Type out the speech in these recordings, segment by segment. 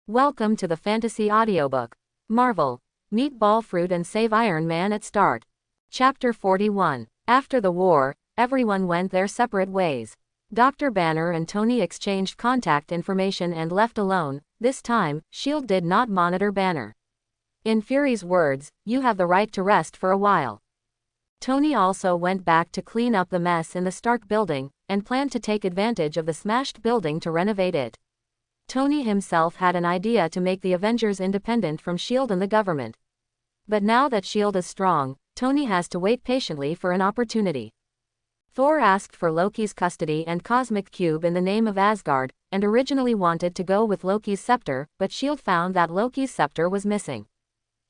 Welcome to the Fantasy Audiobook. Marvel. Meet Ball Fruit and save Iron Man at start. Chapter 41. After the war, everyone went their separate ways. Dr. Banner and Tony exchanged contact information and left alone. This time, S.H.I.E.L.D. did not monitor Banner. In Fury's words, "You have the right to rest for a while." Tony also went back to clean up the mess in the Stark building, and planned to take advantage of the smashed building to renovate it. Tony himself had an idea to make the Avengers independent from S.H.I.E.L.D. and the government. But now that S.H.I.E.L.D. is strong, Tony has to wait patiently for an opportunity. Thor asked for Loki's custody and cosmic cube in the name of Asgard, and originally wanted to go with Loki's scepter, but S.H.I.E.L.D. found that Loki's scepter was missing.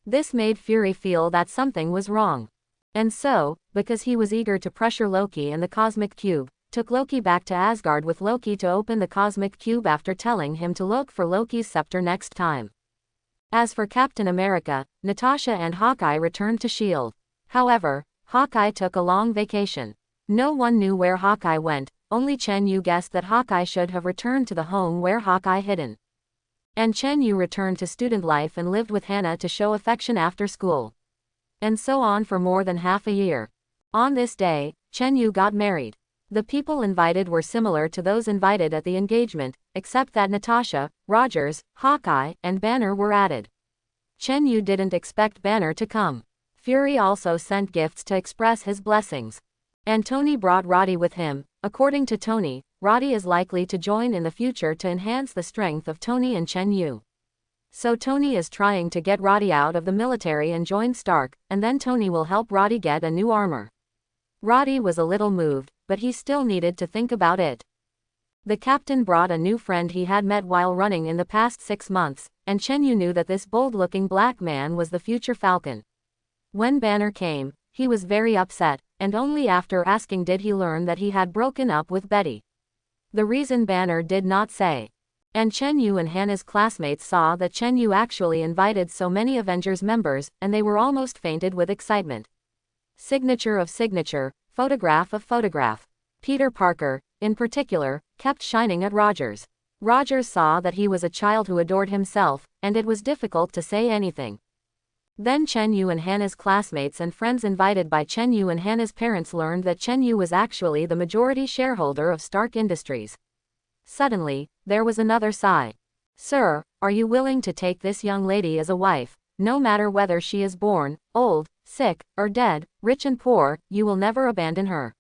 This made Fury feel that something was wrong. And so, because he was eager to pressure Loki and the cosmic cube, took Loki back to Asgard with Loki to open the cosmic cube after telling him to look for Loki's scepter next time. As for Captain America, Natasha and Hawkeye returned to S.H.I.E.L.D. However, Hawkeye took a long vacation. No one knew where Hawkeye went, only Chen Yu guessed that Hawkeye should have returned to the home where Hawkeye hidden. And Chen Yu returned to student life and lived with Hannah to show affection after school. And so on for more than half a year. On this day, Chen Yu got married. The people invited were similar to those invited at the engagement, except that Natasha, Rogers, Hawkeye, and Banner were added. Chen Yu didn't expect Banner to come. Fury also sent gifts to express his blessings. And Tony brought Roddy with him. According to Tony, Roddy is likely to join in the future to enhance the strength of Tony and Chen Yu. So Tony is trying to get Roddy out of the military and join Stark, and then Tony will help Roddy get a new armor. Roddy was a little moved, but he still needed to think about it. The captain brought a new friend he had met while running in the past 6 months, and Chen Yu knew that this bold-looking black man was the future Falcon. When Banner came, he was very upset, and only after asking did he learn that he had broken up with Betty. The reason Banner did not say. And Chen Yu and Hannah's classmates saw that Chen Yu actually invited so many Avengers members, and they were almost fainted with excitement. Signature of signature, photograph of photograph. Peter Parker, in particular, kept shining at Rogers. Rogers saw that he was a child who adored himself, and it was difficult to say anything. Then Chen Yu and Hannah's classmates and friends invited by Chen Yu and Hannah's parents learned that Chen Yu was actually the majority shareholder of Stark Industries. Suddenly, there was another sigh. "Sir, are you willing to take this young lady as a wife? No matter whether she is born, old, sick, or dead, rich and poor, you will never abandon her."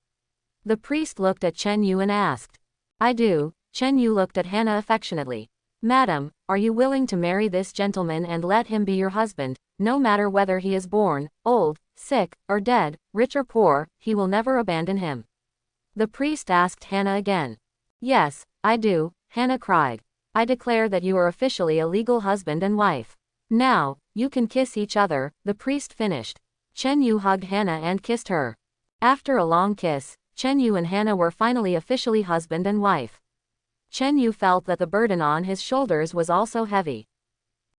The priest looked at Chen Yu and asked. "I do." Chen Yu looked at Hannah affectionately. "Madam, are you willing to marry this gentleman and let him be your husband? No matter whether he is born, old, sick, or dead, rich or poor, he will never abandon him." The priest asked Hannah again. "Yes, I do," Hannah cried. "I declare that you are officially a legal husband and wife. Now, you can kiss each other," the priest finished. Chen Yu hugged Hannah and kissed her. After a long kiss, Chen Yu and Hannah were finally officially husband and wife. Chen Yu felt that the burden on his shoulders was also heavy.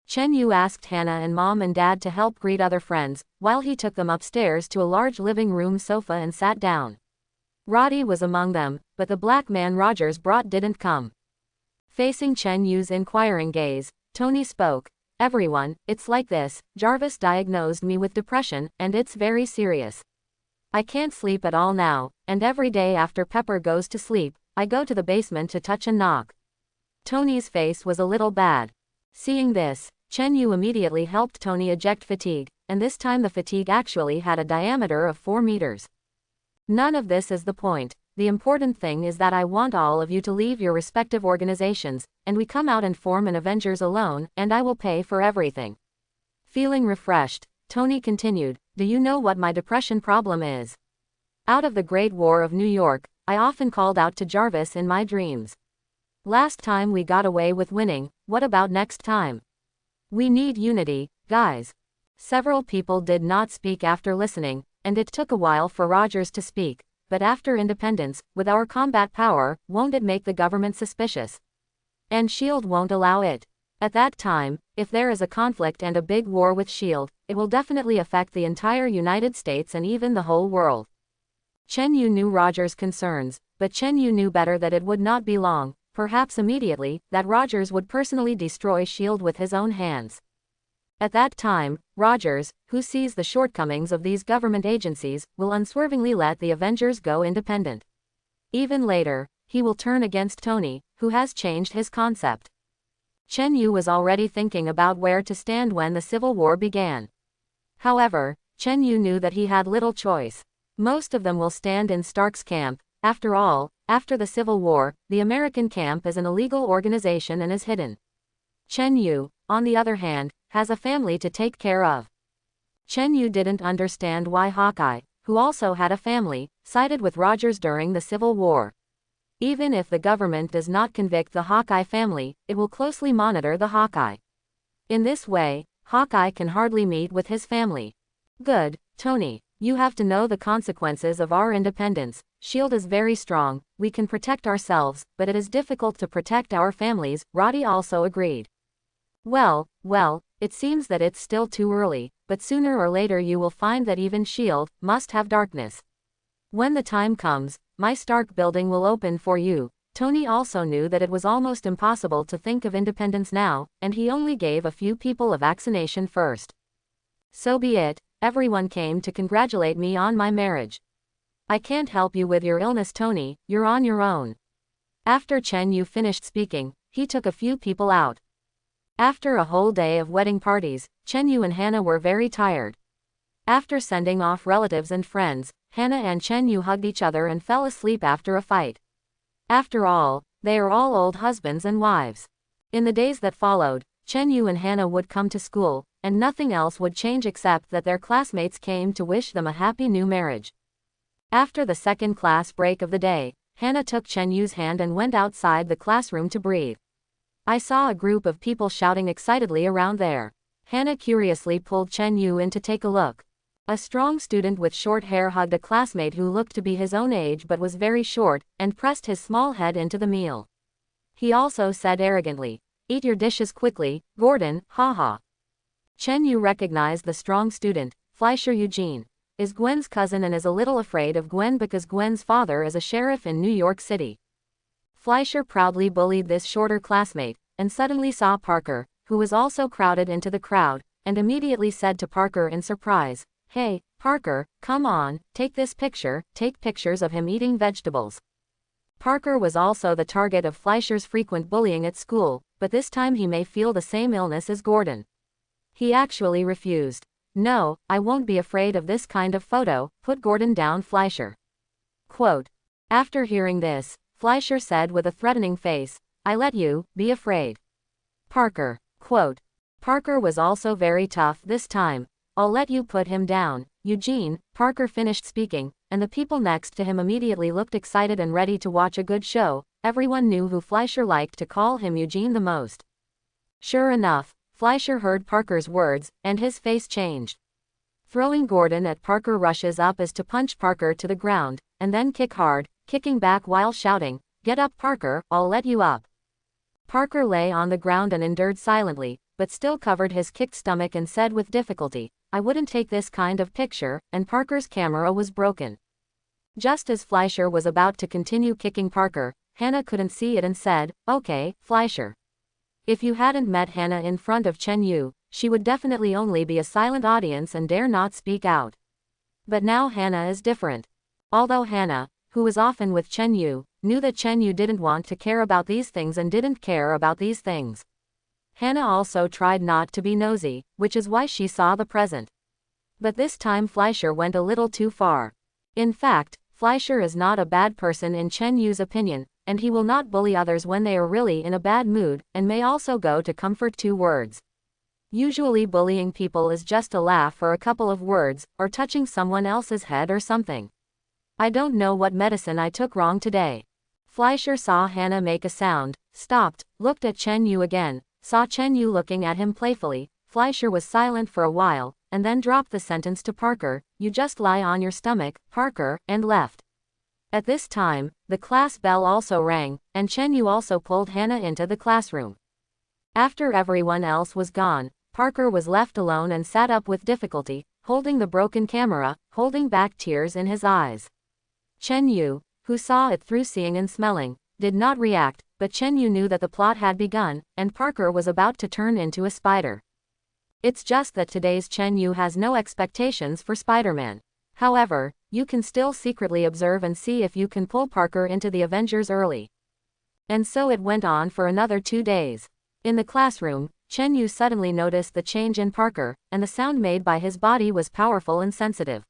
Chen Yu asked Hannah and Mom and Dad to help greet other friends, while he took them upstairs to a large living room sofa and sat down. Roddy was among them, but the black man Rogers brought didn't come. Facing Chen Yu's inquiring gaze, Tony spoke. "Everyone, it's like this. Jarvis diagnosed me with depression, and it's very serious. I can't sleep at all now, and every day after Pepper goes to sleep, I go to the basement to touch and knock." Tony's face was a little bad. Seeing this, Chen Yu immediately helped Tony eject fatigue, and this time the fatigue actually had a diameter of 4 meters. "None of this is the point. The important thing is that I want all of you to leave your respective organizations, and we come out and form an Avengers alone, and I will pay for everything." Feeling refreshed, Tony continued, "Do you know what my depression problem is? Out of the Great War of New York, I often called out to Jarvis in my dreams. Last time we got away with winning, what about next time? We need unity, guys." Several people did not speak after listening, and it took a while for Rogers to speak. "But after independence, with our combat power, won't it make the government suspicious? And S.H.I.E.L.D. won't allow it. At that time, if there is a conflict and a big war with S.H.I.E.L.D., it will definitely affect the entire United States and even the whole world." Chen Yu knew Rogers' concerns, but Chen Yu knew better that it would not be long. perhaps immediately, that Rogers would personally destroy S.H.I.E.L.D. with his own hands. At that time, Rogers, who sees the shortcomings of these government agencies, will unswervingly let the Avengers go independent. Even later, he will turn against Tony, who has changed his concept. Chen Yu was already thinking about where to stand when the Civil War began. However, Chen Yu knew that he had little choice. Most of them will stand in Stark's camp. After all, after the Civil War, the American camp is an illegal organization and is hidden. Chen Yu, on the other hand, has a family to take care of. Chen Yu didn't understand why Hawkeye, who also had a family, sided with Rogers during the Civil War. Even if the government does not convict the Hawkeye family, it will closely monitor the Hawkeye. In this way, Hawkeye can hardly meet with his family. Good, Tony. You have to know the consequences of our independence. S.H.I.E.L.D. is very strong, we can protect ourselves, but it is difficult to protect our families, Roddy also agreed. Well, it seems that it's still too early, but sooner or later you will find that even S.H.I.E.L.D. must have darkness. When the time comes, my Stark building will open for you. Tony also knew that it was almost impossible to think of independence now, and he only gave a few people a vaccination first. So be it. Everyone came to congratulate me on my marriage. I can't help you with your illness, Tony, you're on your own. After Chen Yu finished speaking, he took a few people out. After a whole day of wedding parties, Chen Yu and Hannah were very tired. After sending off relatives and friends, Hannah and Chen Yu hugged each other and fell asleep after a fight. After all, they are all old husbands and wives. In the days that followed, Chen Yu and Hannah would come to school, and nothing else would change except that their classmates came to wish them a happy new marriage. After the second class break of the day, Hannah took Chen Yu's hand and went outside the classroom to breathe. I saw a group of people shouting excitedly around there. Hannah curiously pulled Chen Yu in to take a look. A strong student with short hair hugged a classmate who looked to be his own age but was very short, and pressed his small head into the meal. He also said arrogantly, "Eat your dishes quickly, Gordon, haha." Chen Yu recognized the strong student. Fleischer Eugene is Gwen's cousin and is a little afraid of Gwen because Gwen's father is a sheriff in New York City. Fleischer proudly bullied this shorter classmate, and suddenly saw Parker, who was also crowded into the crowd, and immediately said to Parker in surprise, "Hey, Parker, come on, take this picture, take pictures of him eating vegetables." Parker was also the target of Fleischer's frequent bullying at school, but this time he may feel the same illness as Gordon. He actually refused. "No, I won't be afraid of this kind of photo, put Gordon down, Fleischer." Quote. After hearing this, Fleischer said with a threatening face, "I let you be afraid." Parker. Quote. Parker was also very tough this time. "I'll let you put him down, Eugene." Parker finished speaking, and the people next to him immediately looked excited and ready to watch a good show. Everyone knew who Fleischer liked to call him Eugene the most. Sure enough, Fleischer heard Parker's words, and his face changed. Throwing Gordon at Parker, rushes up as to punch Parker to the ground, and then kick hard, kicking back while shouting, "Get up, Parker, I'll let you up." Parker lay on the ground and endured silently, but still covered his kicked stomach and said with difficulty, "I wouldn't take this kind of picture," and Parker's camera was broken. Just as Fleischer was about to continue kicking Parker, Hannah couldn't see it and said, "Okay, Fleischer." If you hadn't met Hannah in front of Chen Yu, she would definitely only be a silent audience and dare not speak out. But now Hannah is different. Although Hannah, who was often with Chen Yu, knew that Chen Yu didn't want to care about these things and didn't care about these things. Hannah also tried not to be nosy, which is why she saw the present. But this time Fleischer went a little too far. In fact, Fleischer is not a bad person in Chen Yu's opinion, and he will not bully others when they are really in a bad mood, and may also go to comfort 2 words. Usually bullying people is just a laugh or a couple of words, or touching someone else's head or something. "I don't know what medicine I took wrong today." Fleischer saw Hannah make a sound, stopped, looked at Chen Yu again, saw Chen Yu looking at him playfully. Fleischer was silent for a while, and then dropped the sentence to Parker, "You just lie on your stomach, Parker," and left. At this time, the class bell also rang, and Chen Yu also pulled Hannah into the classroom. After everyone else was gone, Parker was left alone and sat up with difficulty, holding the broken camera, holding back tears in his eyes. Chen Yu, who saw it through seeing and smelling, did not react, but Chen Yu knew that the plot had begun, and Parker was about to turn into a spider. It's just that today's Chen Yu has no expectations for Spider-Man. However, you can still secretly observe and see if you can pull Parker into the Avengers early. And so it went on for another 2 days. In the classroom, Chen Yu suddenly noticed the change in Parker, and the sound made by his body was powerful and sensitive.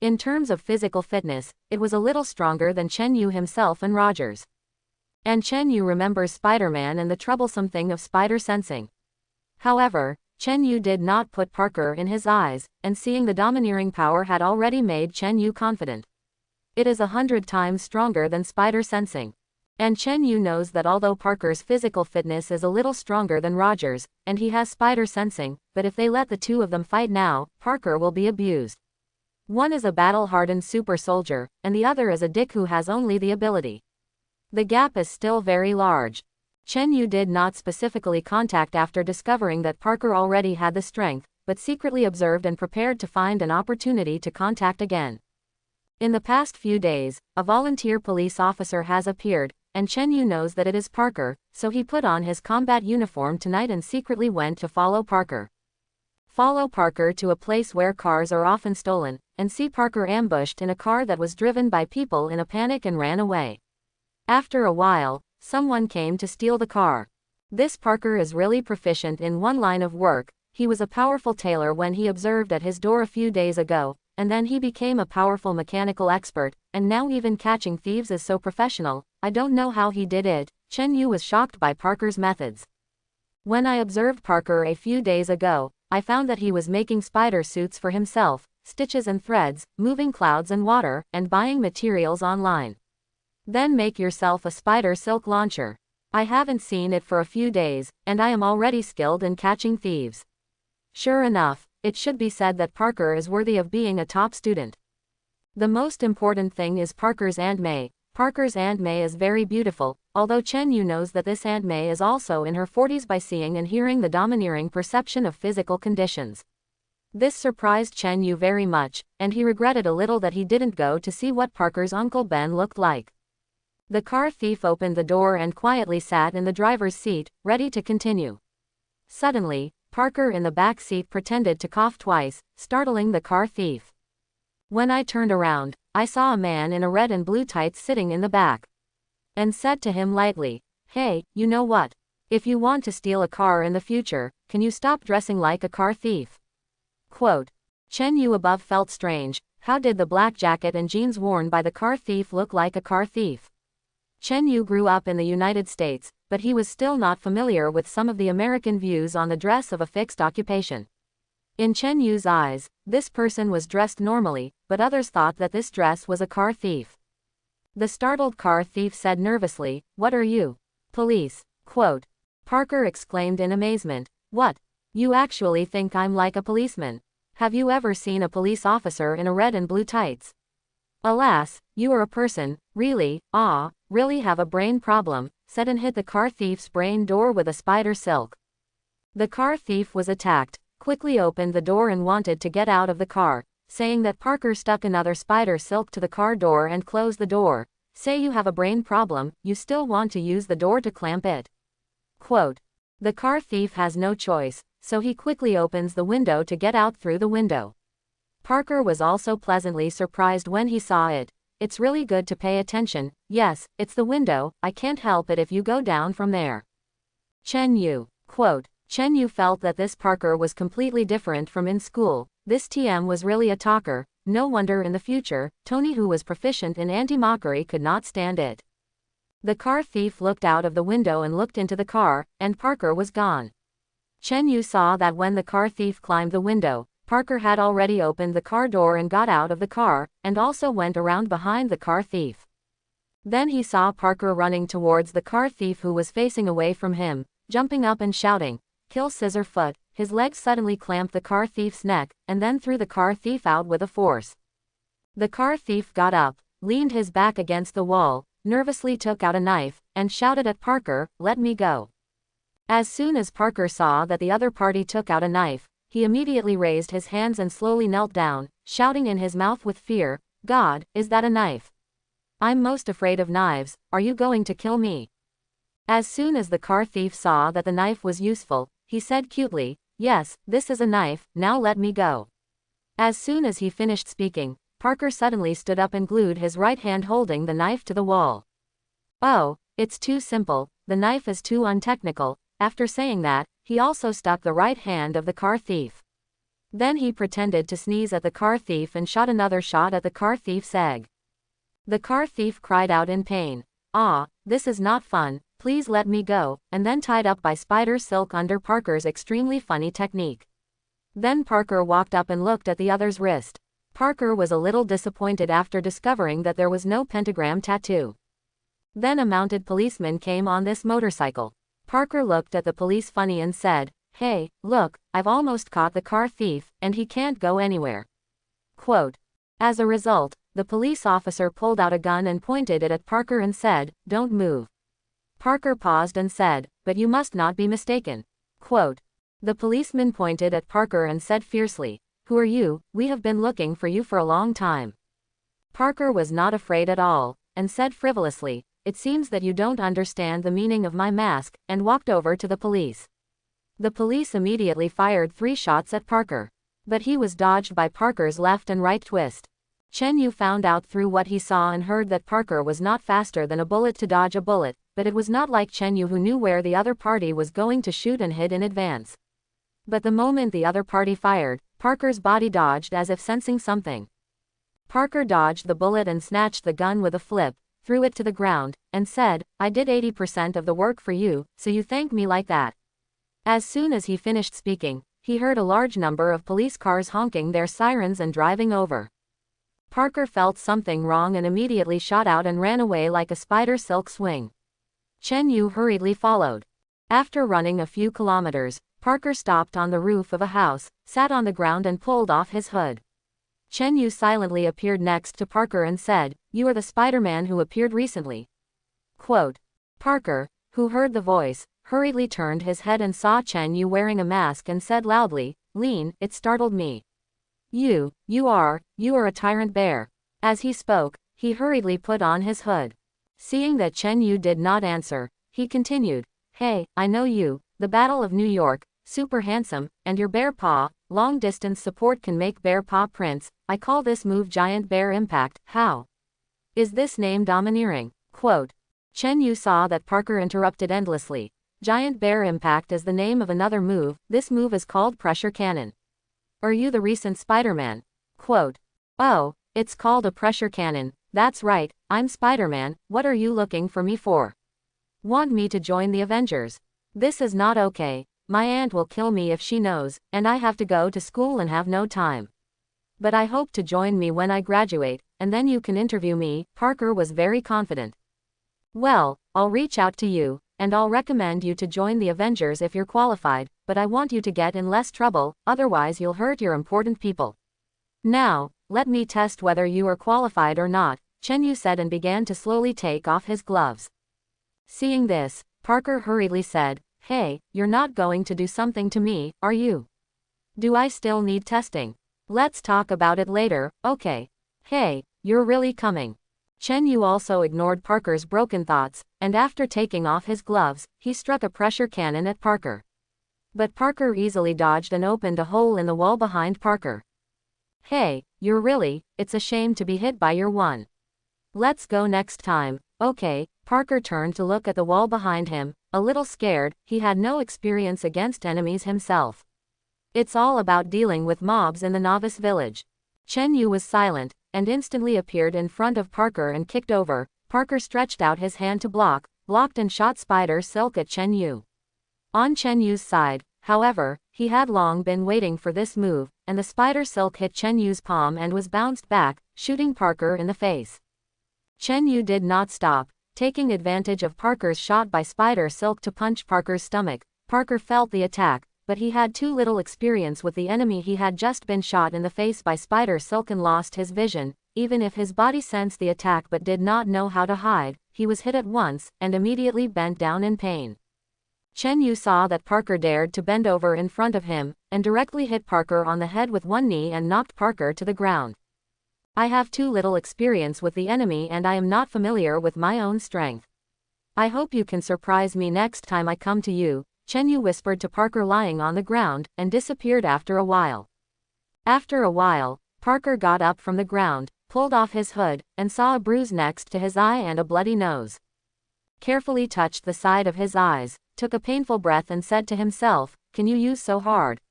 In terms of physical fitness, it was a little stronger than Chen Yu himself and Rogers. And Chen Yu remembers Spider-Man and the troublesome thing of spider sensing. However, Chen Yu did not put Parker in his eyes, and seeing the domineering power had already made Chen Yu confident. It is 100 times stronger than spider sensing. And Chen Yu knows that although Parker's physical fitness is a little stronger than Rogers, and he has spider sensing, but if they let the two of them fight now, Parker will be abused. One is a battle-hardened super soldier, and the other is a dick who has only the ability. The gap is still very large. Chen Yu did not specifically contact after discovering that Parker already had the strength, but secretly observed and prepared to find an opportunity to contact again. In the past few days, a volunteer police officer has appeared, and Chen Yu knows that it is Parker, so he put on his combat uniform tonight and secretly went to follow Parker. Follow Parker to a place where cars are often stolen, and see Parker ambushed in a car that was driven by people in a panic and ran away. After a while, someone came to steal the car. This Parker is really proficient in one line of work. He was a powerful tailor when he observed at his door a few days ago, and then he became a powerful mechanical expert, and now even catching thieves is so professional. I don't know how he did it. Chen Yu was shocked by Parker's methods. When I observed Parker a few days ago, I found that he was making spider suits for himself, stitches and threads, moving clouds and water, and buying materials online. Then make yourself a spider silk launcher. I haven't seen it for a few days, and I am already skilled in catching thieves. Sure enough, it should be said that Parker is worthy of being a top student. The most important thing is Parker's Aunt May. Parker's Aunt May is very beautiful, although Chen Yu knows that this Aunt May is also in her 40s by seeing and hearing the domineering perception of physical conditions. This surprised Chen Yu very much, and he regretted a little that he didn't go to see what Parker's Uncle Ben looked like. The car thief opened the door and quietly sat in the driver's seat, ready to continue. Suddenly, Parker in the back seat pretended to cough twice, startling the car thief. When I turned around, I saw a man in a red and blue tights sitting in the back. And said to him lightly, "Hey, you know what? If you want to steal a car in the future, can you stop dressing like a car thief?" Quote. Chen Yu above felt strange. How did the black jacket and jeans worn by the car thief look like a car thief? Chen Yu grew up in the United States, but he was still not familiar with some of the American views on the dress of a fixed occupation. In Chen Yu's eyes, this person was dressed normally, but others thought that this dress was a car thief. The startled car thief said nervously, "What are you? Police?" Quote. Parker exclaimed in amazement, "What? You actually think I'm like a policeman? Have you ever seen a police officer in a red and blue tights? Alas, you are a person, really, really have a brain problem," said and hit the car thief's brain door with a spider silk. The car thief was attacked, quickly opened the door and wanted to get out of the car, saying that Parker stuck another spider silk to the car door and closed the door. Say you have a brain problem, you still want to use the door to clamp it. Quote. The car thief has no choice, so he quickly opens the window to get out through the window. Parker was also pleasantly surprised when he saw it. It's really good to pay attention. Yes, it's the window, I can't help it if you go down from there. Chen Yu. Quote. Chen Yu felt that this Parker was completely different from in school. This TM was really a talker. No wonder in the future, Tony, who was proficient in anti-mockery, could not stand it. The car thief looked out of the window and looked into the car, and Parker was gone. Chen Yu saw that when the car thief climbed the window, Parker had already opened the car door and got out of the car, and also went around behind the car thief. Then he saw Parker running towards the car thief, who was facing away from him, jumping up and shouting, "Kill Scissorfoot." His legs suddenly clamped the car thief's neck, and then threw the car thief out with a force. The car thief got up, leaned his back against the wall, nervously took out a knife, and shouted at Parker, "Let me go." As soon as Parker saw that the other party took out a knife, he immediately raised his hands and slowly knelt down, shouting in his mouth with fear, "God, is that a knife? I'm most afraid of knives. Are you going to kill me?" As soon as the car thief saw that the knife was useful, he said cutely, "Yes, this is a knife, now let me go." As soon as he finished speaking, Parker suddenly stood up and glued his right hand holding the knife to the wall. "Oh, it's too simple, the knife is too untechnical." After saying that, he also stuck the right hand of the car thief. Then he pretended to sneeze at the car thief and shot another shot at the car thief's egg. The car thief cried out in pain, "Ah, this is not fun, please let me go," and then tied up by spider silk under Parker's extremely funny technique. Then Parker walked up and looked at the other's wrist. Parker was a little disappointed after discovering that there was no pentagram tattoo. Then a mounted policeman came on this motorcycle. Parker looked at the police funny and said, "Hey, look, I've almost caught the car thief, and he can't go anywhere." Quote. As a result, the police officer pulled out a gun and pointed it at Parker and said, "Don't move." Parker paused and said, "But you must not be mistaken." Quote. The policeman pointed at Parker and said fiercely, "Who are you? We have been looking for you for a long time." Parker was not afraid at all, and said frivolously, "It seems that you don't understand the meaning of my mask," and walked over to the police. The police immediately fired 3 shots at Parker. But he was dodged by Parker's left and right twist. Chen Yu found out through what he saw and heard that Parker was not faster than a bullet to dodge a bullet, but it was not like Chen Yu who knew where the other party was going to shoot and hid in advance. But the moment the other party fired, Parker's body dodged as if sensing something. Parker dodged the bullet and snatched the gun with a flip, threw it to the ground, and said, "I did 80% of the work for you, so you thank me like that." As soon as he finished speaking, he heard a large number of police cars honking their sirens and driving over. Parker felt something wrong and immediately shot out and ran away like a spider silk swing. Chen Yu hurriedly followed. After running a few kilometers, Parker stopped on the roof of a house, sat on the ground and pulled off his hood. Chen Yu silently appeared next to Parker and said, "You are the Spider-Man who appeared recently." Quote. Parker, who heard the voice, hurriedly turned his head and saw Chen Yu wearing a mask and said loudly, "Lean, it startled me. You are a tyrant bear." As he spoke, he hurriedly put on his hood. Seeing that Chen Yu did not answer, he continued, "Hey, I know you, the Battle of New York, super handsome, and your bear paw, long distance support can make bear paw prints. I call this move Giant Bear Impact. How is this name domineering?" Quote. Chen Yu saw that Parker interrupted endlessly. Giant Bear Impact is the name of another move. This move is called Pressure Cannon. Are you the recent Spider-Man? Quote. Oh, it's called a pressure cannon. That's right, I'm Spider-Man. What are you looking for me for? Want me to join the Avengers? This is not okay. My aunt will kill me if she knows, and I have to go to school and have no time. But I hope to join me when I graduate, and then you can interview me. Parker was very confident. Well, I'll reach out to you, and I'll recommend you to join the Avengers if you're qualified, but I want you to get in less trouble, otherwise you'll hurt your important people. Now, let me test whether you are qualified or not, Chen Yu said and began to slowly take off his gloves. Seeing this, Parker hurriedly said, "Hey, you're not going to do something to me, are you? Do I still need testing? Let's talk about it later, okay? Hey, you're really coming." Chen Yu also ignored Parker's broken thoughts, and after taking off his gloves, he struck a pressure cannon at Parker. But Parker easily dodged and opened a hole in the wall behind Parker. Hey, it's a shame to be hit by your one. Let's go next time, okay? Parker turned to look at the wall behind him, a little scared. He had no experience against enemies himself. It's all about dealing with mobs in the novice village. Chen Yu was silent, and instantly appeared in front of Parker and kicked over. Parker stretched out his hand to blocked and shot spider silk at Chen Yu. On Chen Yu's side, however, he had long been waiting for this move, and the spider silk hit Chen Yu's palm and was bounced back, shooting Parker in the face. Chen Yu did not stop, taking advantage of Parker's shot by spider silk to punch Parker's stomach. Parker felt the attack, but he had too little experience with the enemy. He had just been shot in the face by spider silk and lost his vision. Even if his body sensed the attack but did not know how to hide, he was hit at once, and immediately bent down in pain. Chen Yu saw that Parker dared to bend over in front of him, and directly hit Parker on the head with one knee and knocked Parker to the ground. I have too little experience with the enemy and I am not familiar with my own strength. I hope you can surprise me next time I come to you, Chen Yu whispered to Parker lying on the ground, and disappeared after a while. After a while, Parker got up from the ground, pulled off his hood, and saw a bruise next to his eye and a bloody nose. Carefully touched the side of his eyes, took a painful breath and said to himself, "Can you use so hard?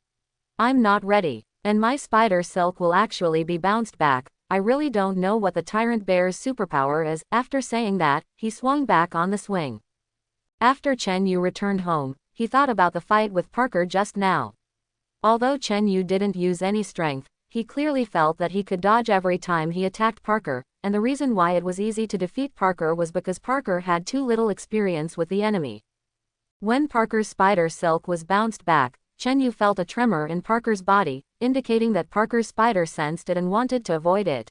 I'm not ready. And my spider silk will actually be bounced back. I really don't know what the tyrant bear's superpower is." After saying that, he swung back on the swing. After Chen Yu returned home, he thought about the fight with Parker just now. Although Chen Yu didn't use any strength, he clearly felt that he could dodge every time he attacked Parker, and the reason why it was easy to defeat Parker was because Parker had too little experience with the enemy. When Parker's spider silk was bounced back, Chen Yu felt a tremor in Parker's body, indicating that Parker's spider sensed it and wanted to avoid it.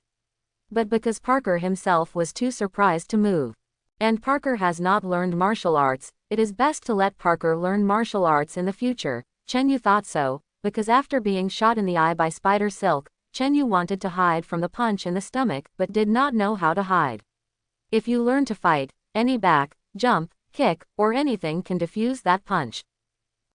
But because Parker himself was too surprised to move. And Parker has not learned martial arts, it is best to let Parker learn martial arts in the future. Chen Yu thought so, because after being shot in the eye by spider silk, Chen Yu wanted to hide from the punch in the stomach but did not know how to hide. If you learn to fight, any back, jump, kick, or anything can defuse that punch.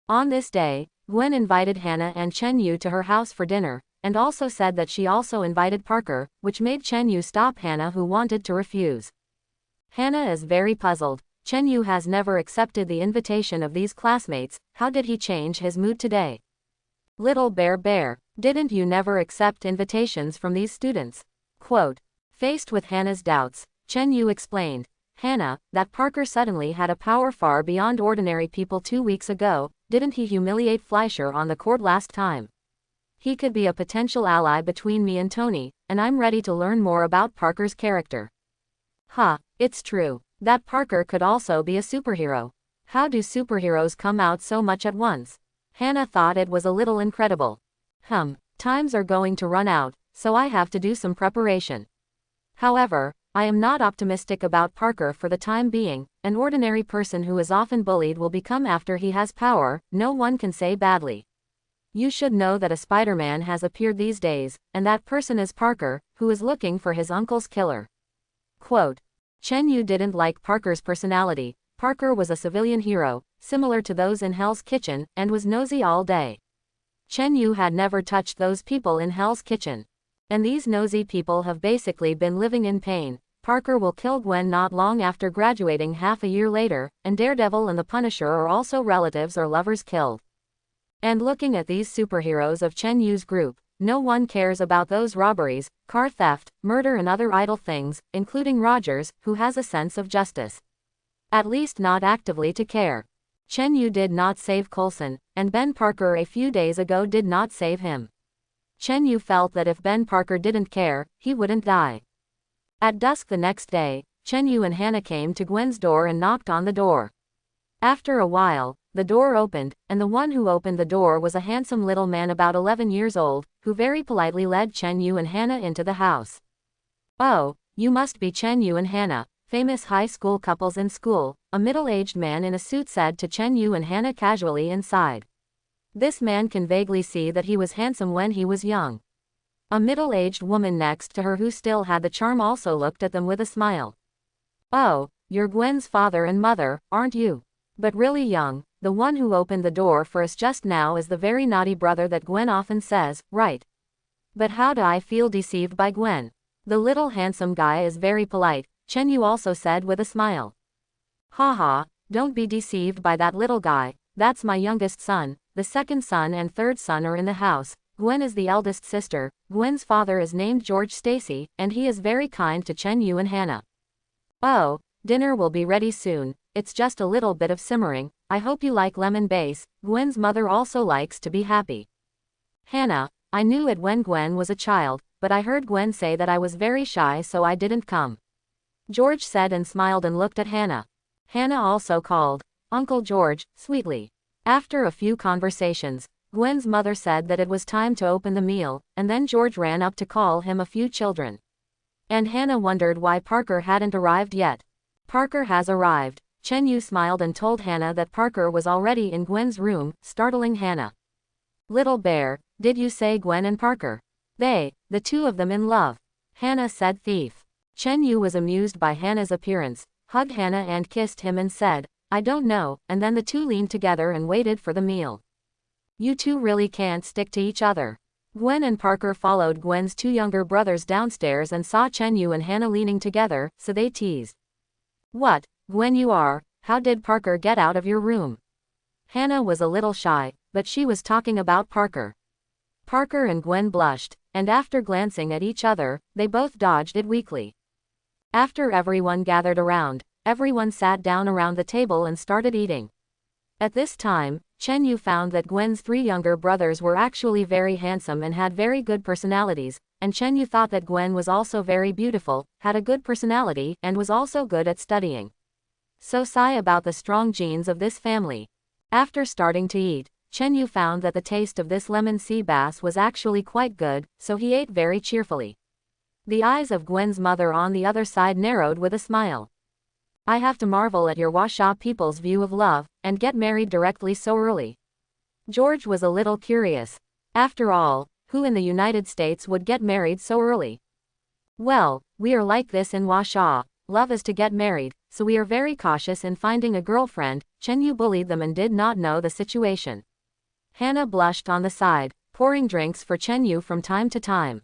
On this day, Gwen invited Hannah and Chen Yu to her house for dinner, and also said that she also invited Parker, which made Chen Yu stop Hannah, who wanted to refuse. Hannah is very puzzled. Chen Yu has never accepted the invitation of these classmates. How did he change his mood today? Little bear, didn't you never accept invitations from these students? Quote. Faced with Hannah's doubts, Chen Yu explained, Hannah, that Parker suddenly had a power far beyond ordinary people 2 weeks ago. Didn't he humiliate Fleischer on the court last time? He could be a potential ally between me and Tony, and I'm ready to learn more about Parker's character. It's true. That Parker could also be a superhero. How do superheroes come out so much at once? Hannah thought it was a little incredible. Times are going to run out, so I have to do some preparation. However, I am not optimistic about Parker for the time being. An ordinary person who is often bullied will become after he has power. No one can say badly. You should know that a Spider-Man has appeared these days, and that person is Parker, who is looking for his uncle's killer. Quote. Chen Yu didn't like Parker's personality. Parker was a civilian hero, similar to those in Hell's Kitchen, and was nosy all day. Chen Yu had never touched those people in Hell's Kitchen. And these nosy people have basically been living in pain. Parker will kill Gwen not long after graduating half a year later, and Daredevil and the Punisher are also relatives or lovers killed. And looking at these superheroes of Chen Yu's group, no one cares about those robberies, car theft, murder and other idle things, including Rogers, who has a sense of justice. At least not actively to care. Chen Yu did not save Coulson, and Ben Parker a few days ago did not save him. Chen Yu felt that if Ben Parker didn't care, he wouldn't die. At dusk the next day, Chen Yu and Hannah came to Gwen's door and knocked on the door. After a while, the door opened, and the one who opened the door was a handsome little man about 11 years old, who very politely led Chen Yu and Hannah into the house. Oh, you must be Chen Yu and Hannah, famous high school couples in school, a middle-aged man in a suit said to Chen Yu and Hannah casually inside. This man can vaguely see that he was handsome when he was young. A middle-aged woman next to her who still had the charm also looked at them with a smile. Oh, you're Gwen's father and mother, aren't you? But really young. The one who opened the door for us just now is the very naughty brother that Gwen often says, right? But how do I feel deceived by Gwen? The little handsome guy is very polite, Chen Yu also said with a smile. Haha, don't be deceived by that little guy. That's my youngest son. The second son and third son are in the house. Gwen is the eldest sister. Gwen's father is named George Stacey, and he is very kind to Chen Yu and Hannah. Oh, dinner will be ready soon. It's just a little bit of simmering. I hope you like lemon base. Gwen's mother also likes to be happy. Hannah, I knew it when Gwen was a child, but I heard Gwen say that I was very shy so I didn't come. George said and smiled and looked at Hannah. Hannah also called Uncle George, sweetly. After a few conversations, Gwen's mother said that it was time to open the meal, and then George ran up to call him a few children. And Hannah wondered why Parker hadn't arrived yet. Parker has arrived. Chen Yu smiled and told Hannah that Parker was already in Gwen's room, startling Hannah. Little bear, did you say Gwen and Parker? The two of them in love. Hannah said thief. Chen Yu was amused by Hannah's appearance. hugged Hannah and kissed him and said, "I don't know," and then the two leaned together and waited for the meal. "You two really can't stick to each other." Gwen and Parker followed Gwen's two younger brothers downstairs and saw Chen-Yu and Hannah leaning together, so they teased. "What, Gwen, you are? How did Parker get out of your room?" Hannah was a little shy, but she was talking about Parker. Parker and Gwen blushed, and after glancing at each other, they both dodged it weakly. After everyone gathered around, everyone sat down around the table and started eating. At this time, Chen-Yu found that Gwen's three younger brothers were actually very handsome and had very good personalities, and Chen-Yu thought that Gwen was also very beautiful, had a good personality, and was also good at studying. So sigh about the strong genes of this family. After starting to eat, Chen-Yu found that the taste of this lemon sea bass was actually quite good, so he ate very cheerfully. The eyes of Gwen's mother on the other side narrowed with a smile. "I have to marvel at your Washaw people's view of love, and get married directly so early." George was a little curious. After all, who in the United States would get married so early? "Well, we are like this in Washaw. Love is to get married, so we are very cautious in finding a girlfriend." Chen-Yu bullied them and did not know the situation. Hannah blushed on the side, pouring drinks for Chen-Yu from time to time.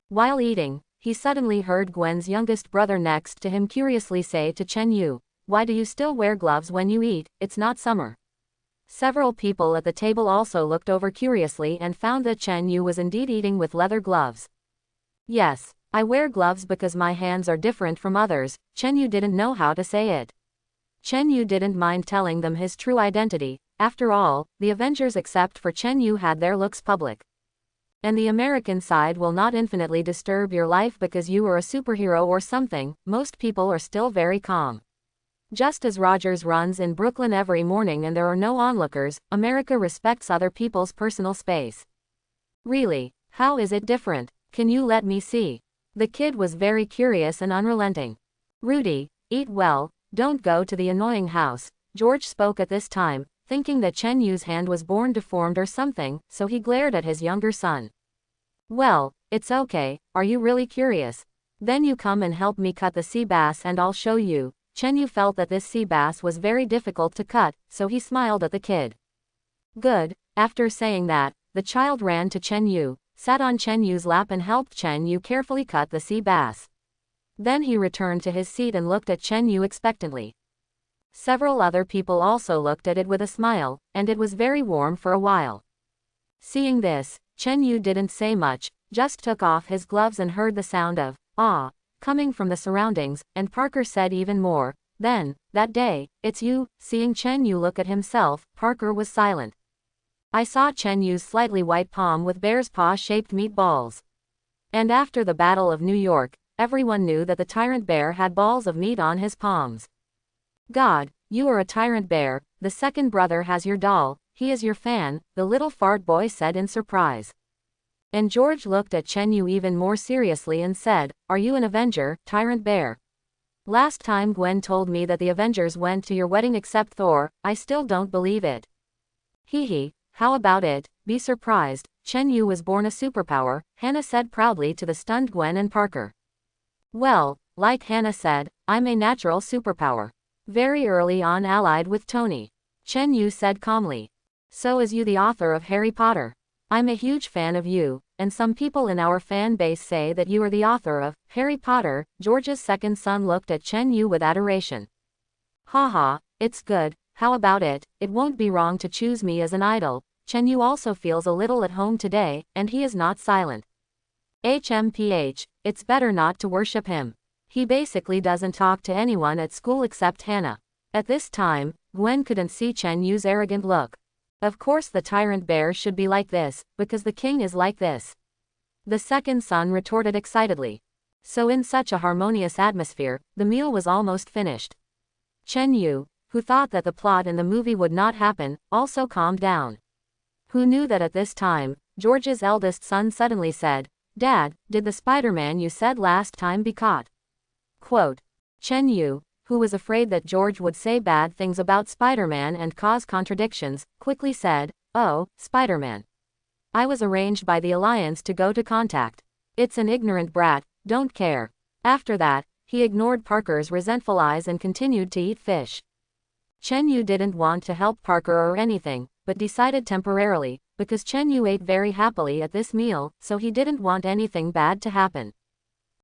While eating, he suddenly heard Gwen's youngest brother next to him curiously say to Chen-Yu, "Why do you still wear gloves when you eat? It's not summer." Several people at the table also looked over curiously and found that Chen-Yu was indeed eating with leather gloves. "Yes, I wear gloves because my hands are different from others." Chen-Yu didn't know how to say it. Chen-Yu didn't mind telling them his true identity. After all, the Avengers except for Chen-Yu had their looks public. And the American side will not infinitely disturb your life because you are a superhero or something. Most people are still very calm. Just as Rogers runs in Brooklyn every morning and there are no onlookers, America respects other people's personal space. "Really? How is it different? Can you let me see?" The kid was very curious and unrelenting. "Rudy, eat well, don't go to the annoying house." George spoke at this time, thinking that Chen-Yu's hand was born deformed or something, so he glared at his younger son. "Well, it's okay, are you really curious? Then you come and help me cut the sea bass and I'll show you." Chen-Yu felt that this sea bass was very difficult to cut, so he smiled at the kid. "Good." After saying that, the child ran to Chen-Yu, sat on Chen-Yu's lap and helped Chen-Yu carefully cut the sea bass. Then he returned to his seat and looked at Chen-Yu expectantly. Several other people also looked at it with a smile, and it was very warm for a while. Seeing this, Chen-Yu didn't say much, just took off his gloves and heard the sound of "ah" coming from the surroundings, and Parker said even more. Then, that day, "It's you." Seeing Chen-Yu look at himself, Parker was silent. "I saw Chen-Yu's slightly white palm with bear's paw-shaped meatballs." And after the Battle of New York, everyone knew that the tyrant bear had balls of meat on his palms. "God, you are a tyrant bear. The second brother has your doll. He is your fan," the little fart boy said in surprise. And George looked at Chen-Yu even more seriously and said, "Are you an Avenger, Tyrant Bear? Last time Gwen told me that the Avengers went to your wedding except Thor. I still don't believe it." "Hee, how about it? Be surprised. Chen-Yu was born a superpower," Hannah said proudly to the stunned Gwen and Parker. "Well, like Hannah said, I'm a natural superpower. Very early on allied with Tony." Chen-Yu said calmly. "So is you the author of Harry Potter. I'm a huge fan of you, and some people in our fan base say that you are the author of Harry Potter." George's second son looked at Chen-Yu with adoration. "Haha, it's good. How about it? It won't be wrong to choose me as an idol." Chen-Yu also feels a little at home today, and he is not silent. HMPH, it's better not to worship him. He basically doesn't talk to anyone at school except Hannah. At this time, Gwen couldn't see Chen-Yu's arrogant look. Of course the tyrant bear should be like this, because the king is like this. The second son retorted excitedly. So in such a harmonious atmosphere, the meal was almost finished. Chen-Yu, who thought that the plot in the movie would not happen, also calmed down. Who knew that at this time, George's eldest son suddenly said, "Dad, did the Spider-Man you said last time be caught?" Quote. Chen-Yu, who was afraid that George would say bad things about Spider-Man and cause contradictions, quickly said, "Oh, Spider-Man. I was arranged by the Alliance to go to contact. It's an ignorant brat, don't care." After that, he ignored Parker's resentful eyes and continued to eat fish. Chen Yu didn't want to help Parker or anything, but decided temporarily, because Chen Yu ate very happily at this meal, so he didn't want anything bad to happen.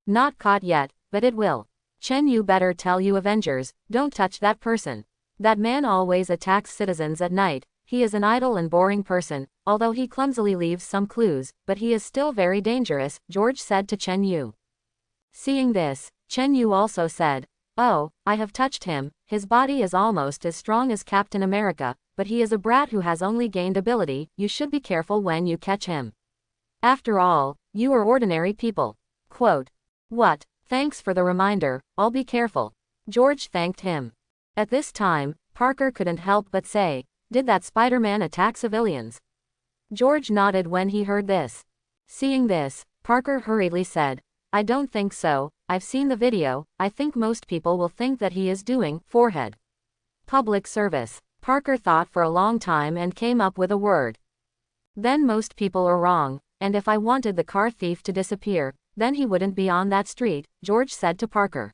Not caught yet, but it will. Chen Yu better tell you Avengers, don't touch that person. That man always attacks citizens at night. He is an idle and boring person, although he clumsily leaves some clues, but he is still very dangerous, George said to Chen Yu. Seeing this, Chen Yu also said, "Oh, I have touched him. His body is almost as strong as Captain America, but he is a brat who has only gained ability. You should be careful when you catch him. After all, you are ordinary people." Quote. What? Thanks for the reminder, I'll be careful. George thanked him. At this time, Parker couldn't help but say, "Did that Spider-Man attack civilians?" George nodded when he heard this. Seeing this, Parker hurriedly said, "I don't think so. I've seen the video. I think most people will think that he is doing forehead public service." Parker thought for a long time and came up with a word. "Then most people are wrong, and if I wanted the car thief to disappear, then he wouldn't be on that street," George said to Parker.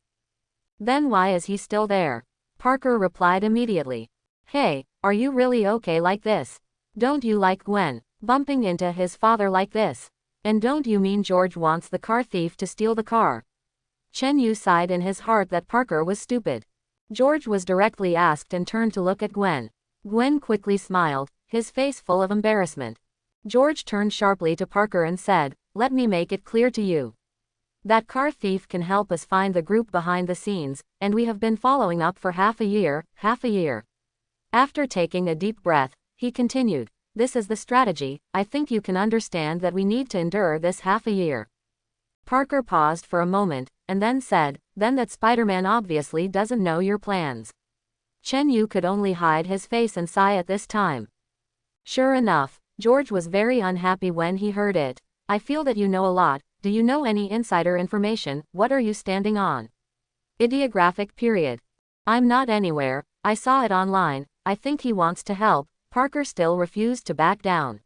"Then why is he still there?" Parker replied immediately. "Hey, are you really okay like this? Don't you like Gwen bumping into his father like this? And don't you mean George wants the car thief to steal the car?" Chen Yu sighed in his heart that Parker was stupid. George was directly asked and turned to look at Gwen. Gwen quickly smiled, his face full of embarrassment. George turned sharply to Parker and said, "Let me make it clear to you. That car thief can help us find the group behind the scenes, and we have been following up for half a year. After taking a deep breath, he continued, "This is the strategy. I think you can understand that we need to endure this half a year." Parker paused for a moment, and then said, "Then that Spider-Man obviously doesn't know your plans." Chen Yu could only hide his face and sigh at this time. Sure enough, George was very unhappy when he heard it. "I feel that you know a lot. Do you know any insider information? What are you standing on?" Ideographic period. "I'm not anywhere. I saw it online. I think he wants to help." Parker still refused to back down.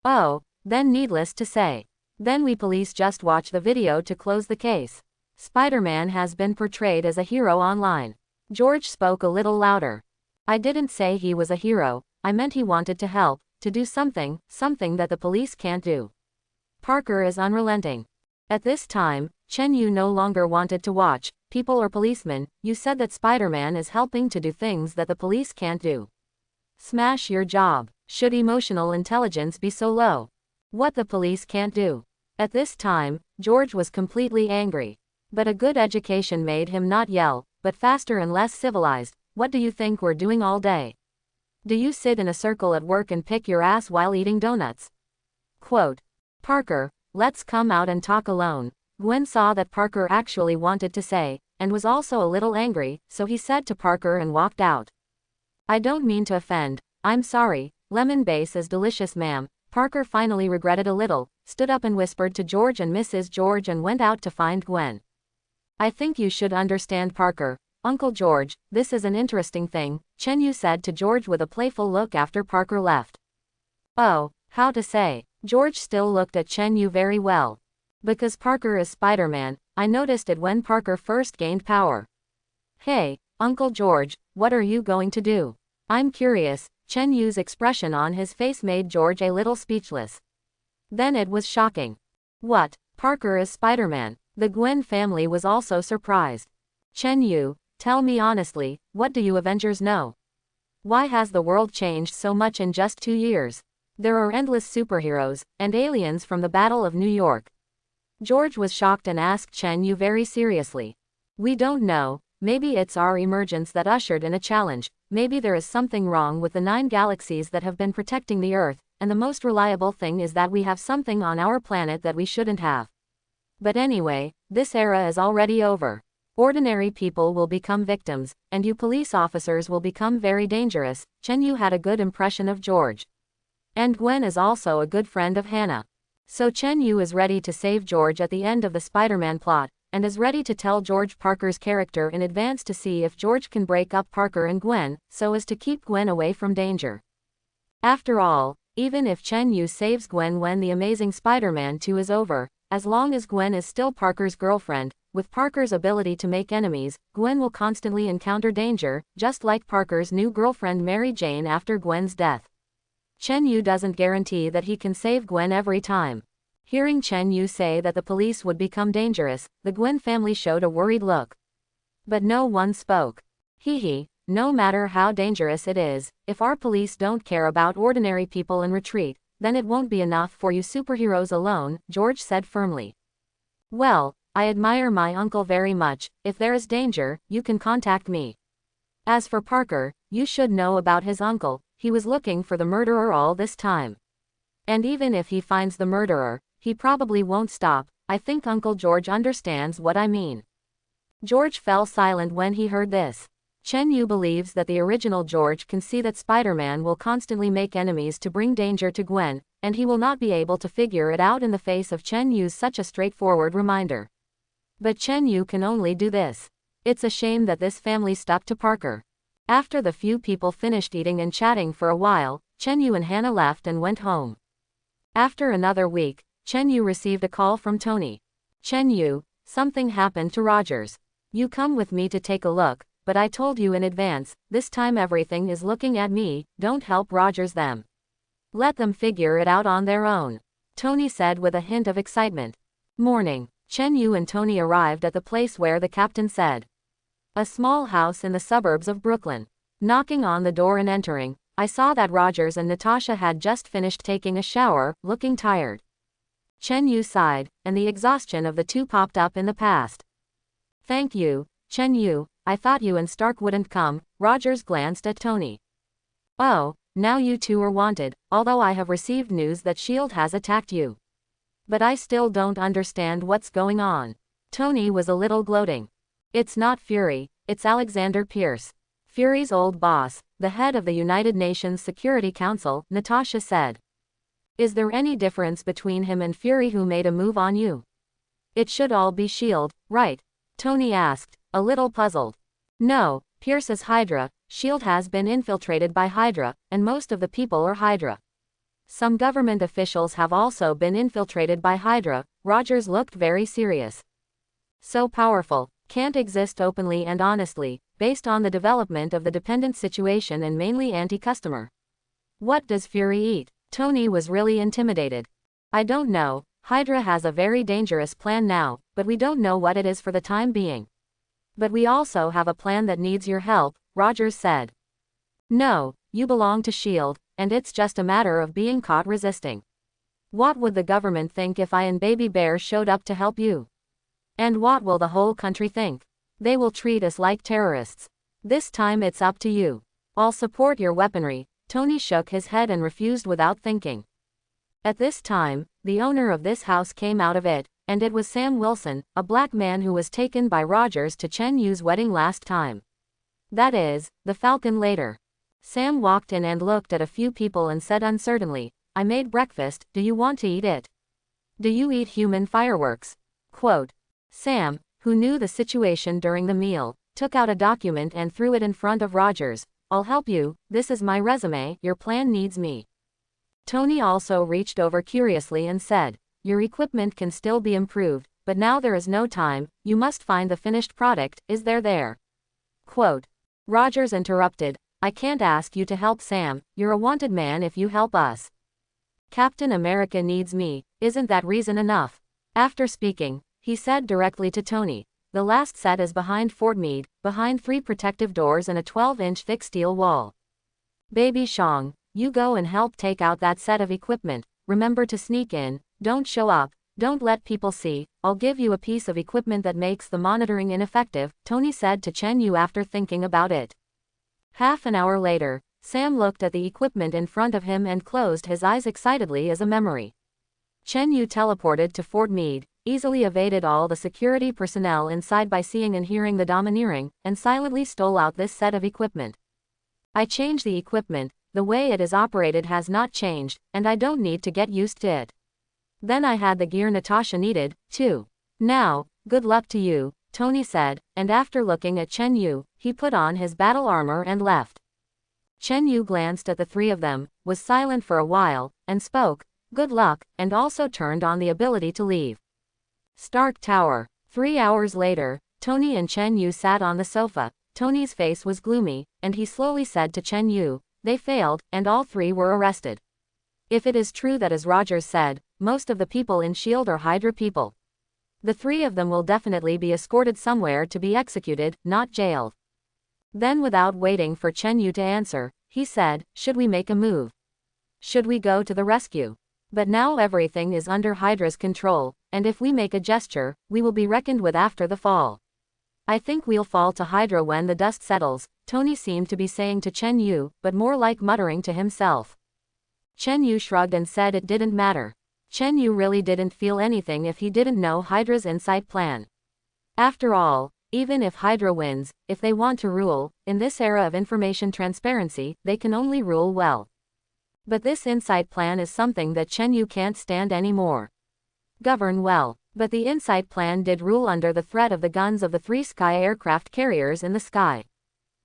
"Oh, then needless to say. Then we police just watch the video to close the case. Spider-Man has been portrayed as a hero online." George spoke a little louder. "I didn't say he was a hero. I meant he wanted to help, to do something that the police can't do." Parker is unrelenting. At this time, Chen Yu no longer wanted to watch. "People or policemen, you said that Spider-Man is helping to do things that the police can't do. Smash your job. Should emotional intelligence be so low? What the police can't do?" At this time, George was completely angry. But a good education made him not yell, but faster and less civilized. "What do you think we're doing all day? Do you sit in a circle at work and pick your ass while eating donuts?" Quote. Parker, let's come out and talk alone. Gwen saw that Parker actually wanted to say, and was also a little angry, so he said to Parker and walked out. "I don't mean to offend. I'm sorry. Lemon base is delicious, ma'am." Parker finally regretted a little, stood up and whispered to George and Mrs. George and went out to find Gwen. "I think you should understand, Parker. Uncle George, this is an interesting thing," Chen Yu said to George with a playful look after Parker left. "Oh, how to say?" George still looked at Chen Yu very well. "Because Parker is Spider-Man, I noticed it when Parker first gained power." "Hey, Uncle George, what are you going to do? I'm curious." Chen Yu's expression on his face made George a little speechless. Then it was shocking. "What? Parker is Spider-Man?" The Gwen family was also surprised. "Chen Yu, tell me honestly, what do you Avengers know? Why has the world changed so much in just 2 years? There are endless superheroes, and aliens from the Battle of New York." George was shocked and asked Chen Yu very seriously. "We don't know. Maybe it's our emergence that ushered in a challenge. Maybe there is something wrong with the 9 galaxies that have been protecting the Earth, and the most reliable thing is that we have something on our planet that we shouldn't have. But anyway, this era is already over. Ordinary people will become victims, and you police officers will become very dangerous." Chen Yu had a good impression of George. And Gwen is also a good friend of Hannah. So Chen Yu is ready to save George at the end of the Spider-Man plot, and is ready to tell George Parker's character in advance to see if George can break up Parker and Gwen, so as to keep Gwen away from danger. After all, even if Chen Yu saves Gwen when the Amazing Spider-Man 2 is over, as long as Gwen is still Parker's girlfriend, with Parker's ability to make enemies, Gwen will constantly encounter danger, just like Parker's new girlfriend Mary Jane after Gwen's death. Chen Yu doesn't guarantee that he can save Gwen every time. Hearing Chen Yu say that the police would become dangerous, the Gwen family showed a worried look. But no one spoke. Hee, no matter how dangerous it is, if our police don't care about ordinary people and retreat, then it won't be enough for you superheroes alone, George said firmly. Well, I admire my uncle very much. If there is danger, you can contact me. As for Parker, you should know about his uncle. He was looking for the murderer all this time. And even if he finds the murderer, he probably won't stop. I think Uncle George understands what I mean. George fell silent when he heard this. Chen Yu believes that the original George can see that Spider-Man will constantly make enemies to bring danger to Gwen, and he will not be able to figure it out in the face of Chen Yu's such a straightforward reminder. But Chen Yu can only do this. It's a shame that this family stuck to Parker. After the few people finished eating and chatting for a while, Chen Yu and Hannah left and went home. After another week, Chen Yu received a call from Tony. Chen Yu, something happened to Rogers. You come with me to take a look, but I told you in advance, this time everything is looking at me, don't help Rogers them. Let them figure it out on their own, Tony said with a hint of excitement. Morning. Chen Yu and Tony arrived at the place where the captain said. A small house in the suburbs of Brooklyn. Knocking on the door and entering, I saw that Rogers and Natasha had just finished taking a shower, looking tired. Chen Yu sighed, and the exhaustion of the two popped up in the past. Thank you, Chen Yu, I thought you and Stark wouldn't come. Rogers glanced at Tony. Oh, now you two are wanted, although I have received news that S.H.I.E.L.D. has attacked you. But I still don't understand what's going on. Tony was a little gloating. It's not Fury, it's Alexander Pierce. Fury's old boss, the head of the United Nations Security Council, Natasha said. Is there any difference between him and Fury who made a move on you? It should all be S.H.I.E.L.D., right? Tony asked, a little puzzled. No, Pierce is Hydra. S.H.I.E.L.D. has been infiltrated by Hydra, and most of the people are Hydra. Some government officials have also been infiltrated by Hydra. Rogers looked very serious. So powerful, can't exist openly and honestly, based on the development of the dependent situation and mainly anti-customer. What does Fury eat? Tony was really intimidated. I don't know. Hydra has a very dangerous plan now, but we don't know what it is for the time being. But we also have a plan that needs your help, Rogers said. No, you belong to S.H.I.E.L.D., and it's just a matter of being caught resisting. What would the government think if I and Baby Bear showed up to help you? And what will the whole country think? They will treat us like terrorists. This time it's up to you. I'll support your weaponry. Tony shook his head and refused without thinking. At this time, the owner of this house came out of it, and it was Sam Wilson, a black man who was taken by Rogers to Chen Yu's wedding last time. That is, the Falcon later. Sam walked in and looked at a few people and said uncertainly, I made breakfast, do you want to eat it? Do you eat human fireworks? Quote. Sam, who knew the situation during the meal, took out a document and threw it in front of Rogers. I'll help you, this is my resume, your plan needs me. Tony also reached over curiously and said, your equipment can still be improved, but now there is no time, you must find the finished product, is there? Quote. Rogers interrupted, I can't ask you to help Sam, you're a wanted man if you help us. Captain America needs me, isn't that reason enough? After speaking, he said directly to Tony, the last set is behind Fort Meade, behind 3 protective doors and a 12-inch thick steel wall. Baby Shang, you go and help take out that set of equipment, remember to sneak in, don't show up, don't let people see, I'll give you a piece of equipment that makes the monitoring ineffective, Tony said to Chen Yu after thinking about it. Half an hour later, Sam looked at the equipment in front of him and closed his eyes excitedly as a memory. Chen Yu teleported to Fort Meade, easily evaded all the security personnel inside by seeing and hearing the domineering, and silently stole out this set of equipment. I changed the equipment, the way it is operated has not changed, and I don't need to get used to it. Then I had the gear Natasha needed, too. Now, good luck to you, Tony said, and after looking at Chen Yu, he put on his battle armor and left. Chen Yu glanced at the 3 of them, was silent for a while, and spoke, good luck, and also turned on the ability to leave. Stark Tower. 3 hours later, Tony and Chen Yu sat on the sofa. Tony's face was gloomy, and he slowly said to Chen Yu, "They failed, and all three were arrested. If it is true that as Rogers said, most of the people in S.H.I.E.L.D. are Hydra people. The three of them will definitely be escorted somewhere to be executed, not jailed." Then without waiting for Chen Yu to answer, he said, "Should we make a move? Should we go to the rescue? But now everything is under Hydra's control, and if we make a gesture, we will be reckoned with after the fall. I think we'll fall to Hydra when the dust settles," Tony seemed to be saying to Chen Yu, but more like muttering to himself. Chen Yu shrugged and said it didn't matter. Chen Yu really didn't feel anything if he didn't know Hydra's inside plan. After all, even if Hydra wins, if they want to rule, in this era of information transparency, they can only rule well. But this insight plan is something that Chen Yu can't stand anymore. Govern well. But the insight plan did rule under the threat of the guns of the 3 sky aircraft carriers in the sky.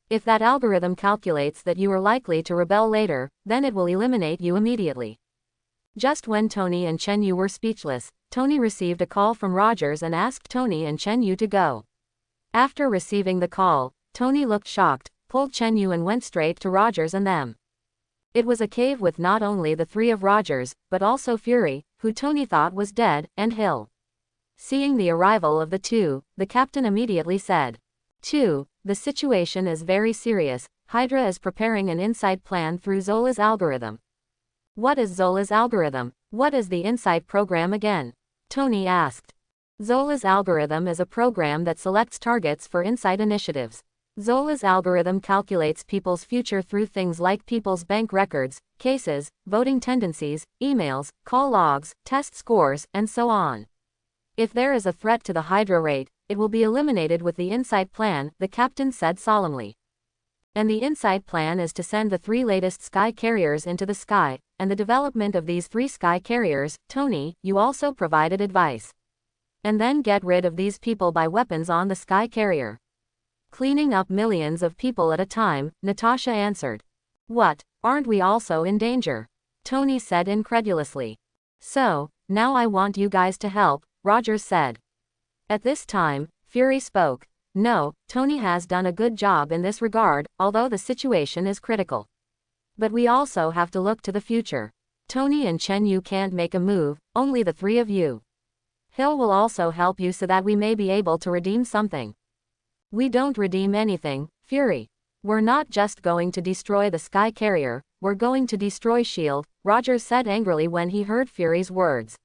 If that algorithm calculates that you are likely to rebel later, then it will eliminate you immediately. Just when Tony and Chen Yu were speechless, Tony received a call from Rogers and asked Tony and Chen Yu to go. After receiving the call, Tony looked shocked, pulled Chen Yu and went straight to Rogers and them. It was a cave with not only the three of Rogers, but also Fury, who Tony thought was dead, and Hill. Seeing the arrival of the two, the captain immediately said, "2. The situation is very serious. Hydra is preparing an inside plan through Zola's algorithm." "What is Zola's algorithm? What is the insight program again?" Tony asked. Zola's algorithm is a program that selects targets for insight initiatives. Zola's algorithm calculates people's future through things like people's bank records, cases, voting tendencies, emails, call logs, test scores, and so on. If there is a threat to the Hydra rate, it will be eliminated with the insight plan, the captain said solemnly. And the insight plan is to send the 3 latest sky carriers into the sky, and the development of these 3 sky carriers. Tony, you also provided advice. And then get rid of these people by weapons on the sky carrier. Cleaning up millions of people at a time, Natasha answered. What, aren't we also in danger? Tony said incredulously. So, now I want you guys to help, Rogers said. At this time, Fury spoke. No, Tony has done a good job in this regard, although the situation is critical. But we also have to look to the future. Tony and Chen Yu can't make a move, only the 3 of you. Hill will also help you so that we may be able to redeem something. We don't redeem anything, Fury. We're not just going to destroy the sky carrier, we're going to destroy S.H.I.E.L.D., Rogers said angrily when he heard Fury's words.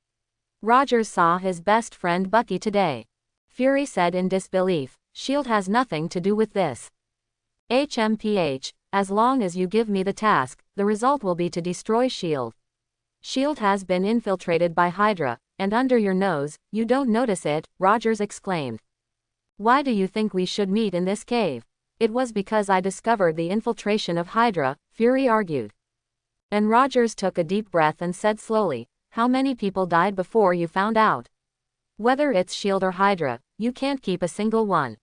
Rogers saw his best friend Bucky today. Fury said in disbelief, S.H.I.E.L.D. has nothing to do with this. HMPH, as long as you give me the task, the result will be to destroy S.H.I.E.L.D. S.H.I.E.L.D. has been infiltrated by Hydra, and under your nose, you don't notice it, Rogers exclaimed. Why do you think we should meet in this cave? It was because I discovered the infiltration of Hydra, Fury argued. And Rogers took a deep breath and said slowly, how many people died before you found out? Whether it's S.H.I.E.L.D. or Hydra, you can't keep a single one.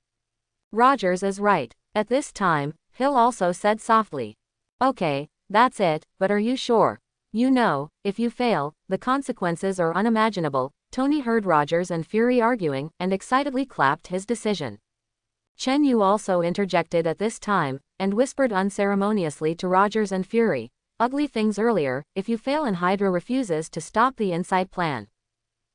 Rogers is right. At this time, Hill also said softly. Okay, that's it, but are you sure? You know, if you fail, the consequences are unimaginable. Tony heard Rogers and Fury arguing, and excitedly clapped his decision. Chen Yu also interjected at this time, and whispered unceremoniously to Rogers and Fury, ugly things earlier, if you fail and Hydra refuses to stop the insight plan.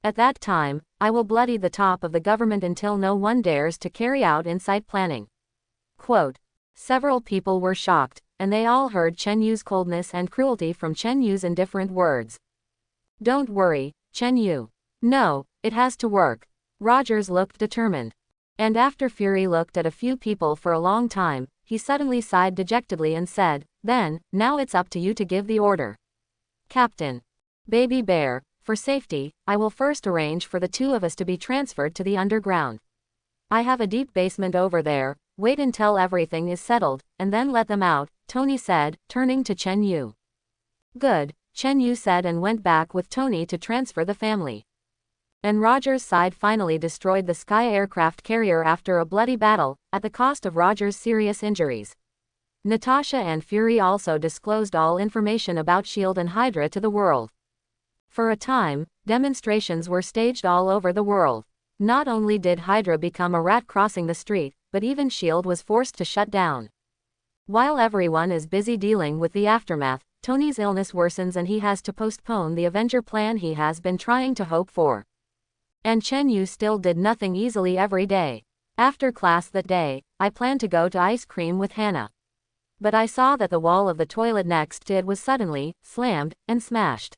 At that time, I will bloody the top of the government until no one dares to carry out insight planning. Quote. Several people were shocked, and they all heard Chen Yu's coldness and cruelty from Chen Yu's indifferent words. Don't worry, Chen Yu. No, it has to work. Rogers looked determined. And after Fury looked at a few people for a long time, he suddenly sighed dejectedly and said, then, now it's up to you to give the order. Captain. Baby Bear, for safety, I will first arrange for the 2 of us to be transferred to the underground. I have a deep basement over there, wait until everything is settled, and then let them out, Tony said, turning to Chen Yu. Good, Chen Yu said and went back with Tony to transfer the family. And Rogers' side finally destroyed the sky aircraft carrier after a bloody battle, at the cost of Rogers' serious injuries. Natasha and Fury also disclosed all information about S.H.I.E.L.D. and Hydra to the world. For a time, demonstrations were staged all over the world. Not only did Hydra become a rat crossing the street, but even S.H.I.E.L.D. was forced to shut down. While everyone is busy dealing with the aftermath, Tony's illness worsens and he has to postpone the Avenger plan he has been trying to hope for. And Chen Yu still did nothing easily every day. After class that day, I planned to go to ice cream with Hannah. But I saw that the wall of the toilet next to it was suddenly slammed and smashed.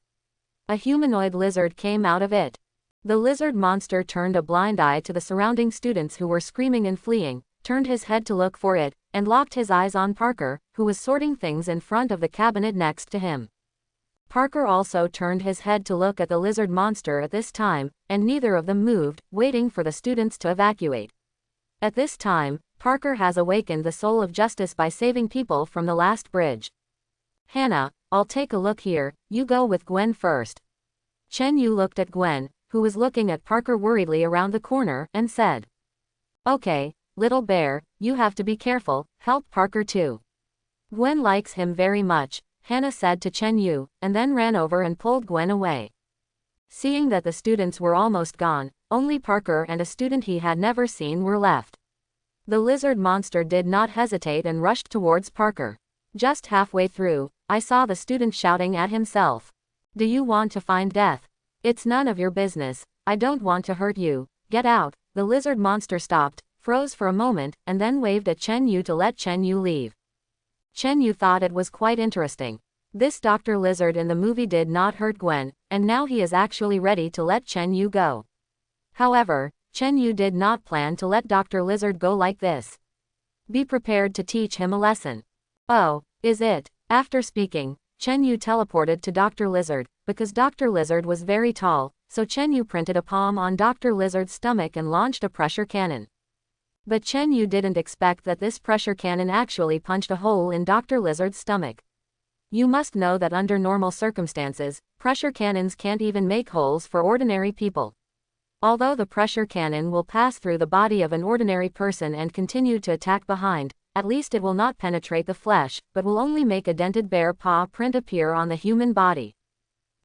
A humanoid lizard came out of it. The lizard monster turned a blind eye to the surrounding students who were screaming and fleeing, turned his head to look for it, and locked his eyes on Parker, who was sorting things in front of the cabinet next to him. Parker also turned his head to look at the lizard monster at this time, and neither of them moved, waiting for the students to evacuate. At this time, Parker has awakened the soul of justice by saving people from the last bridge. Hannah, I'll take a look here, you go with Gwen first. Chen Yu looked at Gwen, who was looking at Parker worriedly around the corner, and said, "Okay, little bear, you have to be careful, help Parker too." Gwen likes him very much, Hannah said to Chen Yu, and then ran over and pulled Gwen away. Seeing that the students were almost gone, only Parker and a student he had never seen were left. The lizard monster did not hesitate and rushed towards Parker. Just halfway through, I saw the student shouting at himself, "Do you want to find death? It's none of your business, I don't want to hurt you, get out." The lizard monster stopped, froze for a moment, and then waved at Chen Yu to let Chen Yu leave. Chen Yu thought it was quite interesting. This Dr. Lizard in the movie did not hurt Gwen, and now he is actually ready to let Chen Yu go. However, Chen Yu did not plan to let Dr. Lizard go like this. Be prepared to teach him a lesson. Oh, is it? After speaking, Chen Yu teleported to Dr. Lizard, because Dr. Lizard was very tall, so Chen Yu printed a palm on Dr. Lizard's stomach and launched a pressure cannon. But Chen Yu didn't expect that this pressure cannon actually punched a hole in Dr. Lizard's stomach. You must know that under normal circumstances, pressure cannons can't even make holes for ordinary people. Although the pressure cannon will pass through the body of an ordinary person and continue to attack behind, at least it will not penetrate the flesh, but will only make a dented bear paw print appear on the human body.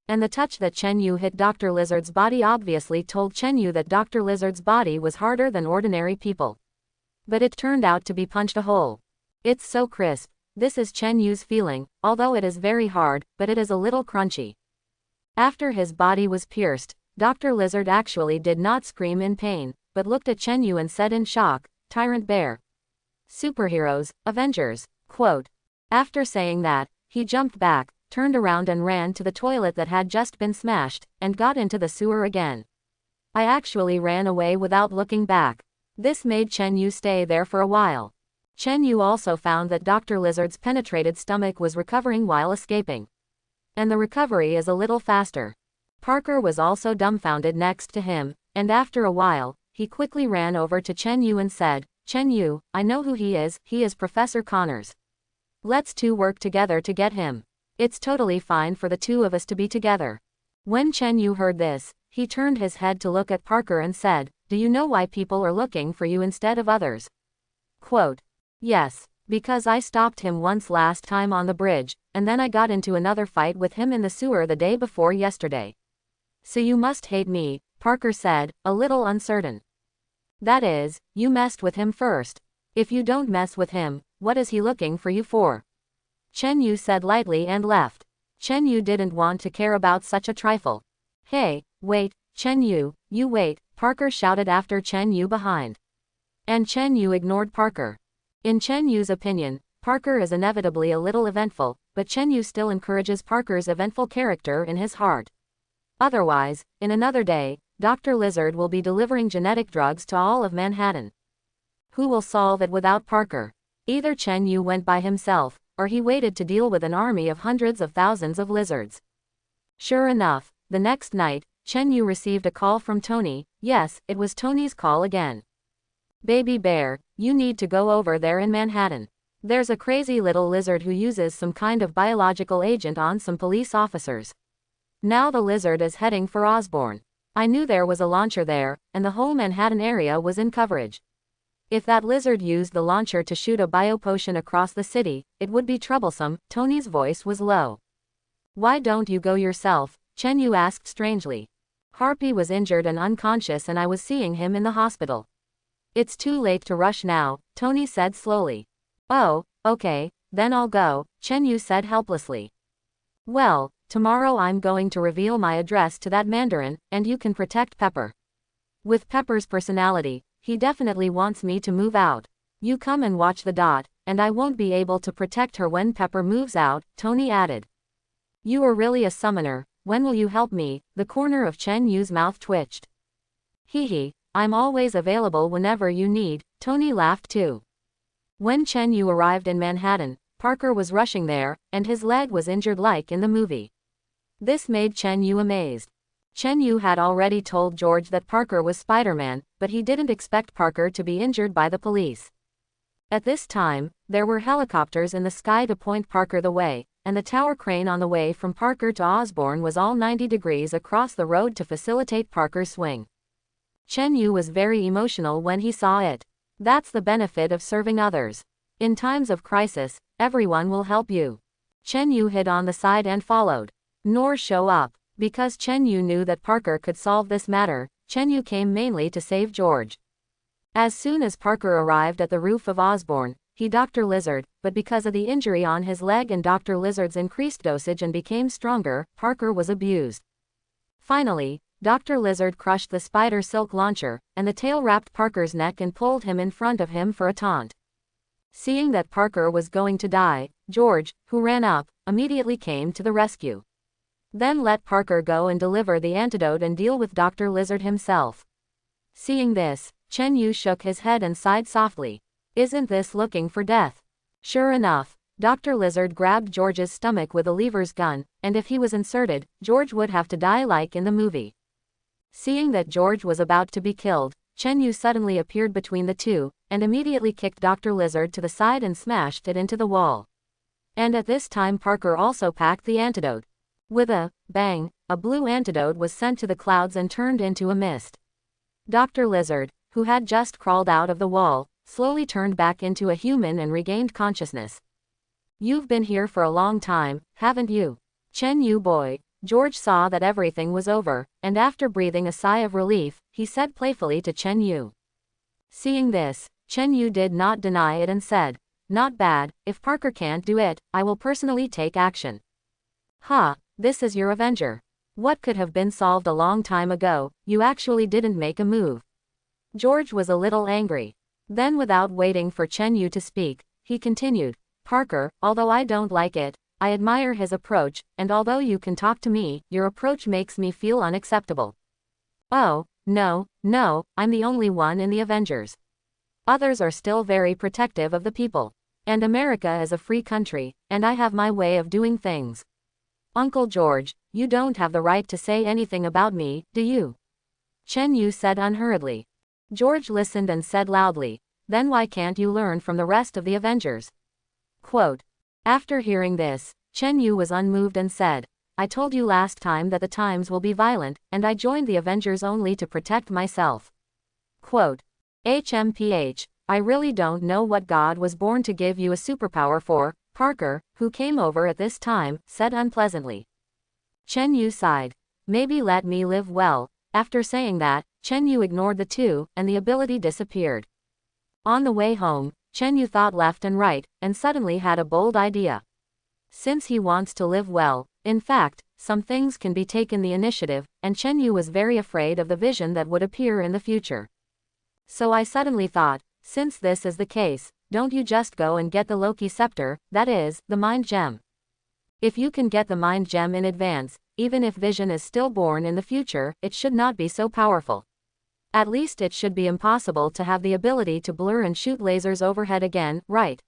And the touch that Chen Yu hit Dr. Lizard's body obviously told Chen Yu that Dr. Lizard's body was harder than ordinary people. But it turned out to be punched a hole. It's so crisp. This is Chen Yu's feeling, although it is very hard, but it is a little crunchy. After his body was pierced, Dr. Lizard actually did not scream in pain, but looked at Chen Yu and said in shock, "Tyrant Bear. Superheroes, Avengers." Quote. After saying that, he jumped back, turned around and ran to the toilet that had just been smashed, and got into the sewer again. I actually ran away without looking back. This made Chen Yu stay there for a while. Chen Yu also found that Dr. Lizard's penetrated stomach was recovering while escaping. And the recovery is a little faster. Parker was also dumbfounded next to him, and after a while, he quickly ran over to Chen Yu and said, "Chen Yu, I know who he is Professor Connors. Let's two work together to get him. It's totally fine for the two of us to be together." When Chen Yu heard this, he turned his head to look at Parker and said, "Do you know why people are looking for you instead of others?" Quote. Yes, because I stopped him once last time on the bridge, and then I got into another fight with him in the sewer the day before yesterday. So you must hate me, Parker said, a little uncertain. That is, you messed with him first. If you don't mess with him, what is he looking for you for? Chen Yu said lightly and left. Chen Yu didn't want to care about such a trifle. Hey, wait, Chen Yu, you wait, Parker shouted after Chen Yu behind. And Chen Yu ignored Parker. In Chen Yu's opinion, Parker is inevitably a little eventful, but Chen Yu still encourages Parker's eventful character in his heart. Otherwise, in another day, Dr. Lizard will be delivering genetic drugs to all of Manhattan. Who will solve it without Parker? Either Chen Yu went by himself, or he waited to deal with an army of hundreds of thousands of lizards. Sure enough, the next night, Chen Yu received a call from Tony. Yes, it was Tony's call again. Baby bear, you need to go over there in Manhattan. There's a crazy little lizard who uses some kind of biological agent on some police officers. Now the lizard is heading for Osborn. I knew there was a launcher there, and the whole Manhattan area was in coverage. If that lizard used the launcher to shoot a biopotion across the city, it would be troublesome. Tony's voice was low. Why don't you go yourself? Chen Yu asked strangely. Harpy was injured and unconscious and I was seeing him in the hospital. It's too late to rush now, Tony said slowly. Oh, okay, then I'll go, Chen Yu said helplessly. Well, tomorrow I'm going to reveal my address to that Mandarin, and you can protect Pepper. With Pepper's personality, he definitely wants me to move out. You come and watch the dot, and I won't be able to protect her when Pepper moves out, Tony added. You are really a summoner, when will you help me? The corner of Chen Yu's mouth twitched. Hee, I'm always available whenever you need, Tony laughed too. When Chen Yu arrived in Manhattan, Parker was rushing there, and his leg was injured like in the movie. This made Chen Yu amazed. Chen Yu had already told George that Parker was Spider-Man, but he didn't expect Parker to be injured by the police. At this time, there were helicopters in the sky to point Parker the way, and the tower crane on the way from Parker to Osborn was all 90 degrees across the road to facilitate Parker's swing. Chen Yu was very emotional when he saw it. That's the benefit of serving others. In times of crisis, everyone will help you. Chen Yu hid on the side and followed. Nor show up. Because Chen Yu knew that Parker could solve this matter, Chen Yu came mainly to save George. As soon as Parker arrived at the roof of Osborn, he Dr. Lizard, but because of the injury on his leg and Dr. Lizard's increased dosage and became stronger, Parker was abused. Finally, Dr. Lizard crushed the spider silk launcher, and the tail wrapped Parker's neck and pulled him in front of him for a taunt. Seeing that Parker was going to die, George, who ran up, immediately came to the rescue. Then let Parker go and deliver the antidote and deal with Dr. Lizard himself. Seeing this, Chen Yu shook his head and sighed softly. Isn't this looking for death? Sure enough, Dr. Lizard grabbed George's stomach with a lever's gun, and if he was inserted, George would have to die like in the movie. Seeing that George was about to be killed, Chen Yu suddenly appeared between the two, and immediately kicked Dr. Lizard to the side and smashed it into the wall. And at this time Parker also packed the antidote. With a bang, a blue antidote was sent to the clouds and turned into a mist. Dr. Lizard, who had just crawled out of the wall, slowly turned back into a human and regained consciousness. You've been here for a long time, haven't you? Chen Yu boy. George saw that everything was over, and after breathing a sigh of relief, he said playfully to Chen Yu. Seeing this, Chen Yu did not deny it and said, not bad, if Parker can't do it, I will personally take action. Ha, this is your Avenger. What could have been solved a long time ago, you actually didn't make a move. George was a little angry. Then without waiting for Chen Yu to speak, he continued, Parker, although I don't like it, I admire his approach, and although you can talk to me, your approach makes me feel unacceptable. Oh, no, I'm the only one in the Avengers. Others are still very protective of the people. And America is a free country, and I have my way of doing things. Uncle George, you don't have the right to say anything about me, do you? Chen Yu said unhurriedly. George listened and said loudly, then why can't you learn from the rest of the Avengers? Quote. After hearing this, Chen Yu was unmoved and said, I told you last time that the times will be violent, and I joined the Avengers only to protect myself. Quote. HMPH, I really don't know what God was born to give you a superpower for, Parker, who came over at this time, said unpleasantly. Chen Yu sighed. Maybe let me live well. After saying that, Chen Yu ignored the two, and the ability disappeared. On the way home, Chen Yu thought left and right, and suddenly had a bold idea. Since he wants to live well, in fact, some things can be taken the initiative, and Chen Yu was very afraid of the vision that would appear in the future. So I suddenly thought, since this is the case, don't you just go and get the Loki scepter, that is, the mind gem. If you can get the mind gem in advance, even if Vision is still born in the future, it should not be so powerful. At least it should be impossible to have the ability to blur and shoot lasers overhead again, right?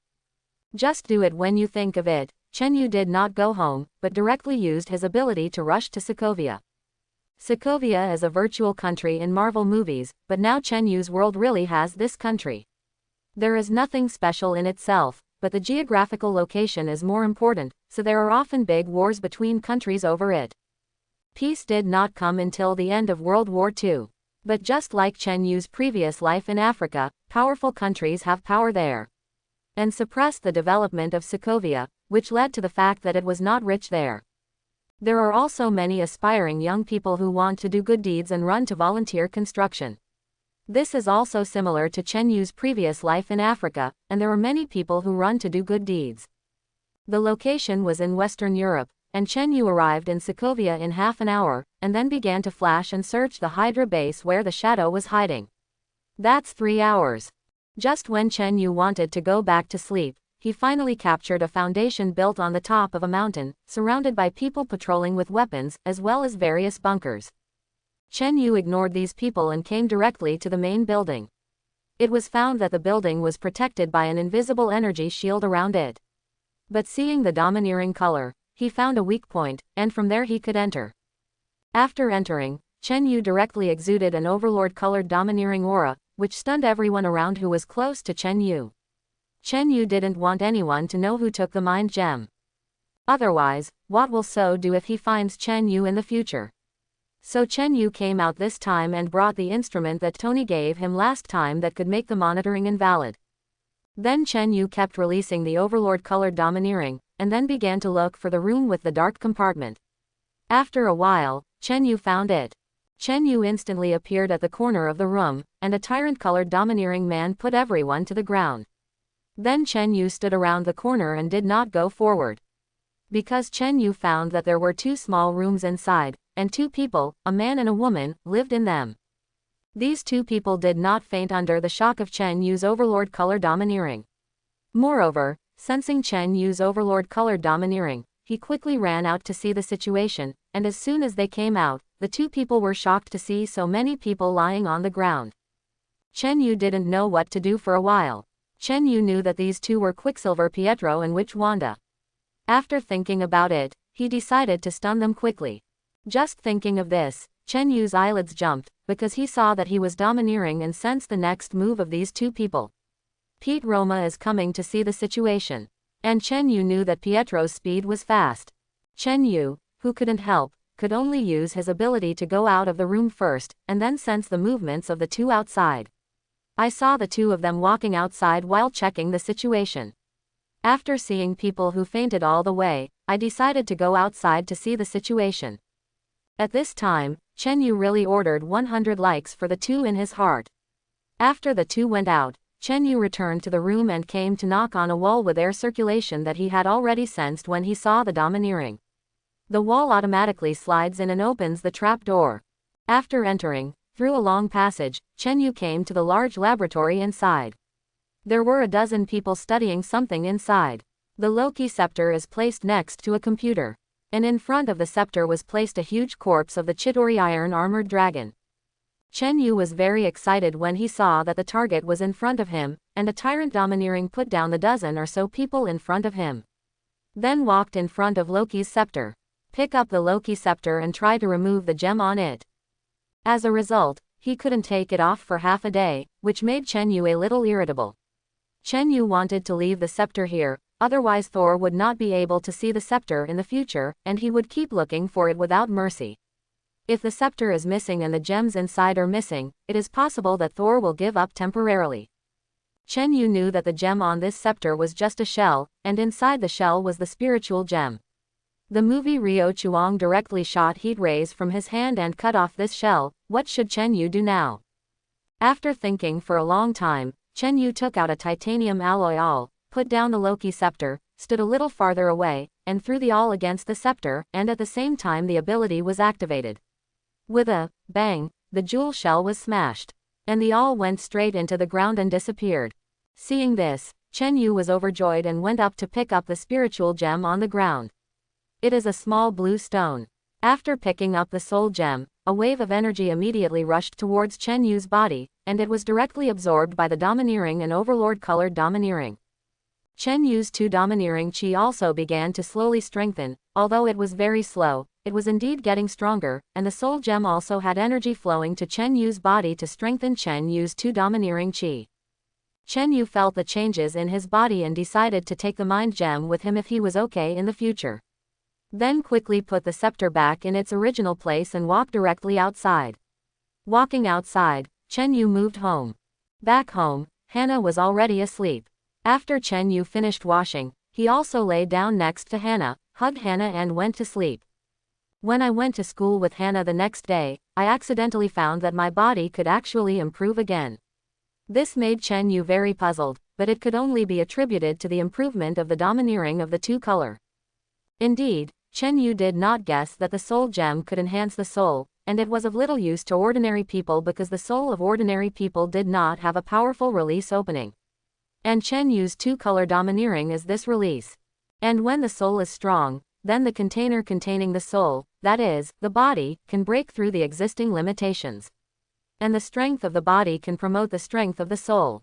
Just do it when you think of it. Chen Yu did not go home, but directly used his ability to rush to Sokovia. Sokovia is a virtual country in Marvel movies, but now Chen Yu's world really has this country. There is nothing special in itself, but the geographical location is more important, so there are often big wars between countries over it. Peace did not come until the end of World War II. But just like Chen Yu's previous life in Africa, powerful countries have power there. And suppressed the development of Sokovia, which led to the fact that it was not rich there. There are also many aspiring young people who want to do good deeds and run to volunteer construction. This is also similar to Chen Yu's previous life in Africa, and there are many people who run to do good deeds. The location was in Western Europe, and Chen Yu arrived in Sokovia in half an hour, and then began to flash and search the Hydra base where the shadow was hiding. That's 3 hours. Just when Chen Yu wanted to go back to sleep, he finally captured a foundation built on the top of a mountain, surrounded by people patrolling with weapons, as well as various bunkers. Chen Yu ignored these people and came directly to the main building. It was found that the building was protected by an invisible energy shield around it. But seeing the domineering color, he found a weak point, and from there he could enter. After entering, Chen Yu directly exuded an overlord-colored domineering aura, which stunned everyone around who was close to Chen Yu. Chen Yu didn't want anyone to know who took the mind gem. Otherwise, what will So do if he finds Chen Yu in the future? So Chen Yu came out this time and brought the instrument that Tony gave him last time that could make the monitoring invalid. Then Chen Yu kept releasing the overlord-colored domineering, and then began to look for the room with the dark compartment. After a while, Chen Yu found it. Chen Yu instantly appeared at the corner of the room, and a tyrant-colored domineering man put everyone to the ground. Then Chen Yu stood around the corner and did not go forward. Because Chen Yu found that there were 2 small rooms inside, and 2 people, a man and a woman, lived in them. These 2 people did not faint under the shock of Chen Yu's overlord color domineering. Moreover, sensing Chen Yu's overlord color domineering, he quickly ran out to see the situation, and as soon as they came out, the 2 people were shocked to see so many people lying on the ground. Chen Yu didn't know what to do for a while. Chen Yu knew that these 2 were Quicksilver Pietro and Witch Wanda. After thinking about it, he decided to stun them quickly. Just thinking of this, Chen Yu's eyelids jumped, because he saw that he was domineering and sensed the next move of these 2 people. Pete Roma is coming to see the situation. And Chen Yu knew that Pietro's speed was fast. Chen Yu, who couldn't help, could only use his ability to go out of the room first, and then sense the movements of the 2 outside. I saw the 2 of them walking outside while checking the situation. After seeing people who fainted all the way, I decided to go outside to see the situation. At this time, Chen Yu really ordered 100 likes for the 2 in his heart. After the 2 went out, Chen Yu returned to the room and came to knock on a wall with air circulation that he had already sensed when he saw the domineering. The wall automatically slides in and opens the trap door. After entering, through a long passage, Chen Yu came to the large laboratory inside. There were a dozen people studying something inside. The Loki scepter is placed next to a computer. And in front of the scepter was placed a huge corpse of the Chidori iron-armored dragon. Chen Yu was very excited when he saw that the target was in front of him, and a tyrant domineering put down the dozen or so people in front of him. Then walked in front of Loki's scepter. Pick up the Loki scepter and try to remove the gem on it. As a result, he couldn't take it off for half a day, which made Chen Yu a little irritable. Chen Yu wanted to leave the scepter here, otherwise Thor would not be able to see the scepter in the future, and he would keep looking for it without mercy. If the scepter is missing and the gems inside are missing, it is possible that Thor will give up temporarily. Chen Yu knew that the gem on this scepter was just a shell, and inside the shell was the spiritual gem. The movie Ryo Chuang directly shot heat rays from his hand and cut off this shell. What should Chen Yu do now? After thinking for a long time, Chen Yu took out a titanium alloy awl, put down the Loki scepter, stood a little farther away, and threw the awl against the scepter, and at the same time the ability was activated. With a bang, the jewel shell was smashed, and the awl went straight into the ground and disappeared. Seeing this, Chen Yu was overjoyed and went up to pick up the spiritual gem on the ground. It is a small blue stone. After picking up the soul gem, a wave of energy immediately rushed towards Chen Yu's body, and it was directly absorbed by the domineering and overlord-colored domineering. Chen Yu's 2 domineering chi also began to slowly strengthen, although it was very slow. It was indeed getting stronger, and the soul gem also had energy flowing to Chen Yu's body to strengthen Chen Yu's 2 domineering chi. Chen Yu felt the changes in his body and decided to take the mind gem with him if he was okay in the future. Then quickly put the scepter back in its original place and walked directly outside. Walking outside, Chen Yu moved home. Back home, Hannah was already asleep. After Chen Yu finished washing, he also lay down next to Hannah, hugged Hannah and went to sleep. When I went to school with Hannah the next day, I accidentally found that my body could actually improve again. This made Chen Yu very puzzled, but it could only be attributed to the improvement of the domineering of the two color. Indeed, Chen Yu did not guess that the soul gem could enhance the soul, and it was of little use to ordinary people because the soul of ordinary people did not have a powerful release opening. And Chen Yu's two-color domineering is this release. And when the soul is strong, then the container containing the soul, that is, the body, can break through the existing limitations. And the strength of the body can promote the strength of the soul.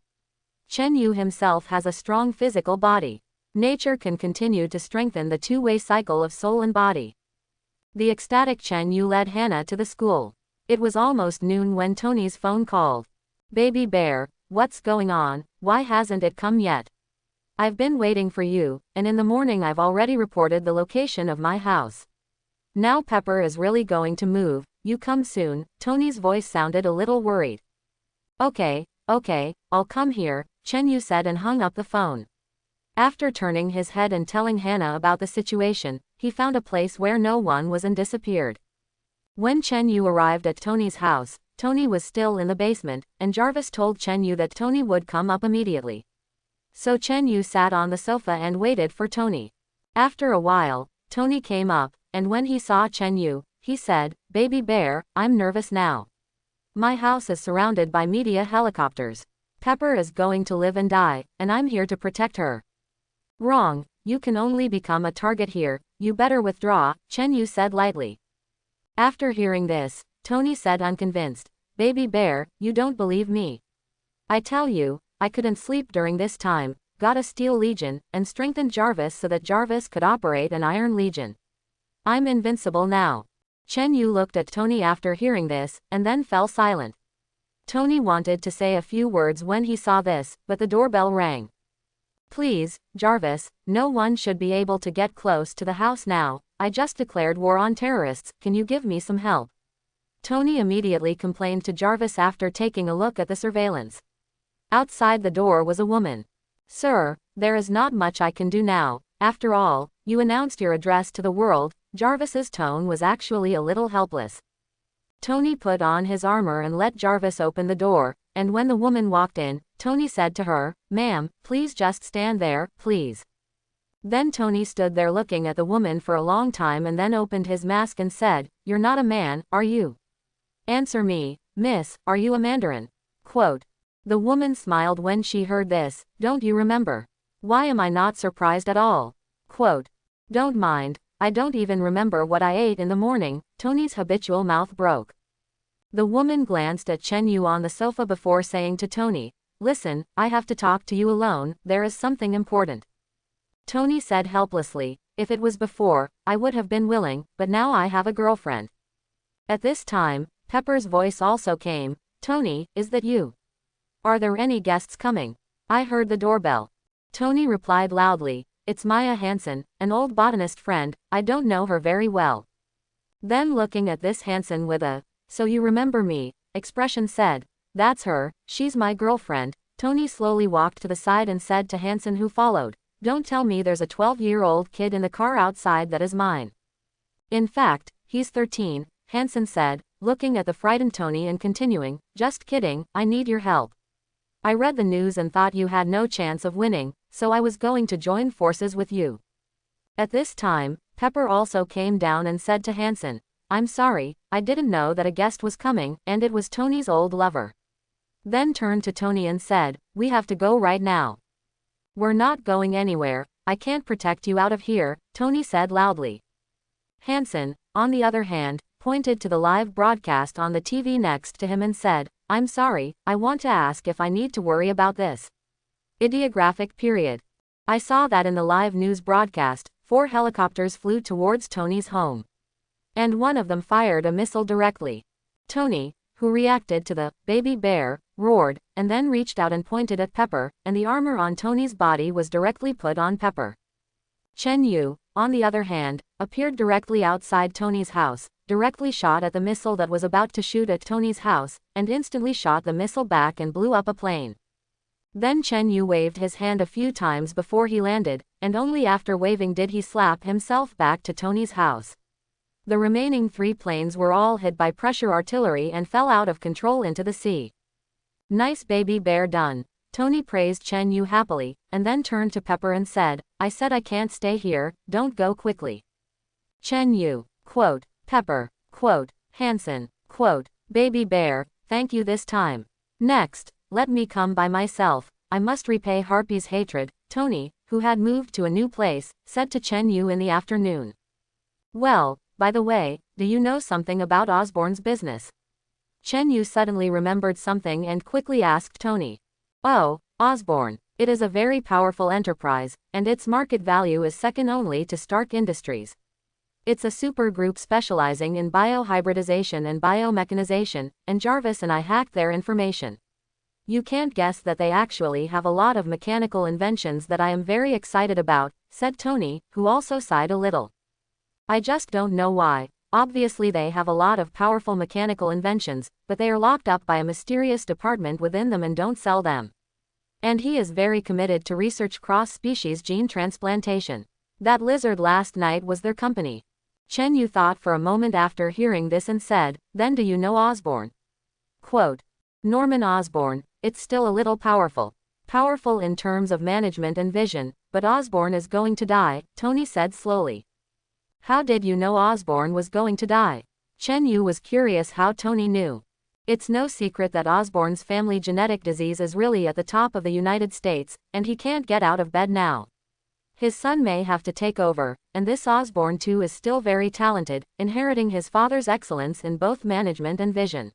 Chen Yu himself has a strong physical body. Nature can continue to strengthen the two-way cycle of soul and body. The ecstatic Chen Yu led Hannah to the school. It was almost noon when Tony's phone called. "Baby bear, what's going on? Why hasn't it come yet? I've been waiting for you, and in the morning I've already reported the location of my house. Now Pepper is really going to move, you come soon." Tony's voice sounded a little worried. Okay, I'll come here," Chen Yu said and hung up the phone. After turning his head and telling Hannah about the situation, he found a place where no one was and disappeared. When Chen Yu arrived at Tony's house, Tony was still in the basement, and Jarvis told Chen Yu that Tony would come up immediately. So Chen Yu sat on the sofa and waited for Tony. After a while, Tony came up, and when he saw Chen Yu, he said, "Baby bear, I'm nervous now. My house is surrounded by media helicopters. Pepper is going to live and die, and I'm here to protect her." "Wrong, you can only become a target here, you better withdraw," Chen Yu said lightly. After hearing this, Tony said unconvinced, "Baby bear, you don't believe me. I tell you, I couldn't sleep during this time, got a Steel Legion, and strengthened Jarvis so that Jarvis could operate an Iron Legion. I'm invincible now." Chen Yu looked at Tony after hearing this, and then fell silent. Tony wanted to say a few words when he saw this, but the doorbell rang. "Please, Jarvis, no one should be able to get close to the house now. I just declared war on terrorists, can you give me some help?" Tony immediately complained to Jarvis after taking a look at the surveillance. Outside the door was a woman. "Sir, there is not much I can do now. After all, you announced your address to the world." Jarvis's tone was actually a little helpless. Tony put on his armor and let Jarvis open the door, and when the woman walked in, Tony said to her, "Ma'am, please just stand there, please." Then Tony stood there looking at the woman for a long time and then opened his mask and said, "You're not a man, are you? Answer me, miss, are you a Mandarin?" Quote. The woman smiled when she heard this. "Don't you remember? Why am I not surprised at all?" Quote. "Don't mind, I don't even remember what I ate in the morning." Tony's habitual mouth broke. The woman glanced at Chen Yu on the sofa before saying to Tony, "Listen, I have to talk to you alone, there is something important." Tony said helplessly, "If it was before, I would have been willing, but now I have a girlfriend." At this time, Pepper's voice also came. "Tony, is that you? Are there any guests coming? I heard the doorbell." Tony replied loudly, "It's Maya Hansen, an old botanist friend, I don't know her very well." Then looking at this Hansen with a, "So you remember me," expression said, "That's her, she's my girlfriend." Tony slowly walked to the side and said to Hansen who followed, "Don't tell me there's a 12-year-old kid in the car outside that is mine." "In fact, he's 13, Hansen said, looking at the frightened Tony and continuing, "Just kidding, I need your help. I read the news and thought you had no chance of winning, so I was going to join forces with you." At this time, Pepper also came down and said to Hansen, "I'm sorry, I didn't know that a guest was coming, and it was Tony's old lover." Then turned to Tony and said, "We have to go right now." "We're not going anywhere, I can't protect you out of here," Tony said loudly. Hansen, on the other hand, pointed to the live broadcast on the TV next to him and said, "I'm sorry, I want to ask if I need to worry about this. Ideographic period. I saw that in the live news broadcast, 4 helicopters flew towards Tony's home. And one of them fired a missile directly." Tony, who reacted to the "baby bear," roared, and then reached out and pointed at Pepper, and the armor on Tony's body was directly put on Pepper. Chen Yu, on the other hand, appeared directly outside Tony's house, directly shot at the missile that was about to shoot at Tony's house, and instantly shot the missile back and blew up a plane. Then Chen Yu waved his hand a few times before he landed, and only after waving did he slap himself back to Tony's house. The remaining 3 planes were all hit by pressure artillery and fell out of control into the sea. Nice baby bear done. Tony praised Chen Yu happily, and then turned to Pepper and said, I said I can't stay here, don't go quickly. Chen Yu, quote, Pepper, quote, Hansen, quote, baby bear, thank you this time. Next, let me come by myself, I must repay Harpy's hatred, Tony, who had moved to a new place, said to Chen Yu in the afternoon. Well, by the way, do you know something about Osborn's business? Chen Yu suddenly remembered something and quickly asked Tony. Oh, Osborn, it is a very powerful enterprise, and its market value is second only to Stark Industries. It's a supergroup specializing in biohybridization and biomechanization, and Jarvis and I hacked their information. You can't guess that they actually have a lot of mechanical inventions that I am very excited about, said Tony, who also sighed a little. I just don't know why. Obviously they have a lot of powerful mechanical inventions, but they are locked up by a mysterious department within them and don't sell them. And he is very committed to research cross-species gene transplantation. That lizard last night was their company. Chen Yu thought for a moment after hearing this and said, then do you know Osborn? Quote, Norman Osborn, it's still a little powerful. Powerful in terms of management and vision, but Osborn is going to die, Tony said slowly. How did you know Osborn was going to die? Chen Yu was curious how Tony knew. It's no secret that Osborn's family genetic disease is really at the top of the United States, and he can't get out of bed now. His son may have to take over, and this Osborn too is still very talented, inheriting his father's excellence in both management and vision.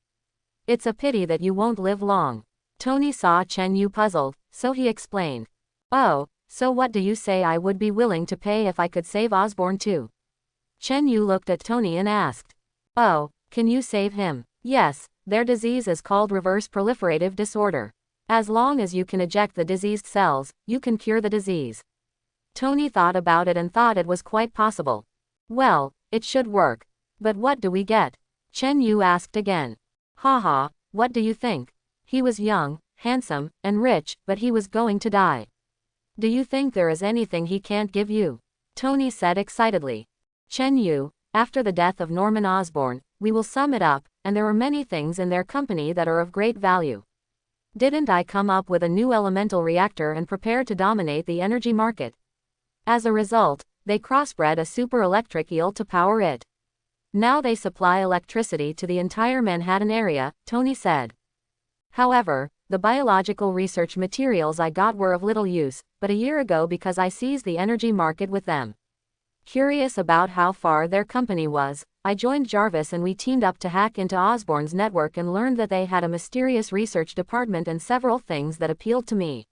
It's a pity that you won't live long. Tony saw Chen Yu puzzled, so he explained. Oh, so what do you say I would be willing to pay if I could save Osborn too? Chen Yu looked at Tony and asked. Oh, can you save him? Yes, their disease is called reverse proliferative disorder. As long as you can eject the diseased cells, you can cure the disease. Tony thought about it and thought it was quite possible. Well, it should work. But what do we get? Chen Yu asked again. Haha, what do you think? He was young, handsome, and rich, but he was going to die. Do you think there is anything he can't give you? Tony said excitedly. Chen Yu, after the death of Norman Osborn, we will sum it up, and there are many things in their company that are of great value. Didn't I come up with a new elemental reactor and prepare to dominate the energy market? As a result, they crossbred a super-electric eel to power it. Now they supply electricity to the entire Manhattan area, Tony said. However, the biological research materials I got were of little use, but a year ago because I seized the energy market with them. Curious about how far their company was, I joined Jarvis and we teamed up to hack into Osborn's network and learned that they had a mysterious research department and several things that appealed to me.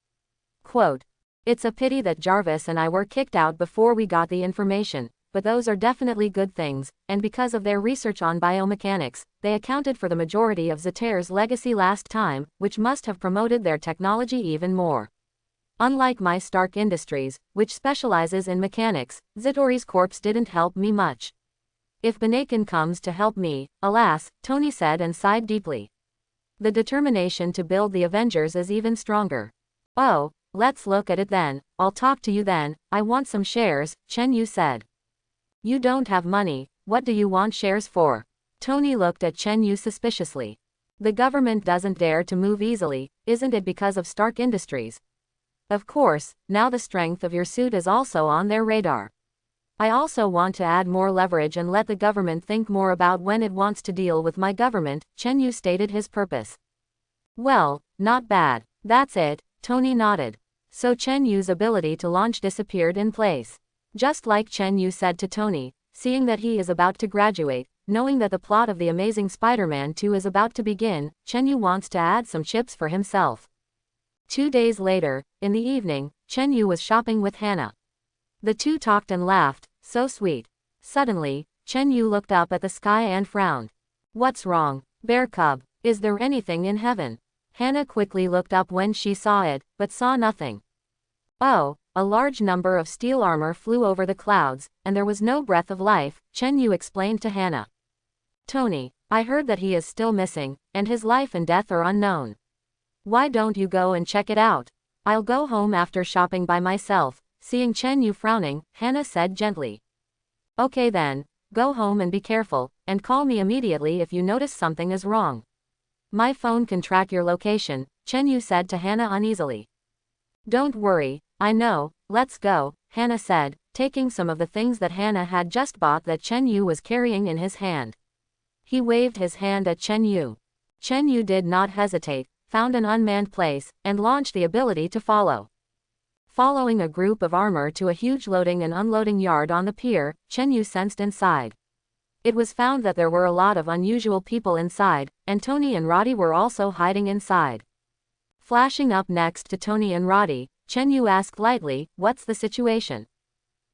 Quote, it's a pity that Jarvis and I were kicked out before we got the information, but those are definitely good things, and because of their research on biomechanics, they accounted for the majority of Zeter's legacy last time, which must have promoted their technology even more. Unlike my Stark Industries, which specializes in mechanics, Zetori's corpse didn't help me much. If Benakin comes to help me, alas, Tony said and sighed deeply. The determination to build the Avengers is even stronger. Oh, let's look at it then, I'll talk to you then, I want some shares, Chen Yu said. You don't have money, what do you want shares for? Tony looked at Chen Yu suspiciously. The government doesn't dare to move easily, isn't it because of Stark Industries? Of course, now the strength of your suit is also on their radar. I also want to add more leverage and let the government think more about when it wants to deal with my government, Chen Yu stated his purpose. Well, not bad, that's it, Tony nodded. So Chen Yu's ability to launch disappeared in place. Just like Chen Yu said to Tony, seeing that he is about to graduate, knowing that the plot of The Amazing Spider-Man 2 is about to begin, Chen Yu wants to add some chips for himself. 2 days later, in the evening, Chen Yu was shopping with Hannah. The two talked and laughed, so sweet. Suddenly, Chen Yu looked up at the sky and frowned. What's wrong, bear cub? Is there anything in heaven? Hannah quickly looked up when she saw it, but saw nothing. Oh, a large number of steel armor flew over the clouds, and there was no breath of life, Chen Yu explained to Hannah. Tony, I heard that he is still missing, and his life and death are unknown. Why don't you go and check it out? I'll go home after shopping by myself, seeing Chen Yu frowning, Hannah said gently. Okay then, go home and be careful, and call me immediately if you notice something is wrong. My phone can track your location, Chen Yu said to Hannah uneasily. Don't worry, I know, let's go, Hannah said, taking some of the things that Hannah had just bought that Chen Yu was carrying in his hand. He waved his hand at Chen Yu. Chen Yu did not hesitate, found an unmanned place, and launched the ability to follow. Following a group of armor to a huge loading and unloading yard on the pier, Chen Yu sensed inside. It was found that there were a lot of unusual people inside, and Tony and Roddy were also hiding inside. Flashing up next to Tony and Roddy, Chen Yu asked lightly, "What's the situation?"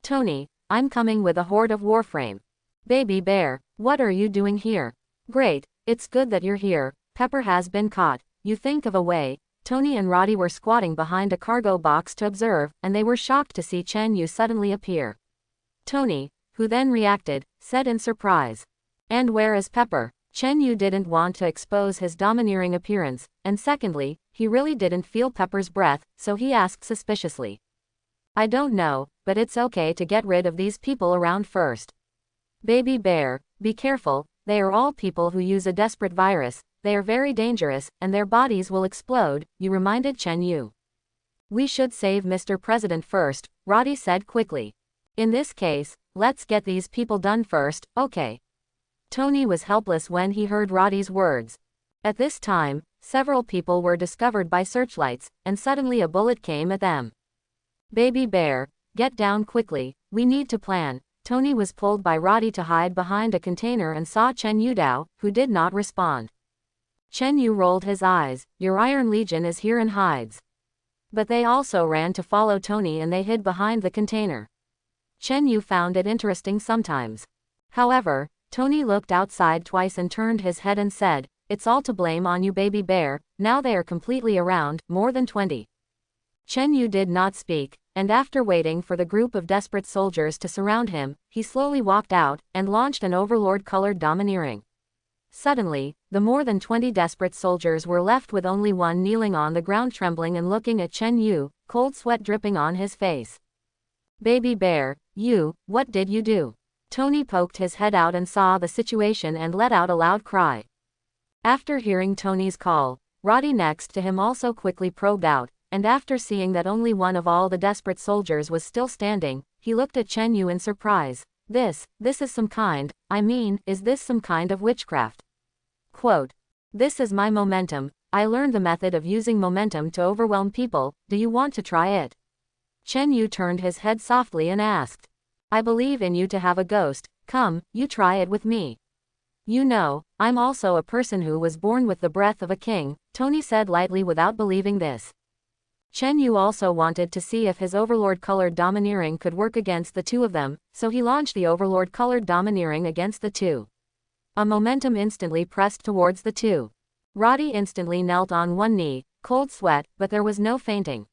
Tony, I'm coming with a horde of Warframe. Baby Bear, what are you doing here? Great, it's good that you're here, Pepper has been caught, you think of a way. Tony and Roddy were squatting behind a cargo box to observe, and they were shocked to see Chen Yu suddenly appear. Tony, who then reacted, said in surprise. And where is Pepper? Chen Yu didn't want to expose his domineering appearance, and secondly, he really didn't feel Pepper's breath, so he asked suspiciously. I don't know, but it's okay to get rid of these people around first. Baby Bear, be careful, they are all people who use a desperate virus, they are very dangerous, and their bodies will explode, you reminded Chen Yu. We should save Mr. President first, Roddy said quickly. In this case, let's get these people done first, okay. Tony was helpless when he heard Roddy's words. At this time, several people were discovered by searchlights, and suddenly a bullet came at them. Baby Bear, get down quickly, we need to plan. Tony was pulled by Roddy to hide behind a container and saw Chen Yudao, who did not respond. Chen Yu rolled his eyes, your Iron Legion is here and hides. But they also ran to follow Tony and they hid behind the container. Chen Yu found it interesting sometimes. However, Tony looked outside twice and turned his head and said, it's all to blame on you Baby Bear, now they are completely around, more than 20. Chen Yu did not speak, and after waiting for the group of desperate soldiers to surround him, he slowly walked out, and launched an overlord-colored domineering. Suddenly, the more than 20 desperate soldiers were left with only one kneeling on the ground trembling and looking at Chen Yu, cold sweat dripping on his face. Baby Bear, what did you do? Tony poked his head out and saw the situation and let out a loud cry. After hearing Tony's call, Roddy next to him also quickly probed out, and after seeing that only one of all the desperate soldiers was still standing, he looked at Chen Yu in surprise. This is some kind, is this some kind of witchcraft? Quote. This is my momentum, I learned the method of using momentum to overwhelm people, do you want to try it? Chen Yu turned his head softly and asked. I believe in you to have a ghost, come, you try it with me. You know, I'm also a person who was born with the breath of a king, Tony said lightly without believing this. Chen Yu also wanted to see if his overlord-colored domineering could work against the two of them, so he launched the overlord-colored domineering against the two. A momentum instantly pressed towards the two. Roddy instantly knelt on one knee, cold sweat, but there was no fainting.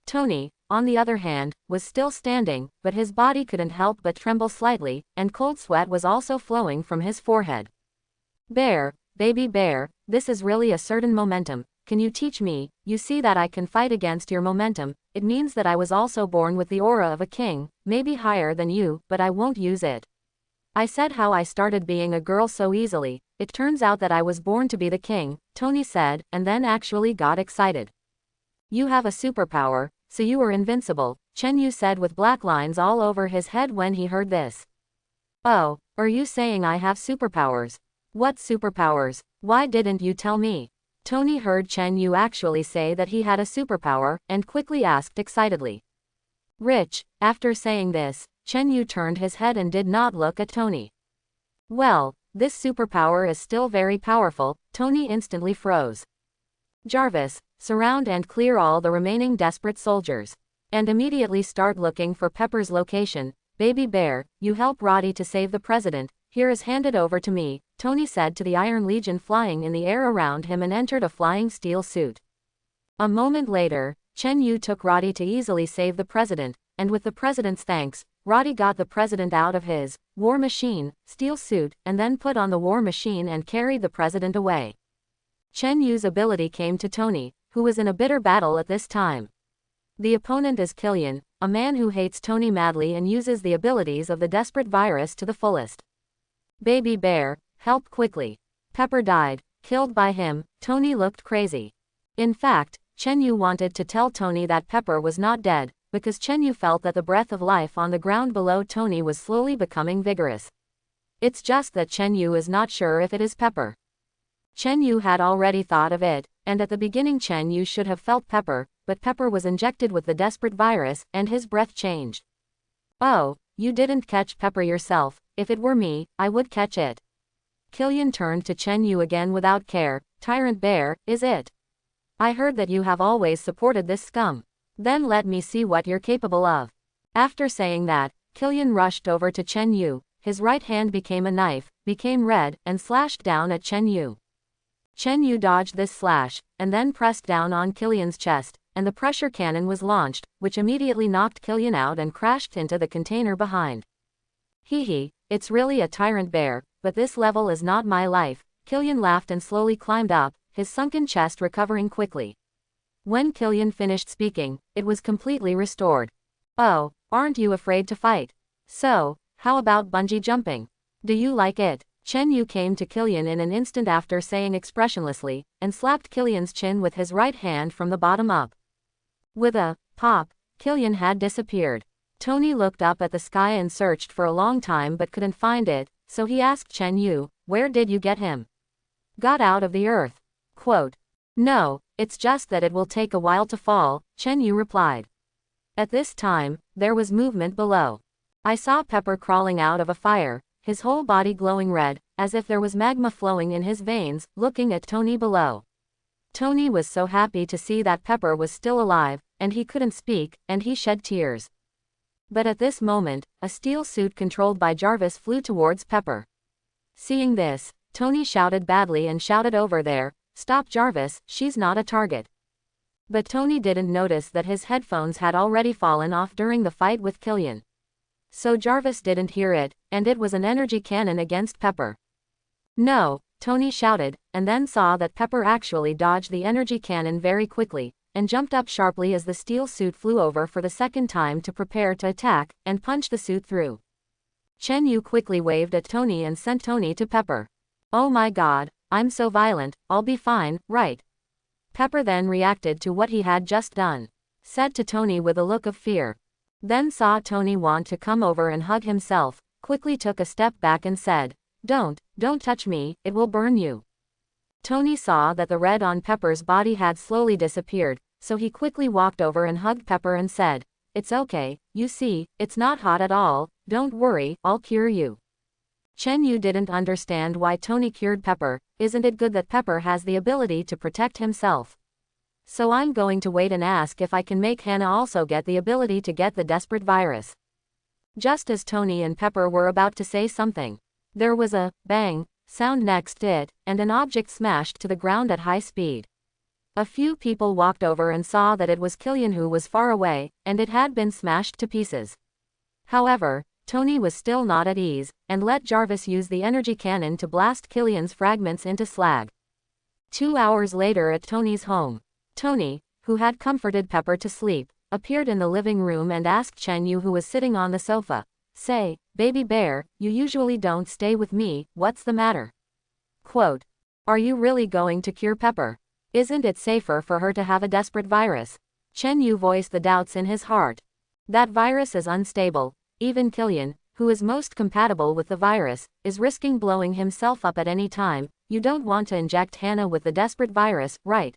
Tony, on the other hand, was still standing, but his body couldn't help but tremble slightly, and cold sweat was also flowing from his forehead. Bear, Baby Bear, this is really a certain momentum. Can you teach me? You see that I can fight against your momentum, it means that I was also born with the aura of a king, maybe higher than you, but I won't use it. I said how I started being a girl so easily, it turns out that I was born to be the king, Tony said, and then actually got excited. You have a superpower, so you are invincible, Chen Yu said with black lines all over his head when he heard this. Oh, are you saying I have superpowers? What superpowers? Why didn't you tell me? Tony heard Chen Yu actually say that he had a superpower, and quickly asked excitedly. Rich, after saying this, Chen Yu turned his head and did not look at Tony. Well, this superpower is still very powerful, Tony instantly froze. Jarvis, surround and clear all the remaining desperate soldiers. And immediately start looking for Pepper's location. Baby Bear, you help Roddy to save the president, here is handed over to me, Tony said to the Iron Legion flying in the air around him and entered a flying steel suit. A moment later, Chen Yu took Roddy to easily save the president, and with the president's thanks, Roddy got the president out of his war machine, steel suit, and then put on the war machine and carried the president away. Chen Yu's ability came to Tony, who was in a bitter battle at this time. The opponent is Killian, a man who hates Tony madly and uses the abilities of the desperate virus to the fullest. Baby bear, help quickly. Pepper died, killed by him. Tony looked crazy. In fact, Chen Yu wanted to tell Tony that Pepper was not dead, because Chen Yu felt that the breath of life on the ground below Tony was slowly becoming vigorous. It's just that Chen Yu is not sure if it is Pepper. Chen Yu had already thought of it, and at the beginning Chen Yu should have felt Pepper, but Pepper was injected with the desperate virus, and his breath changed. Oh, you didn't catch Pepper yourself. If it were me, I would catch it. Killian turned to Chen Yu again without care. Tyrant bear, is it? I heard that you have always supported this scum. Then let me see what you're capable of. After saying that, Killian rushed over to Chen Yu. His right hand became a knife, became red, and slashed down at Chen Yu. Chen Yu dodged this slash, and then pressed down on Killian's chest, and the pressure cannon was launched, which immediately knocked Killian out and crashed into the container behind. Hee, it's really a tyrant bear, but this level is not my life. Killian laughed and slowly climbed up, his sunken chest recovering quickly. When Killian finished speaking, it was completely restored. Oh, aren't you afraid to fight? So, how about bungee jumping? Do you like it? Chen Yu came to Killian in an instant after saying expressionlessly, and slapped Killian's chin with his right hand from the bottom up. With a pop, Killian had disappeared. Tony looked up at the sky and searched for a long time but couldn't find it, so he asked Chen Yu, where did you get him? Got out of the earth. Quote. No, it's just that it will take a while to fall, Chen Yu replied. At this time, there was movement below. I saw Pepper crawling out of a fire, his whole body glowing red, as if there was magma flowing in his veins, looking at Tony below. Tony was so happy to see that Pepper was still alive, and he couldn't speak, and he shed tears. But at this moment, a steel suit controlled by Jarvis flew towards Pepper. Seeing this, Tony shouted badly and shouted over there, stop Jarvis, she's not a target. But Tony didn't notice that his headphones had already fallen off during the fight with Killian. So Jarvis didn't hear it, and it was an energy cannon against Pepper. No, Tony shouted, and then saw that Pepper actually dodged the energy cannon very quickly, and jumped up sharply as the steel suit flew over for the second time to prepare to attack, and punch the suit through. Chen Yu quickly waved at Tony and sent Tony to Pepper. Oh my god, I'm so violent, I'll be fine, right? Pepper then reacted to what he had just done. Said to Tony with a look of fear. Then saw Tony want to come over and hug himself, quickly took a step back and said, don't touch me, it will burn you. Tony saw that the red on Pepper's body had slowly disappeared, so he quickly walked over and hugged Pepper and said, it's okay, you see, it's not hot at all, don't worry, I'll cure you. Chen Yu didn't understand why Tony cured Pepper. Isn't it good that Pepper has the ability to protect himself? So I'm going to wait and ask if I can make Hannah also get the ability to get the desperate virus. Just as Tony and Pepper were about to say something, there was a bang sound next to it, and an object smashed to the ground at high speed. A few people walked over and saw that it was Killian who was far away, and it had been smashed to pieces. However, Tony was still not at ease, and let Jarvis use the energy cannon to blast Killian's fragments into slag. 2 hours later at Tony's home, Tony, who had comforted Pepper to sleep, appeared in the living room and asked Chen Yu, who was sitting on the sofa, say, baby bear, you usually don't stay with me, what's the matter? Quote. Are you really going to cure Pepper? Isn't it safer for her to have a desperate virus? Chen Yu voiced the doubts in his heart. That virus is unstable. Even Killian, who is most compatible with the virus, is risking blowing himself up at any time. You don't want to inject Hannah with the desperate virus, right?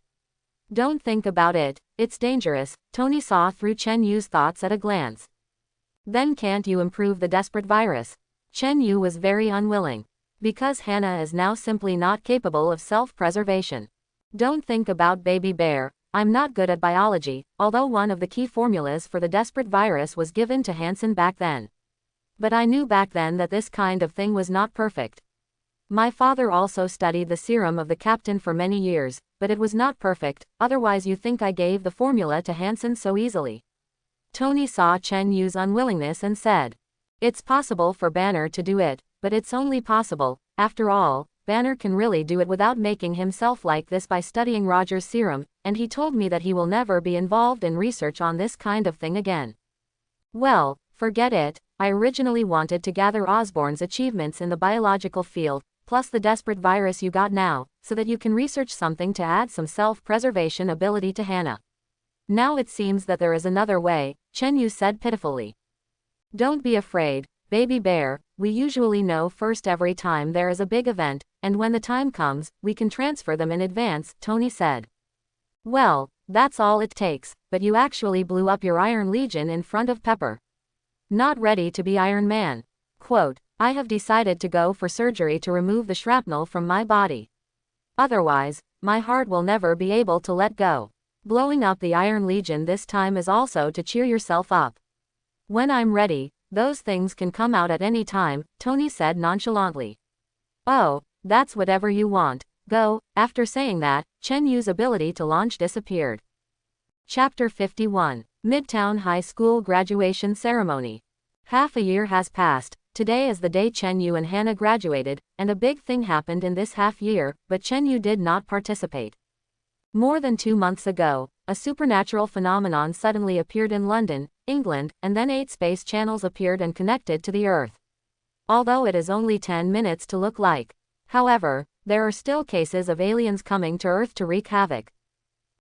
Don't think about it, it's dangerous. Tony saw through Chen Yu's thoughts at a glance. Then can't you improve the desperate virus? Chen Yu was very unwilling. Because Hannah is now simply not capable of self-preservation. Don't think about baby bear. I'm not good at biology, although one of the key formulas for the desperate virus was given to Hansen back then. But I knew back then that this kind of thing was not perfect. My father also studied the serum of the captain for many years, but it was not perfect, otherwise you think I gave the formula to Hansen so easily. Tony saw Chen Yu's unwillingness and said, it's possible for Banner to do it, but it's only possible, after all, Banner can really do it without making himself like this by studying Roger's serum, and he told me that he will never be involved in research on this kind of thing again. Well, forget it, I originally wanted to gather Osborn's achievements in the biological field, plus the desperate virus you got now, so that you can research something to add some self-preservation ability to Hannah. Now it seems that there is another way, Chen Yu said pitifully. Don't be afraid, baby bear, we usually know first every time there is a big event, and when the time comes, we can transfer them in advance, Tony said. Well, that's all it takes, but you actually blew up your Iron Legion in front of Pepper. Not ready to be Iron Man. Quote, I have decided to go for surgery to remove the shrapnel from my body. Otherwise, my heart will never be able to let go. Blowing up the Iron Legion this time is also to cheer yourself up. When I'm ready, those things can come out at any time, Tony said nonchalantly. Oh, that's whatever you want, go. After saying that, Chen Yu's ability to launch disappeared. Chapter 51. Midtown High School Graduation Ceremony. Half a year has passed. Today is the day Chen Yu and Hannah graduated, and a big thing happened in this half year, but Chen Yu did not participate. More than 2 months ago, a supernatural phenomenon suddenly appeared in London, England, and then 8 space channels appeared and connected to the Earth. Although it is only 10 minutes to look like. However, there are still cases of aliens coming to Earth to wreak havoc.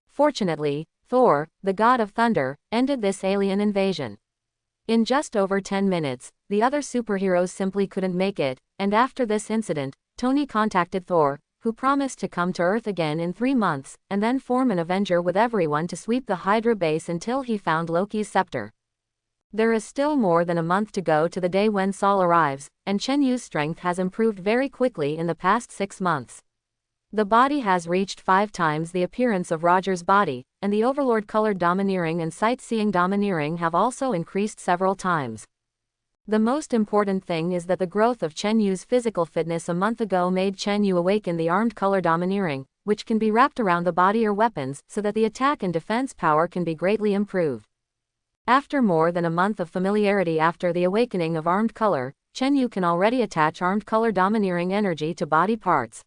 Fortunately, Thor, the god of thunder, ended this alien invasion. In just over 10 minutes, the other superheroes simply couldn't make it, and after this incident, Tony contacted Thor, who promised to come to Earth again in 3 months, and then form an Avenger with everyone to sweep the Hydra base until he found Loki's scepter. There is still more than a month to go to the day when Sol arrives, and Chen Yu's strength has improved very quickly in the past 6 months. The body has reached 5 times the appearance of Roger's body, and the Overlord-colored Domineering and Sightseeing Domineering have also increased several times. The most important thing is that the growth of Chen Yu's physical fitness a month ago made Chen Yu awaken the Armed Color Domineering, which can be wrapped around the body or weapons so that the attack and defense power can be greatly improved. After more than a month of familiarity after the awakening of Armed Color, Chen Yu can already attach Armed Color Domineering energy to body parts.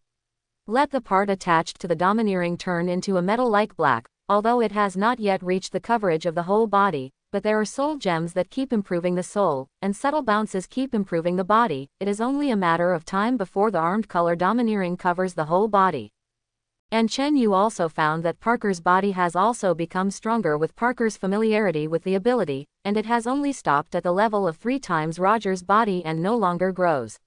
Let the part attached to the Domineering turn into a metal-like black, although it has not yet reached the coverage of the whole body, but there are soul gems that keep improving the soul, and subtle bounces keep improving the body. It is only a matter of time before the Armed Color Domineering covers the whole body. And Chen Yu also found that Parker's body has also become stronger with Parker's familiarity with the ability, and it has only stopped at the level of 3 times Roger's body and no longer grows.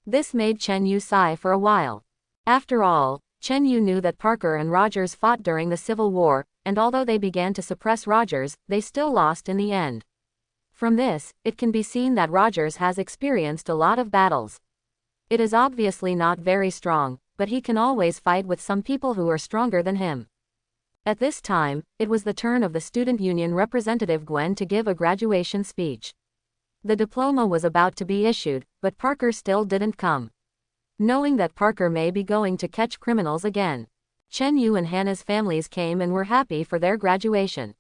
This made Chen Yu sigh for a while. After all, Chen Yu knew that Parker and Rogers fought during the Civil War, and although they began to suppress Rogers, they still lost in the end. From this, it can be seen that Rogers has experienced a lot of battles. It is obviously not very strong, but he can always fight with some people who are stronger than him. At this time, it was the turn of the Student Union representative Gwen to give a graduation speech. The diploma was about to be issued, but Parker still didn't come. Knowing that Parker may be going to catch criminals again, Chen Yu and Hannah's families came and were happy for their graduation.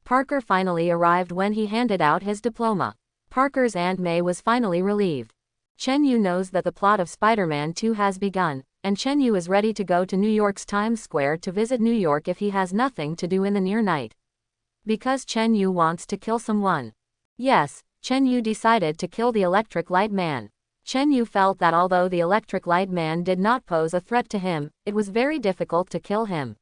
Parker finally arrived when he handed out his diploma. Parker's Aunt May was finally relieved. Chen Yu knows that the plot of Spider-Man 2 has begun, and Chen Yu is ready to go to New York's Times Square to visit New York if he has nothing to do in the near night. Because Chen Yu wants to kill someone. Yes, Chen Yu decided to kill the Electric Light Man. Chen Yu felt that although the Electric Light Man did not pose a threat to him, it was very difficult to kill him.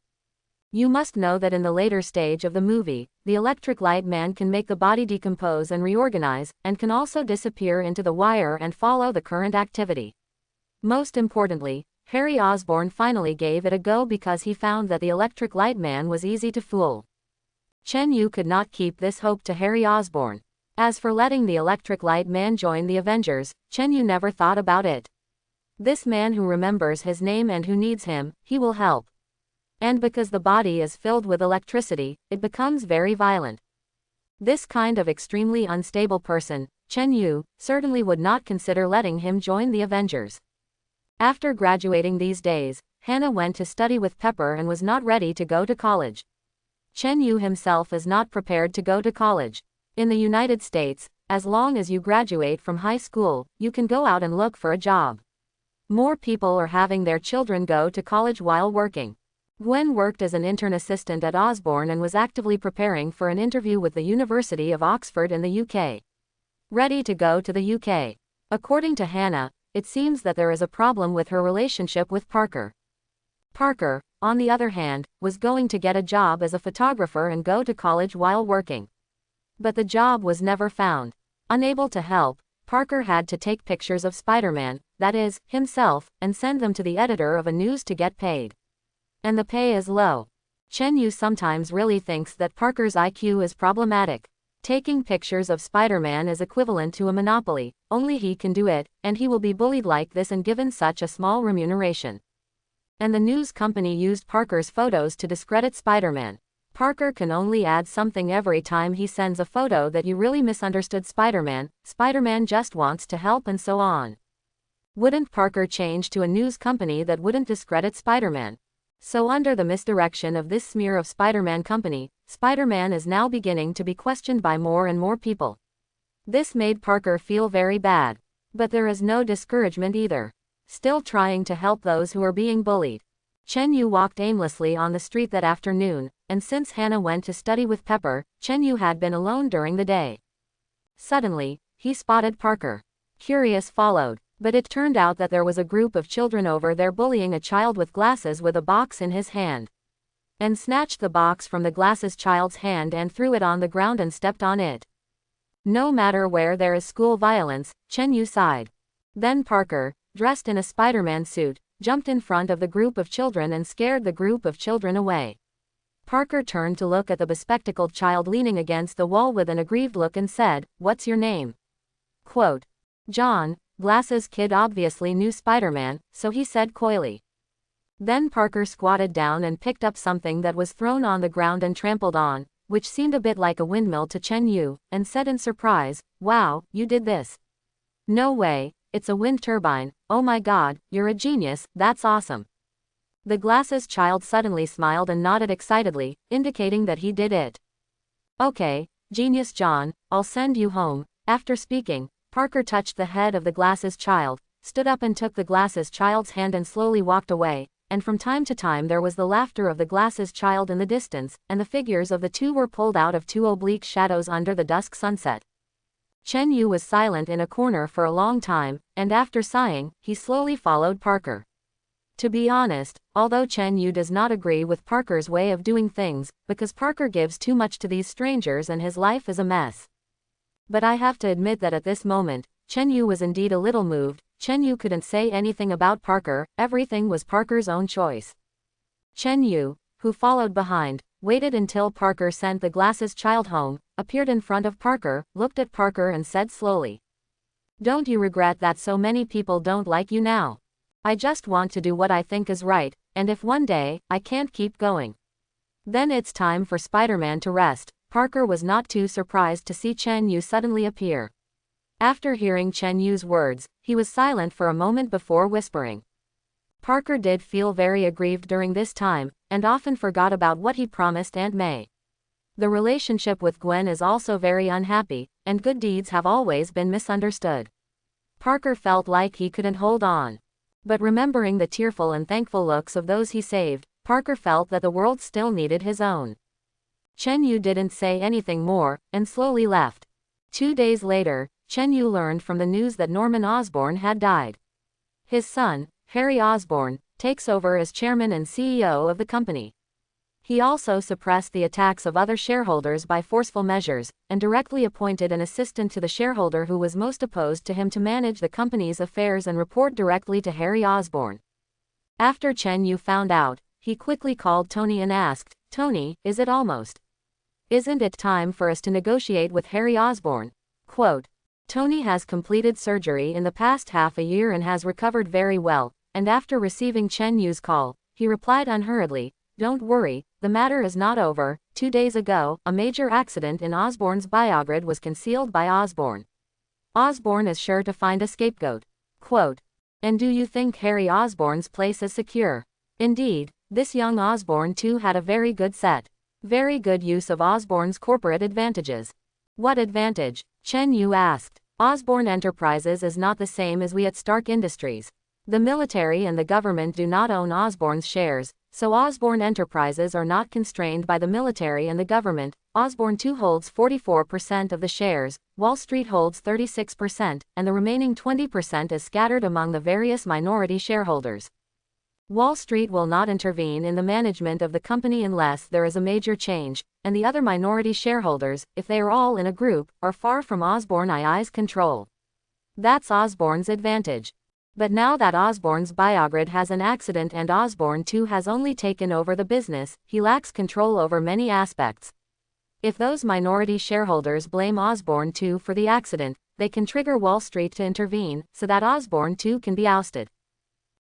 You must know that in the later stage of the movie, the Electric Light Man can make the body decompose and reorganize, and can also disappear into the wire and follow the current activity. Most importantly, Harry Osborn finally gave it a go because he found that the Electric Light Man was easy to fool. Chen Yu could not keep this hope to Harry Osborn. As for letting the Electric Light Man join the Avengers, Chen Yu never thought about it. This man who remembers his name and who needs him, he will help. And because the body is filled with electricity, it becomes very violent. This kind of extremely unstable person, Chen Yu, certainly would not consider letting him join the Avengers. After graduating these days, Hannah went to study with Pepper and was not ready to go to college. Chen Yu himself is not prepared to go to college. In the United States, as long as you graduate from high school, you can go out and look for a job. More people are having their children go to college while working. Gwen worked as an intern assistant at Osborne and was actively preparing for an interview with the University of Oxford in the UK. ready to go to the UK. According to Hannah, it seems that there is a problem with her relationship with Parker. Parker, on the other hand, was going to get a job as a photographer and go to college while working. But the job was never found. Unable to help, Parker had to take pictures of Spider-Man, that is, himself, and send them to the editor of a news to get paid. And the pay is low. Chen Yu sometimes really thinks that Parker's IQ is problematic. Taking pictures of Spider-Man is equivalent to a monopoly, only he can do it, and he will be bullied like this and given such a small remuneration. And the news company used Parker's photos to discredit Spider-Man. Parker can only add something every time he sends a photo that you really misunderstood Spider-Man, Spider-Man just wants to help and so on. Wouldn't Parker change to a news company that wouldn't discredit Spider-Man? So under the misdirection of this smear of Spider-Man company, Spider-Man is now beginning to be questioned by more and more people. This made Parker feel very bad. But there is no discouragement either. Still trying to help those who are being bullied. Chen Yu walked aimlessly on the street that afternoon, and since Hannah went to study with Pepper, Chen Yu had been alone during the day. Suddenly, he spotted Parker. Curious followed, but it turned out that there was a group of children over there bullying a child with glasses with a box in his hand. And snatched the box from the glasses child's hand and threw it on the ground and stepped on it. No matter where there is school violence, Chen Yu sighed. Then Parker, dressed in a Spider-Man suit, jumped in front of the group of children and scared the group of children away. Parker turned to look at the bespectacled child leaning against the wall with an aggrieved look and said, "What's your name?" Quote. John. Glasses kid obviously knew Spider-Man, so he said coyly. Then Parker squatted down and picked up something that was thrown on the ground and trampled on, which seemed a bit like a windmill to Chen Yu, and said in surprise, "Wow, you did this." "No way, it's a wind turbine, oh my god, you're a genius, that's awesome." The glasses child suddenly smiled and nodded excitedly, indicating that he did it. "Okay, genius John, I'll send you home." After speaking, Parker touched the head of the glasses child, stood up and took the glasses child's hand and slowly walked away, and from time to time there was the laughter of the glasses child in the distance, and the figures of the two were pulled out of two oblique shadows under the dusk sunset. Chen Yu was silent in a corner for a long time, and after sighing, he slowly followed Parker. To be honest, although Chen Yu does not agree with Parker's way of doing things, because Parker gives too much to these strangers and his life is a mess. But I have to admit that at this moment, Chen Yu was indeed a little moved. Chen Yu couldn't say anything about Parker, everything was Parker's own choice. Chen Yu, who followed behind, waited until Parker sent the glasses child home, appeared in front of Parker, looked at Parker and said slowly, "Don't you regret that so many people don't like you now? I just want to do what I think is right, and if one day, I can't keep going, then it's time for Spider-Man to rest." Parker was not too surprised to see Chen Yu suddenly appear. After hearing Chen Yu's words, he was silent for a moment before whispering. Parker did feel very aggrieved during this time, and often forgot about what he promised Aunt May. The relationship with Gwen is also very unhappy, and good deeds have always been misunderstood. Parker felt like he couldn't hold on. But remembering the tearful and thankful looks of those he saved, Parker felt that the world still needed his own. Chen Yu didn't say anything more, and slowly left. 2 days later, Chen Yu learned from the news that Norman Osborn had died. His son, Harry Osborn, takes over as chairman and CEO of the company. He also suppressed the attacks of other shareholders by forceful measures, and directly appointed an assistant to the shareholder who was most opposed to him to manage the company's affairs and report directly to Harry Osborn. After Chen Yu found out, he quickly called Tony and asked, "Tony, is it almost? Isn't it time for us to negotiate with Harry Osborn?" Quote. Tony has completed surgery in the past half a year and has recovered very well, and after receiving Chen Yu's call, he replied unhurriedly, "Don't worry, the matter is not over. 2 days ago, a major accident in Osborn's biogrid was concealed by Osborn. Osborn is sure to find a scapegoat." Quote. And do you think Harry Osborn's place is secure? Indeed, this young Osborn too had a very good use of Osborn's corporate advantages. What advantage? Chen Yu asked. Osborn Enterprises is not the same as we at Stark Industries. The military and the government do not own Osborn's shares, So Osborn Enterprises are not constrained by the military and the government. Osborn 2 holds 44% of the shares, Wall Street holds 36%, and the remaining 20% is scattered among the various minority shareholders. Wall Street will not intervene in the management of the company unless there is a major change, and the other minority shareholders, if they are all in a group, are far from Osborn II's control. That's Osborn's advantage. But now that Osborn's biogrid has an accident and Osborn 2 has only taken over the business, he lacks control over many aspects. If those minority shareholders blame Osborn 2 for the accident, they can trigger Wall Street to intervene, so that Osborn 2 can be ousted.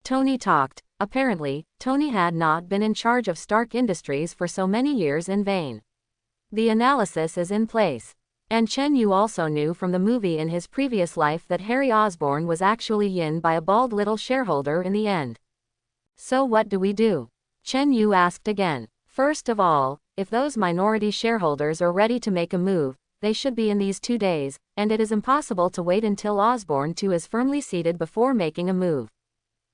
Tony talked. Apparently, Tony had not been in charge of Stark Industries for so many years in vain. The analysis is in place. And Chen Yu also knew from the movie in his previous life that Harry Osborn was actually yin by a bald little shareholder in the end. So what do we do? Chen Yu asked again. First of all, if those minority shareholders are ready to make a move, they should be in these 2 days, and it is impossible to wait until Osborn 2 is firmly seated before making a move.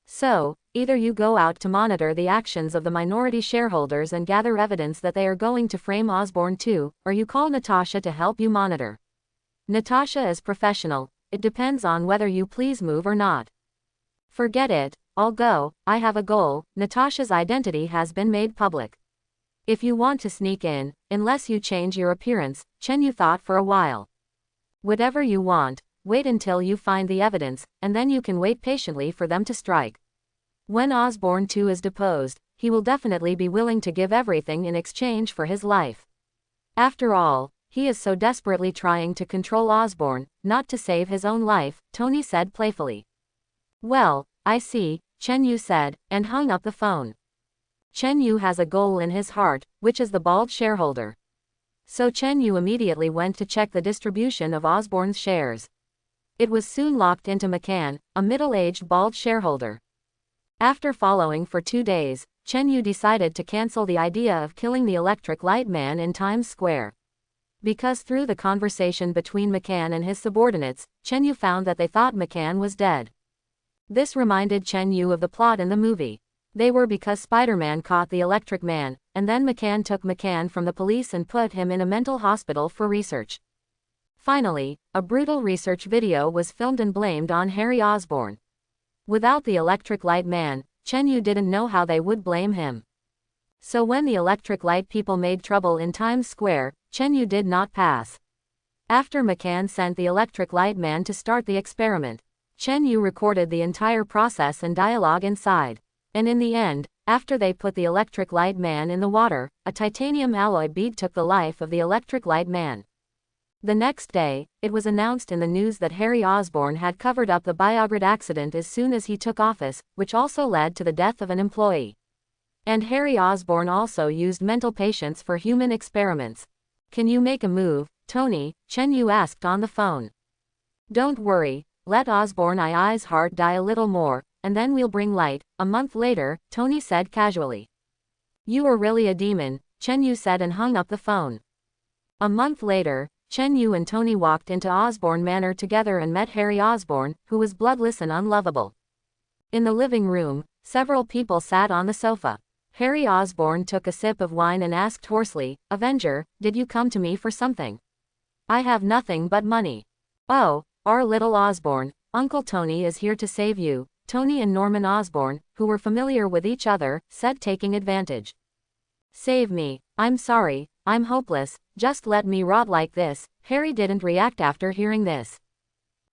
So, either you go out to monitor the actions of the minority shareholders and gather evidence that they are going to frame Osborn 2, or you call Natasha to help you monitor. Natasha is professional, it depends on whether you please move or not. Forget it, I'll go, I have a goal. Natasha's identity has been made public. If you want to sneak in, unless you change your appearance, Chen Yu thought for a while. Whatever you want, wait until you find the evidence, and then you can wait patiently for them to strike. When Osborn 2 is deposed, he will definitely be willing to give everything in exchange for his life. After all, he is so desperately trying to control Osborn, not to save his own life, Tony said playfully. Well, I see, Chen Yu said, and hung up the phone. Chen Yu has a goal in his heart, which is the bald shareholder. So Chen Yu immediately went to check the distribution of Osborn's shares. It was soon locked into McCann, a middle-aged bald shareholder. After following for 2 days, Chen Yu decided to cancel the idea of killing the electric light man in Times Square. Because through the conversation between McCann and his subordinates, Chen Yu found that they thought McCann was dead. This reminded Chen Yu of the plot in the movie. They were because Spider-Man caught the electric man, and then McCann took McCann from the police and put him in a mental hospital for research. Finally, a brutal research video was filmed and blamed on Harry Osborn. Without the electric light man, Chen Yu didn't know how they would blame him. So when the electric light people made trouble in Times Square, Chen Yu did not pass. After McCann sent the electric light man to start the experiment, Chen Yu recorded the entire process and dialogue inside. And in the end, after they put the electric light man in the water, a titanium alloy bead took the life of the electric light man. The next day, it was announced in the news that Harry Osborn had covered up the biogrid accident as soon as he took office, which also led to the death of an employee. And Harry Osborn also used mental patients for human experiments. Can you make a move, Tony? Chen Yu asked on the phone. Don't worry, let Osborn II's heart die a little more, and then we'll bring light. A month later, Tony said casually. You are really a demon, Chen Yu said and hung up the phone. A month later, Chen Yu and Tony walked into Osborn Manor together and met Harry Osborn, who was bloodless and unlovable. In the living room, several people sat on the sofa. Harry Osborn took a sip of wine and asked hoarsely, Avenger, did you come to me for something? I have nothing but money. Oh, our little Osborn, Uncle Tony is here to save you, Tony and Norman Osborn, who were familiar with each other, said taking advantage. Save me, I'm sorry, I'm hopeless, just let me rot like this. Harry didn't react after hearing this.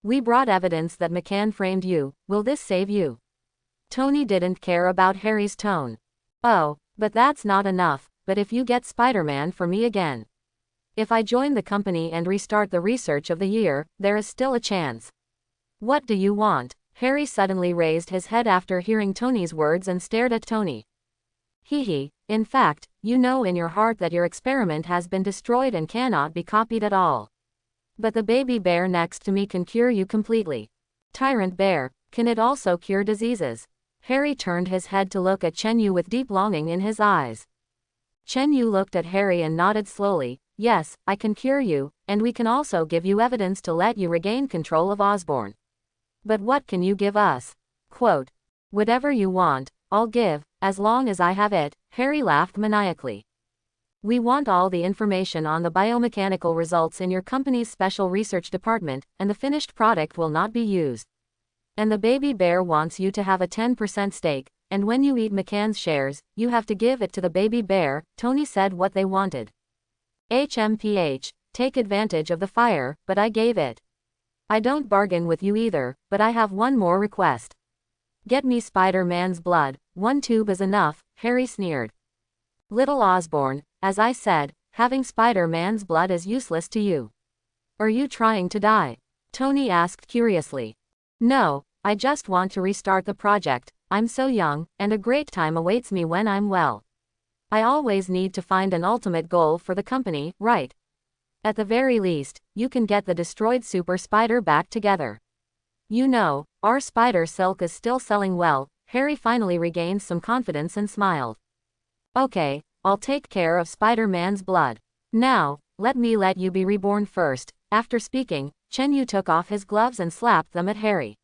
We brought evidence that McCann framed you, will this save you? Tony didn't care about Harry's tone. Oh, but that's not enough, but if you get Spider-Man for me again. If I join the company and restart the research of the year, there is still a chance. What do you want? Harry suddenly raised his head after hearing Tony's words and stared at Tony. In fact, you know in your heart that your experiment has been destroyed and cannot be copied at all. But the baby bear next to me can cure you completely. Tyrant bear, can it also cure diseases? Harry turned his head to look at Chen Yu with deep longing in his eyes. Chen Yu looked at Harry and nodded slowly. Yes, I can cure you, and we can also give you evidence to let you regain control of Osborn. But what can you give us? Quote, whatever you want, I'll give, as long as I have it, Harry laughed maniacally. We want all the information on the biomechanical results in your company's special research department, and the finished product will not be used. And the baby bear wants you to have a 10% stake, and when you eat McCann's shares, you have to give it to the baby bear. Tony said what they wanted. HMPH, take advantage of the fire, but I gave it. I don't bargain with you either, but I have one more request. Get me Spider-Man's blood, 1 tube is enough, Harry sneered. Little Osborn, as I said, having Spider-Man's blood is useless to you. Are you trying to die? Tony asked curiously. No, I just want to restart the project. I'm so young, and a great time awaits me when I'm well. I always need to find an ultimate goal for the company, right? At the very least, you can get the destroyed super spider back together. You know, our spider silk is still selling well. Harry finally regained some confidence and smiled. Okay, I'll take care of Spider-Man's blood. Now, let you be reborn first. After speaking, Chen Yu took off his gloves and slapped them at Harry.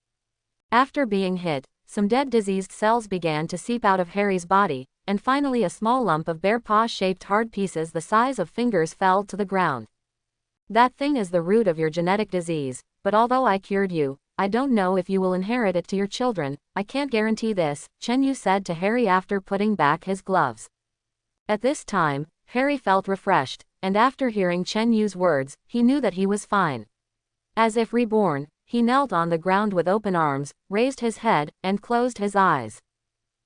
After being hit, some dead diseased cells began to seep out of Harry's body, and finally a small lump of bear paw-shaped hard pieces the size of fingers fell to the ground. That thing is the root of your genetic disease, but although I cured you, I don't know if you will inherit it to your children. I can't guarantee this, Chen Yu said to Harry after putting back his gloves. At this time, Harry felt refreshed, and after hearing Chen Yu's words, he knew that he was fine. As if reborn, he knelt on the ground with open arms, raised his head, and closed his eyes.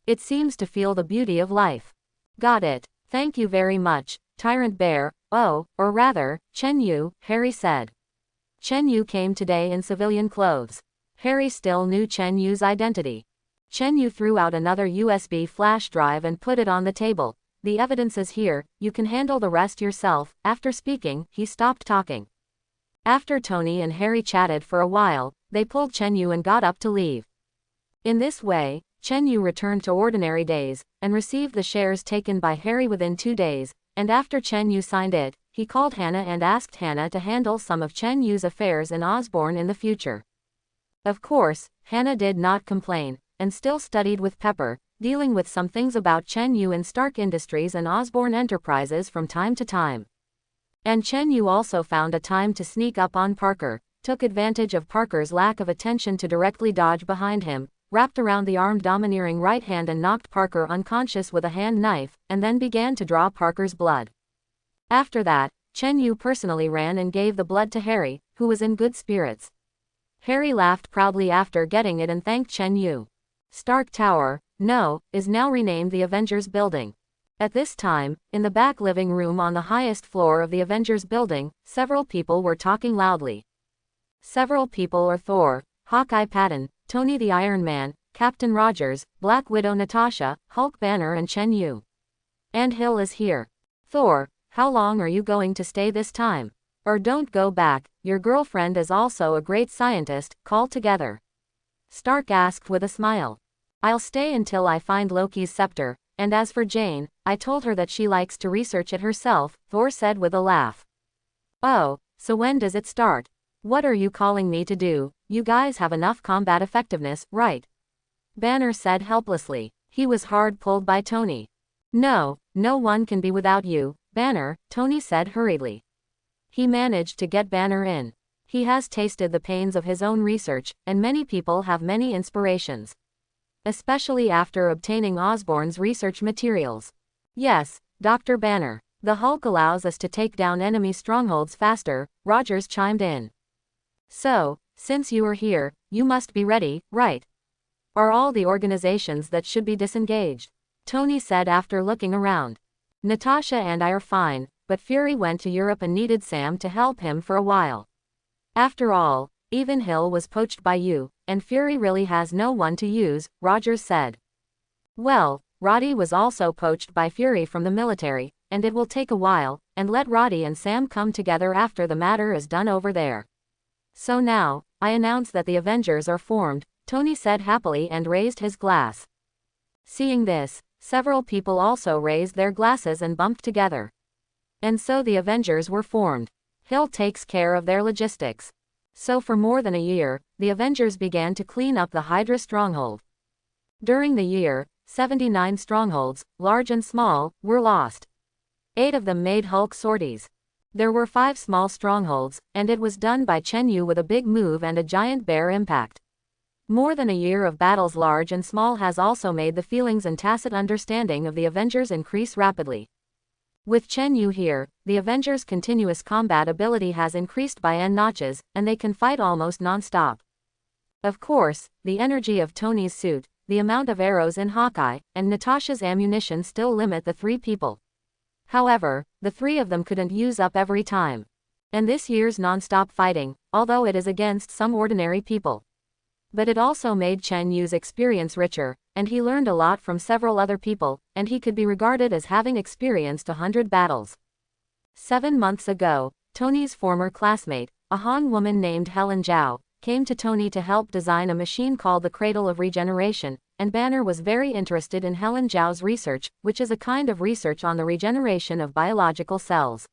It seems to feel the beauty of life. Got it. Thank you very much, Tyrant Bear. Oh, or rather, Chen Yu, Harry said. Chen Yu came today in civilian clothes. Harry still knew Chen Yu's identity. Chen Yu threw out another USB flash drive and put it on the table. The evidence is here, you can handle the rest yourself. After speaking, he stopped talking. After Tony and Harry chatted for a while, they pulled Chen Yu and got up to leave. In this way, Chen Yu returned to ordinary days, and received the shares taken by Harry within 2 days, and after Chen Yu signed it, he called Hannah and asked Hannah to handle some of Chen Yu's affairs in Osborn in the future. Of course, Hannah did not complain, and still studied with Pepper, dealing with some things about Chen Yu in Stark Industries and Osborn Enterprises from time to time. And Chen Yu also found a time to sneak up on Parker, took advantage of Parker's lack of attention to directly dodge behind him, wrapped around the armed domineering right hand and knocked Parker unconscious with a hand knife, and then began to draw Parker's blood. After that, Chen Yu personally ran and gave the blood to Harry, who was in good spirits. Harry laughed proudly after getting it and thanked Chen Yu. Stark Tower, is now renamed the Avengers Building. At this time, in the back living room on the highest floor of the Avengers Building, several people were talking loudly. Several people are Thor, Hawkeye Patton, Tony the Iron Man, Captain Rogers, Black Widow Natasha, Hulk Banner and Chen Yu. And Hill is here. Thor, how long are you going to stay this time? Or don't go back, your girlfriend is also a great scientist, call together. Stark asked with a smile. I'll stay until I find Loki's scepter, and as for Jane, I told her that she likes to research it herself, Thor said with a laugh. Oh, so when does it start? What are you calling me to do? You guys have enough combat effectiveness, right? Banner said helplessly. He was hard pulled by Tony. No one can be without you, Banner, Tony said hurriedly. He managed to get Banner in. He has tasted the pains of his own research, and many people have many inspirations. Especially after obtaining Osborn's research materials. Yes, Dr. Banner. The Hulk allows us to take down enemy strongholds faster, Rogers chimed in. So, since you are here, you must be ready, right? Are all the organizations that should be disengaged? Tony said after looking around. Natasha and I are fine, but Fury went to Europe and needed Sam to help him for a while. After all, even Hill was poached by you, and Fury really has no one to use, Rogers said. Well, Roddy was also poached by Fury from the military, and it will take a while, and let Roddy and Sam come together after the matter is done over there. So now, I announce that the Avengers are formed, Tony said happily and raised his glass. Seeing this, several people also raised their glasses and bumped together. And so the Avengers were formed. Hill takes care of their logistics. So for more than a year, the Avengers began to clean up the Hydra stronghold. During the year, 79 strongholds, large and small, were lost. 8 of them made Hulk sorties. There were 5 small strongholds, and it was done by Chen Yu with a big move and a giant bear impact. More than a year of battles large and small has also made the feelings and tacit understanding of the Avengers increase rapidly. With Chen Yu here, the Avengers' continuous combat ability has increased by n notches, and they can fight almost non-stop. Of course, the energy of Tony's suit, the amount of arrows in Hawkeye, and Natasha's ammunition still limit the 3 people. However, the 3 of them couldn't use up every time. And this year's non-stop fighting, although it is against some ordinary people. But it also made Chen Yu's experience richer, and he learned a lot from several other people, and he could be regarded as having experienced 100 battles. 7 months ago, Tony's former classmate, a Han woman named Helen Zhao, came to Tony to help design a machine called the Cradle of Regeneration, and Banner was very interested in Helen Zhao's research, which is a kind of research on the regeneration of biological cells.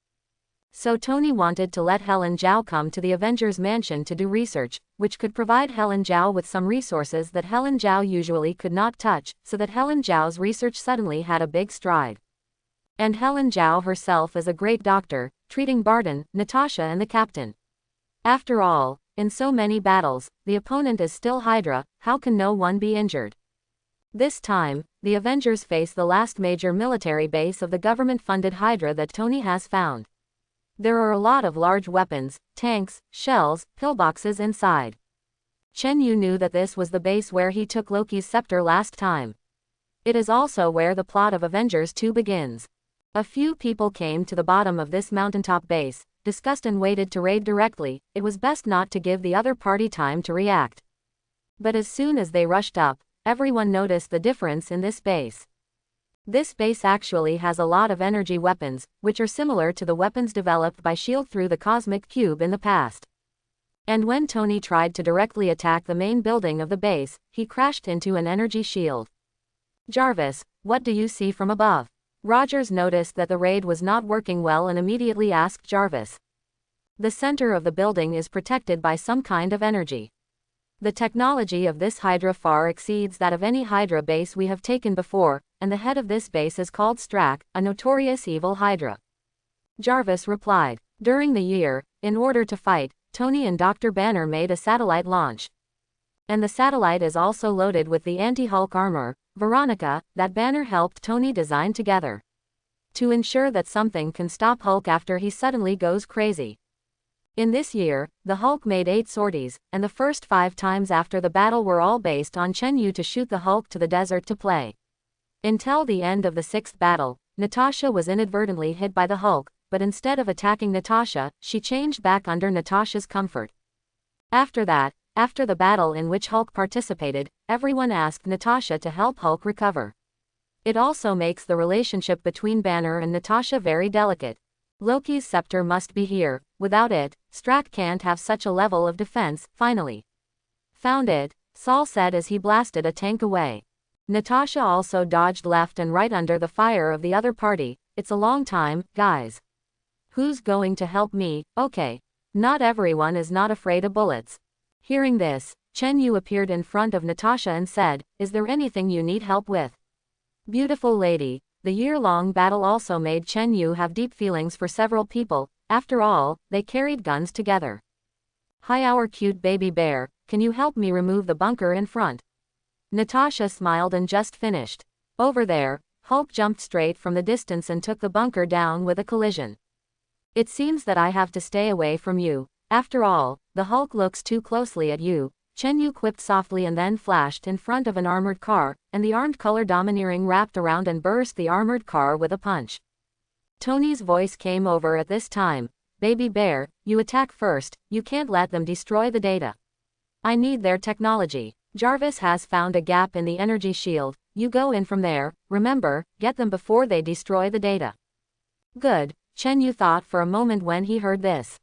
So Tony wanted to let Helen Zhao come to the Avengers mansion to do research, which could provide Helen Zhao with some resources that Helen Zhao usually could not touch, so that Helen Zhao's research suddenly had a big stride. And Helen Zhao herself is a great doctor, treating Barton, Natasha and the captain. After all, in so many battles, the opponent is still Hydra, how can no one be injured? This time, the Avengers face the last major military base of the government-funded Hydra that Tony has found. There are a lot of large weapons, tanks, shells, pillboxes inside. Chen Yu knew that this was the base where he took Loki's scepter last time. It is also where the plot of Avengers 2 begins. A few people came to the bottom of this mountaintop base, discussed and waited to raid directly. It was best not to give the other party time to react. But as soon as they rushed up, everyone noticed the difference in this base. This base actually has a lot of energy weapons, which are similar to the weapons developed by S.H.I.E.L.D. through the Cosmic Cube in the past. And when Tony tried to directly attack the main building of the base, he crashed into an energy shield. Jarvis, what do you see from above? Rogers noticed that the raid was not working well and immediately asked Jarvis. The center of the building is protected by some kind of energy. The technology of this Hydra far exceeds that of any Hydra base we have taken before, and the head of this base is called Strack, a notorious evil Hydra. Jarvis replied. During the year, in order to fight, Tony and Dr. Banner made a satellite launch. And the satellite is also loaded with the anti-Hulk armor, Veronica, that Banner helped Tony design together. To ensure that something can stop Hulk after he suddenly goes crazy. In this year, the Hulk made 8 sorties, and the first 5 times after the battle were all based on Chen Yu to shoot the Hulk to the desert to play. Until the end of the 6th battle, Natasha was inadvertently hit by the Hulk, but instead of attacking Natasha, she changed back under Natasha's comfort. After that, after the battle in which Hulk participated, everyone asked Natasha to help Hulk recover. It also makes the relationship between Banner and Natasha very delicate. Loki's scepter must be here, without it, Strack can't have such a level of defense. Finally. Found it, Saul said as he blasted a tank away. Natasha also dodged left and right under the fire of the other party. It's a long time, guys. Who's going to help me? Okay. Not everyone is not afraid of bullets. Hearing this, Chen Yu appeared in front of Natasha and said, is there anything you need help with? Beautiful lady. The year-long battle also made Chen Yu have deep feelings for several people. After all, they carried guns together. Hi, our cute baby bear, can you help me remove the bunker in front? Natasha smiled and just finished. Over there, Hulk jumped straight from the distance and took the bunker down with a collision. It seems that I have to stay away from you. After all, the Hulk looks too closely at you. Chen Yu quipped softly and then flashed in front of an armored car, and the armed color domineering wrapped around and burst the armored car with a punch. Tony's voice came over at this time. Baby bear, you attack first, you can't let them destroy the data. I need their technology. Jarvis has found a gap in the energy shield, you go in from there, remember, get them before they destroy the data. Good, Chen Yu thought for a moment when he heard this.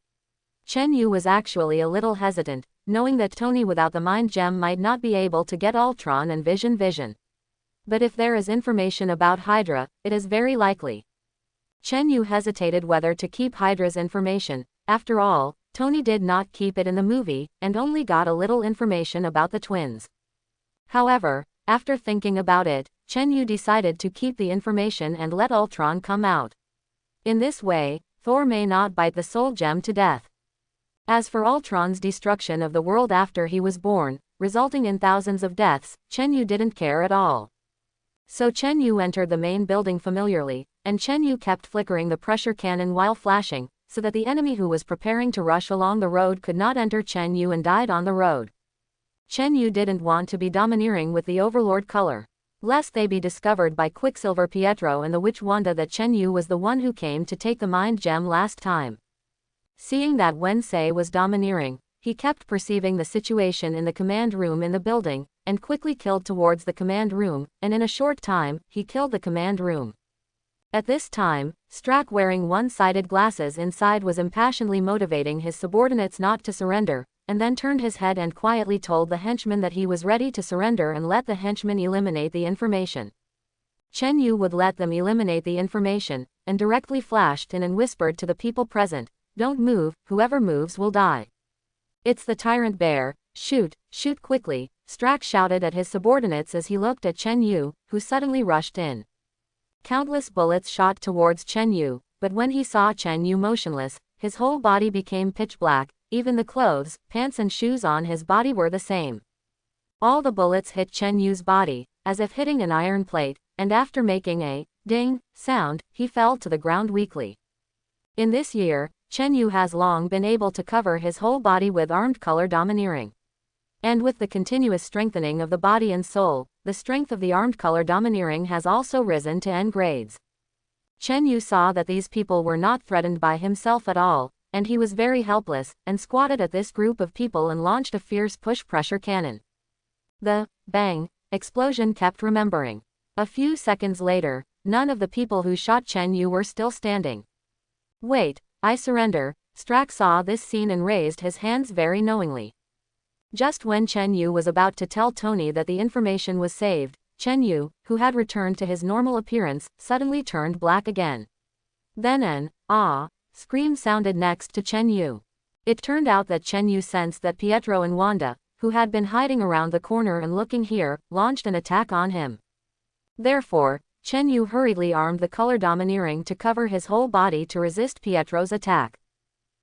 Chen Yu was actually a little hesitant, knowing that Tony without the mind gem might not be able to get Ultron and Vision. But if there is information about Hydra, it is very likely. Chen Yu hesitated whether to keep Hydra's information. After all, Tony did not keep it in the movie, and only got a little information about the twins. However, after thinking about it, Chen Yu decided to keep the information and let Ultron come out. In this way, Thor may not bite the soul gem to death. As for Ultron's destruction of the world after he was born, resulting in thousands of deaths, Chen Yu didn't care at all. So Chen Yu entered the main building familiarly, and Chen Yu kept flickering the pressure cannon while flashing, so that the enemy who was preparing to rush along the road could not enter Chen Yu and died on the road. Chen Yu didn't want to be domineering with the Overlord color, lest they be discovered by Quicksilver Pietro and the witch Wanda that Chen Yu was the one who came to take the mind gem last time. Seeing that Wenxie was domineering, he kept perceiving the situation in the command room in the building, and quickly killed towards the command room, and in a short time, he killed the command room. At this time, Strack wearing one-sided glasses inside was impassionedly motivating his subordinates not to surrender, and then turned his head and quietly told the henchman that he was ready to surrender and let the henchman eliminate the information. Chen Yu would let them eliminate the information, and directly flashed in and whispered to the people present, "Don't move, whoever moves will die." "It's the tyrant bear, shoot, shoot quickly," Strack shouted at his subordinates as he looked at Chen Yu, who suddenly rushed in. Countless bullets shot towards Chen Yu, but when he saw Chen Yu motionless, his whole body became pitch black, even the clothes, pants and shoes on his body were the same. All the bullets hit Chen Yu's body, as if hitting an iron plate, and after making a ding sound, he fell to the ground weakly. In this year, Chen Yu has long been able to cover his whole body with armed color domineering. And with the continuous strengthening of the body and soul, the strength of the armed color domineering has also risen to N grades. Chen Yu saw that these people were not threatened by himself at all, and he was very helpless, and squatted at this group of people and launched a fierce push-pressure cannon. The bang explosion kept remembering. A few seconds later, none of the people who shot Chen Yu were still standing. "Wait, I surrender." Strack saw this scene and raised his hands very knowingly. Just when Chen Yu was about to tell Tony that the information was saved, Chen Yu, who had returned to his normal appearance, suddenly turned black again. Then an scream sounded next to Chen Yu. It turned out that Chen Yu sensed that Pietro and Wanda, who had been hiding around the corner and looking here, launched an attack on him. Therefore, Chen Yu hurriedly armed the color domineering to cover his whole body to resist Pietro's attack.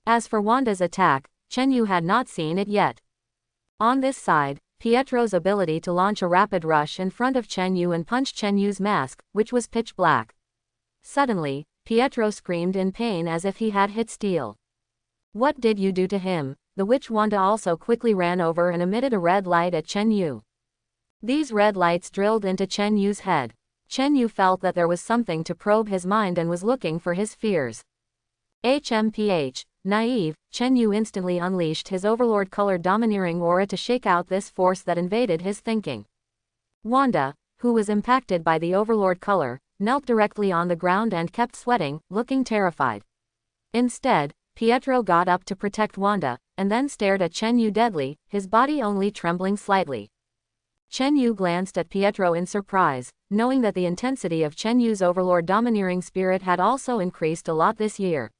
As for Wanda's attack, Chen Yu had not seen it yet. On this side, Pietro's ability to launch a rapid rush in front of Chen Yu and punch Chen Yu's mask, which was pitch black. Suddenly, Pietro screamed in pain as if he had hit steel. "What did you do to him?" The witch Wanda also quickly ran over and emitted a red light at Chen Yu. These red lights drilled into Chen Yu's head. Chen Yu felt that there was something to probe his mind and was looking for his fears. HMPH, naive, Chen Yu instantly unleashed his overlord-colored domineering aura to shake out this force that invaded his thinking. Wanda, who was impacted by the overlord color, knelt directly on the ground and kept sweating, looking terrified. Instead, Pietro got up to protect Wanda, and then stared at Chen Yu deadly, his body only trembling slightly. Chen Yu glanced at Pietro in surprise, knowing that the intensity of Chen Yu's overlord domineering spirit had also increased a lot this year.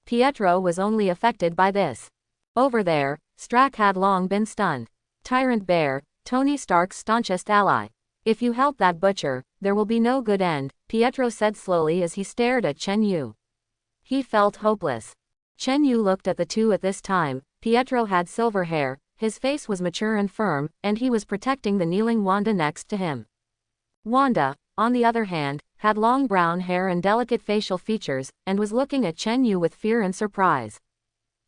Pietro was only affected by this. Over there, Strack had long been stunned. Tyrant Bear, Tony Stark's staunchest ally. "If you help that butcher, there will be no good end," Pietro said slowly as he stared at Chen Yu. He felt hopeless. Chen Yu looked at the two at this time. Pietro had silver hair, his face was mature and firm, and he was protecting the kneeling Wanda next to him. Wanda, on the other hand, had long brown hair and delicate facial features, and was looking at Chen Yu with fear and surprise.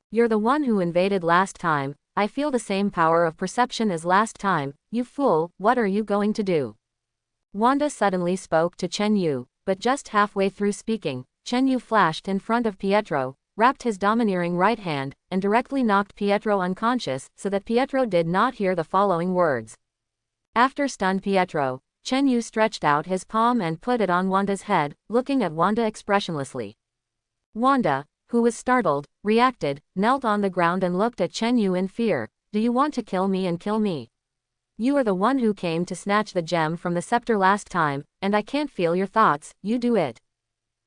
"You're the one who invaded last time. I feel the same power of perception as last time. You fool, what are you going to do?" Wanda suddenly spoke to Chen Yu, but just halfway through speaking, Chen Yu flashed in front of Pietro, wrapped his domineering right hand, and directly knocked Pietro unconscious so that Pietro did not hear the following words. After stunned Pietro, Chen Yu stretched out his palm and put it on Wanda's head, looking at Wanda expressionlessly. Wanda, who was startled, reacted, knelt on the ground and looked at Chen Yu in fear. "Do you want to kill me and kill me? You are the one who came to snatch the gem from the scepter last time, and I can't feel your thoughts, you do it.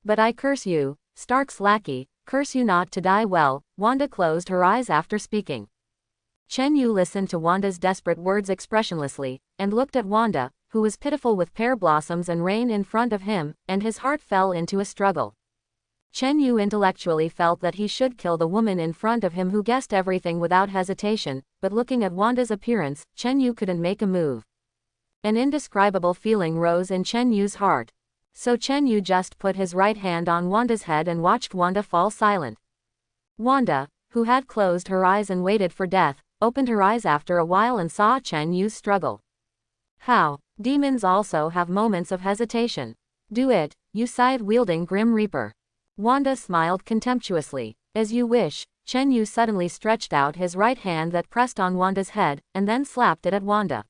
But I curse you, Stark's lackey, curse you not to die." Well, Wanda closed her eyes after speaking. Chen Yu listened to Wanda's desperate words expressionlessly, and looked at Wanda, who was pitiful with pear blossoms and rain in front of him, and his heart fell into a struggle. Chen Yu intellectually felt that he should kill the woman in front of him who guessed everything without hesitation, but looking at Wanda's appearance, Chen Yu couldn't make a move. An indescribable feeling rose in Chen Yu's heart. So Chen Yu just put his right hand on Wanda's head and watched Wanda fall silent. Wanda, who had closed her eyes and waited for death, opened her eyes after a while and saw Chen Yu's struggle. How? Demons also have moments of hesitation. Do it, you scythe-wielding Grim Reaper. Wanda smiled contemptuously. As you wish. Chen Yu suddenly stretched out his right hand that pressed on Wanda's head, and then slapped it at Wanda.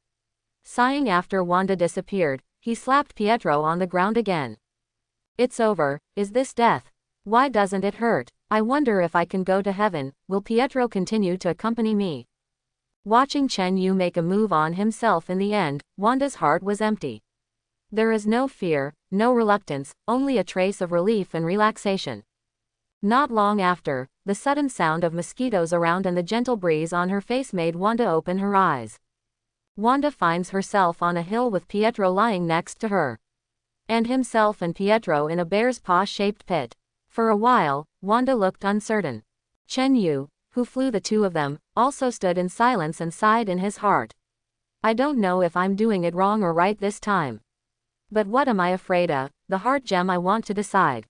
Sighing after Wanda disappeared, he slapped Pietro on the ground again. It's over. Is this death? Why doesn't it hurt? I wonder if I can go to heaven. Will Pietro continue to accompany me? Watching Chen Yu make a move on himself in the end, Wanda's heart was empty. There is no fear, no reluctance, only a trace of relief and relaxation. Not long after, the sudden sound of mosquitoes around and the gentle breeze on her face made Wanda open her eyes. Wanda finds herself on a hill with Pietro lying next to her. And himself and Pietro in a bear's paw-shaped pit. For a while, Wanda looked uncertain. Chen Yu, who flew the two of them, also stood in silence and sighed in his heart. I don't know if I'm doing it wrong or right this time. But what am I afraid of? The heart gem I want to decide.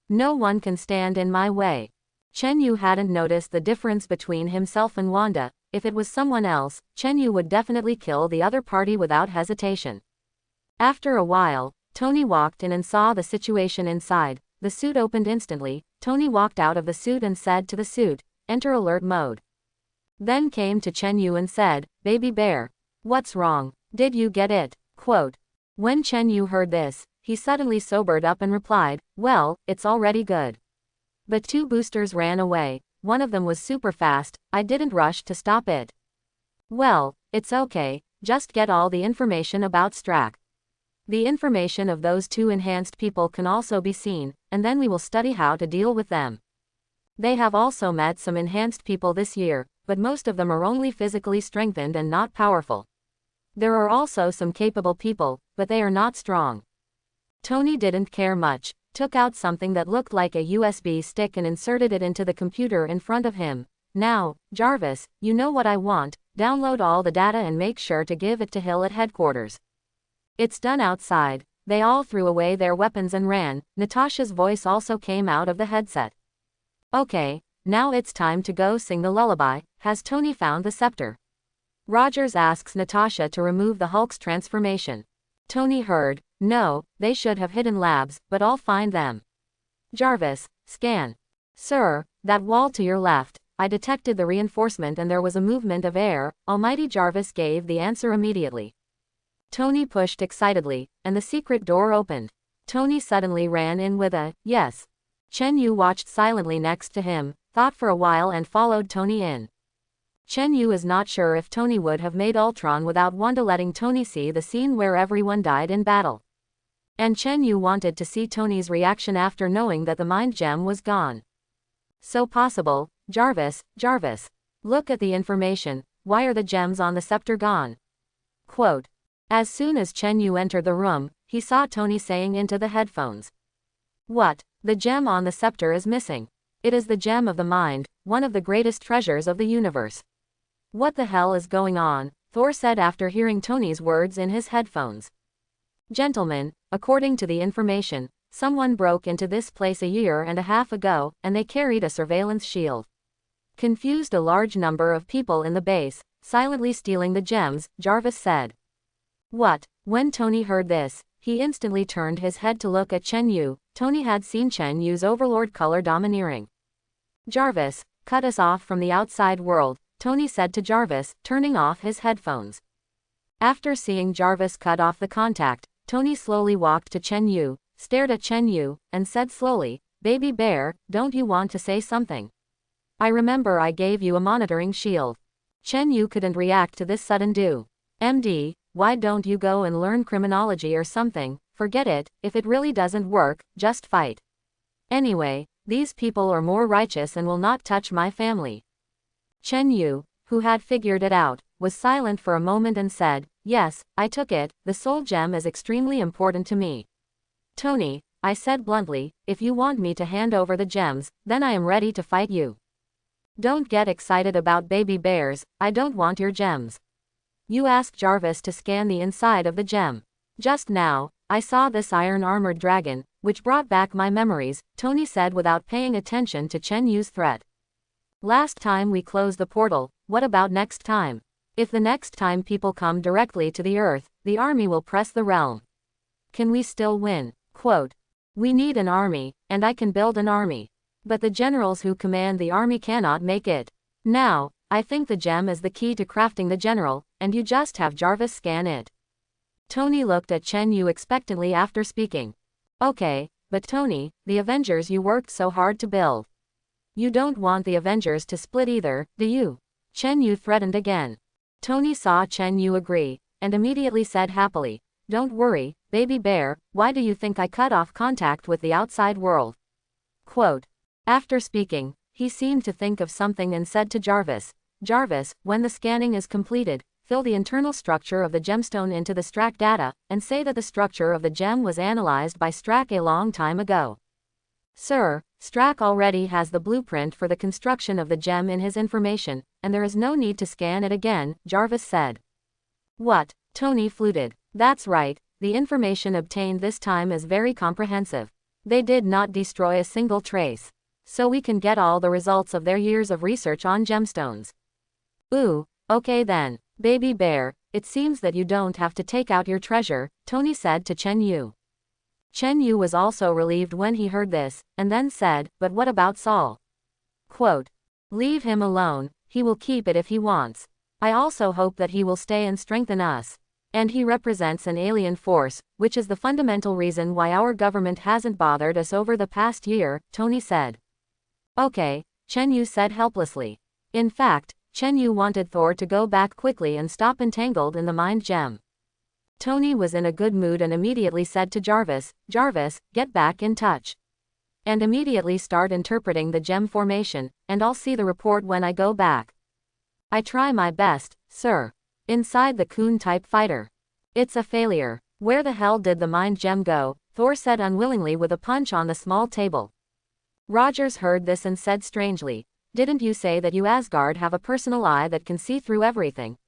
No one can stand in my way. Chen Yu hadn't noticed the difference between himself and Wanda. If it was someone else, Chen Yu would definitely kill the other party without hesitation. After a while, Tony walked in and saw the situation inside. The suit opened instantly. Tony walked out of the suit and said to the suit, "Enter alert mode." Then came to Chen Yu and said, "Baby bear. What's wrong? Did you get it?" Quote. When Chen Yu heard this, he suddenly sobered up and replied, "Well, it's already good." But two boosters ran away. One of them was super fast. I didn't rush to stop it. Well, it's okay. Just get all the information about Strack. The information of those two enhanced people can also be seen, and then we will study how to deal with them. They have also met some enhanced people this year, but most of them are only physically strengthened and not powerful. There are also some capable people, but they are not strong. Tony didn't care much, took out something that looked like a USB stick and inserted it into the computer in front of him. Now, Jarvis, you know what I want. Download all the data and make sure to give it to Hill at headquarters. It's done outside. They all threw away their weapons and ran. Natasha's voice also came out of the headset. Okay, now it's time to go sing the lullaby. Has Tony found the scepter? Rogers asks Natasha to remove the Hulk's transformation. Tony heard, no, they should have hidden labs, but I'll find them. Jarvis, scan. Sir, that wall to your left. I detected the reinforcement and there was a movement of air. Almighty Jarvis gave the answer immediately. Tony pushed excitedly, and the secret door opened. Tony suddenly ran in with a, yes. Chen Yu watched silently next to him, thought for a while and followed Tony in. Chen Yu is not sure if Tony would have made Ultron without Wanda letting Tony see the scene where everyone died in battle. And Chen Yu wanted to see Tony's reaction after knowing that the mind gem was gone. So possible. Jarvis, look at the information. Why are the gems on the scepter gone? Quote. As soon as Chen Yu entered the room, he saw Tony saying into the headphones. What? The gem on the scepter is missing. It is the gem of the mind, one of the greatest treasures of the universe. What the hell is going on? Thor said after hearing Tony's words in his headphones. Gentlemen, according to the information, someone broke into this place a year and a half ago, and they carried a surveillance shield. Confused a large number of people in the base, silently stealing the gems, Jarvis said. What? When Tony heard this, he instantly turned his head to look at Chen Yu. Tony had seen Chen Yu's overlord color domineering. Jarvis, cut us off from the outside world, Tony said to Jarvis, turning off his headphones. After seeing Jarvis cut off the contact, Tony slowly walked to Chen Yu, stared at Chen Yu, and said slowly, Baby bear, don't you want to say something? I remember I gave you a monitoring shield. Chen Yu couldn't react to this sudden do. MD, why don't you go and learn criminology or something? Forget it, if it really doesn't work, just fight. Anyway, these people are more righteous and will not touch my family. Chen Yu, who had figured it out, was silent for a moment and said, "Yes, I took it, the soul gem is extremely important to me." "Tony," I said bluntly, "if you want me to hand over the gems, then I am ready to fight you. Don't get excited about baby bears, I don't want your gems." "You asked Jarvis to scan the inside of the gem. Just now, I saw this iron-armored dragon, which brought back my memories," Tony said without paying attention to Chen Yu's threat. "Last time we closed the portal, what about next time? If the next time people come directly to the Earth, the army will press the realm. Can we still win?" Quote, "We need an army, and I can build an army. But the generals who command the army cannot make it. Now, I think the gem is the key to crafting the general, and you just have Jarvis scan it." Tony looked at Chen Yu expectantly after speaking. "Okay, but Tony, the Avengers you worked so hard to build. You don't want the Avengers to split either, do you?" Chen Yu threatened again. Tony saw Chen Yu agree, and immediately said happily, "Don't worry, baby bear, why do you think I cut off contact with the outside world?" Quote. After speaking, he seemed to think of something and said to Jarvis, "Jarvis, when the scanning is completed, fill the internal structure of the gemstone into the Strack data, and say that the structure of the gem was analyzed by Strack a long time ago." "Sir, Strack already has the blueprint for the construction of the gem in his information, and there is no need to scan it again," Jarvis said. "What?" Tony fluted. "That's right, the information obtained this time is very comprehensive. They did not destroy a single trace. So we can get all the results of their years of research on gemstones." "Ooh, okay then, baby bear, it seems that you don't have to take out your treasure," Tony said to Chen Yu. Chen Yu was also relieved when he heard this, and then said, "But what about Saul?" Quote, "Leave him alone, he will keep it if he wants. I also hope that he will stay and strengthen us. And he represents an alien force, which is the fundamental reason why our government hasn't bothered us over the past year," Tony said. "Okay," Chen Yu said helplessly. In fact, Chen Yu wanted Thor to go back quickly and stop entangled in the mind gem. Tony was in a good mood and immediately said to Jarvis, "Jarvis, get back in touch. And immediately start interpreting the gem formation, and I'll see the report when I go back." "I try my best, sir." Inside the Kun-type fighter. "It's a failure. Where the hell did the mind gem go?" Thor said unwillingly with a punch on the small table. Rogers heard this and said strangely, "Didn't you say that you Asgard have a personal eye that can see through everything?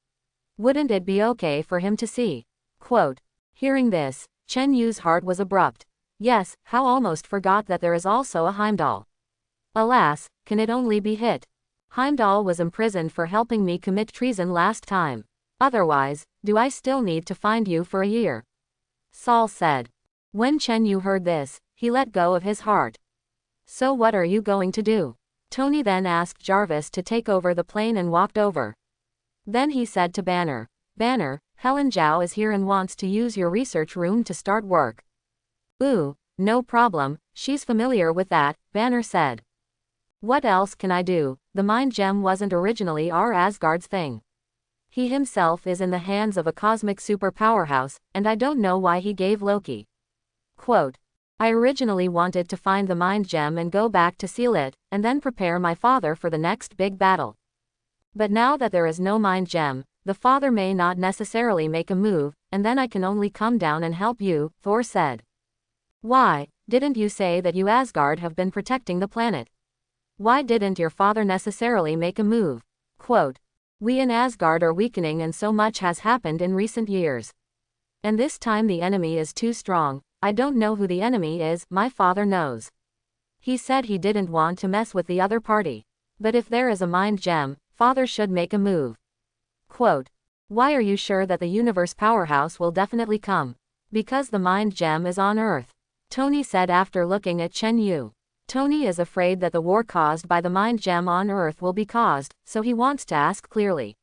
Wouldn't it be okay for him to see?" Quote. Hearing this, Chen Yu's heart was abrupt. "Yes, how almost forgot that there is also a Heimdall. Alas, can it only be hit? Heimdall was imprisoned for helping me commit treason last time. Otherwise, do I still need to find you for a year?" Saul said. When Chen Yu heard this, he let go of his heart. "So what are you going to do?" Tony then asked Jarvis to take over the plane and walked over. Then he said to Banner, "Banner, Helen Zhao is here and wants to use your research room to start work." "Ooh, no problem, she's familiar with that," Banner said. "What else can I do? The mind gem wasn't originally our Asgard's thing. He himself is in the hands of a cosmic super powerhouse, and I don't know why he gave Loki." Quote, "I originally wanted to find the mind gem and go back to seal it, and then prepare my father for the next big battle. But now that there is no mind gem, the father may not necessarily make a move, and then I can only come down and help you," Thor said. "Why, didn't you say that you Asgard have been protecting the planet? Why didn't your father necessarily make a move?" Quote, "We in Asgard are weakening and so much has happened in recent years. And this time the enemy is too strong. I don't know who the enemy is, my father knows. He said he didn't want to mess with the other party. But if there is a mind gem, father should make a move." Quote, "Why are you sure that the universe powerhouse will definitely come?" "Because the mind gem is on Earth," Tony said after looking at Chen Yu. Tony is afraid that the war caused by the mind gem on Earth will be caused, so he wants to ask clearly.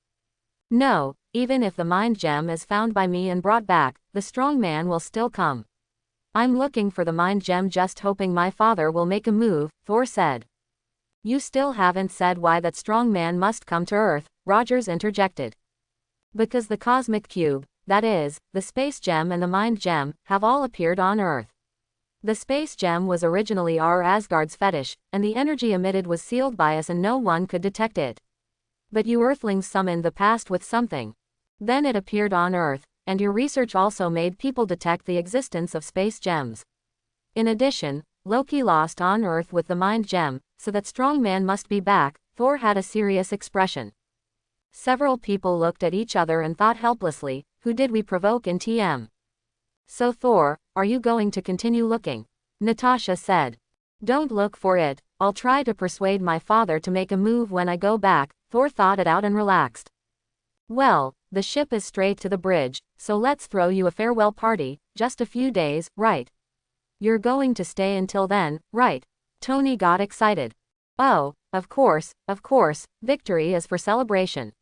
"No, even if the mind gem is found by me and brought back, the strong man will still come. I'm looking for the mind gem just hoping my father will make a move," Thor said. "You still haven't said why that strong man must come to Earth," Rogers interjected. "Because the cosmic cube, that is, the space gem and the mind gem, have all appeared on Earth. The space gem was originally our Asgard's fetish, and the energy emitted was sealed by us and no one could detect it. But you Earthlings summoned the past with something. Then it appeared on Earth, and your research also made people detect the existence of space gems. In addition, Loki lost on Earth with the mind gem, so that strong man must be back. Thor had a serious expression. Several people looked at each other and thought helplessly, who did we provoke in TM? So Thor, are you going to continue looking? Natasha said. Don't look for it, I'll try to persuade my father to make a move when I go back. Thor thought it out and relaxed. Well, the ship is straight to the bridge, so let's throw you a farewell party, just a few days, right? You're going to stay until then, right? Tony got excited. Oh, of course, victory is for celebration.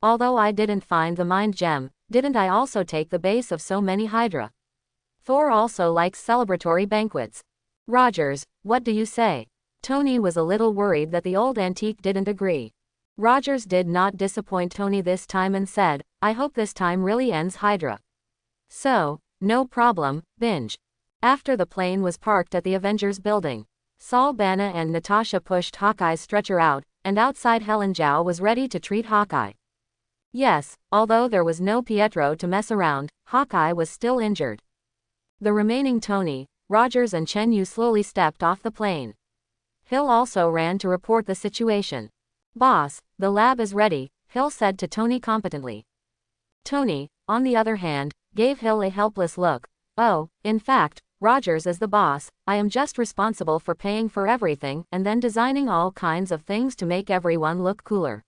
Although I didn't find the mind gem, didn't I also take the base of so many Hydra? Thor also likes celebratory banquets. Rogers, what do you say? Tony was a little worried that the old antique didn't agree. Rogers did not disappoint Tony this time and said, I hope this time really ends Hydra. So, no problem, binge. After the plane was parked at the Avengers building, Saul Banna and Natasha pushed Hawkeye's stretcher out, and outside Helen Zhao was ready to treat Hawkeye. Yes, although there was no Pietro to mess around, Hawkeye was still injured. The remaining Tony, Rogers and Chen Yu slowly stepped off the plane. Hill also ran to report the situation. Boss, the lab is ready, Hill said to Tony competently. Tony, on the other hand, gave Hill a helpless look. Oh, in fact, Rogers is the boss, I am just responsible for paying for everything and then designing all kinds of things to make everyone look cooler.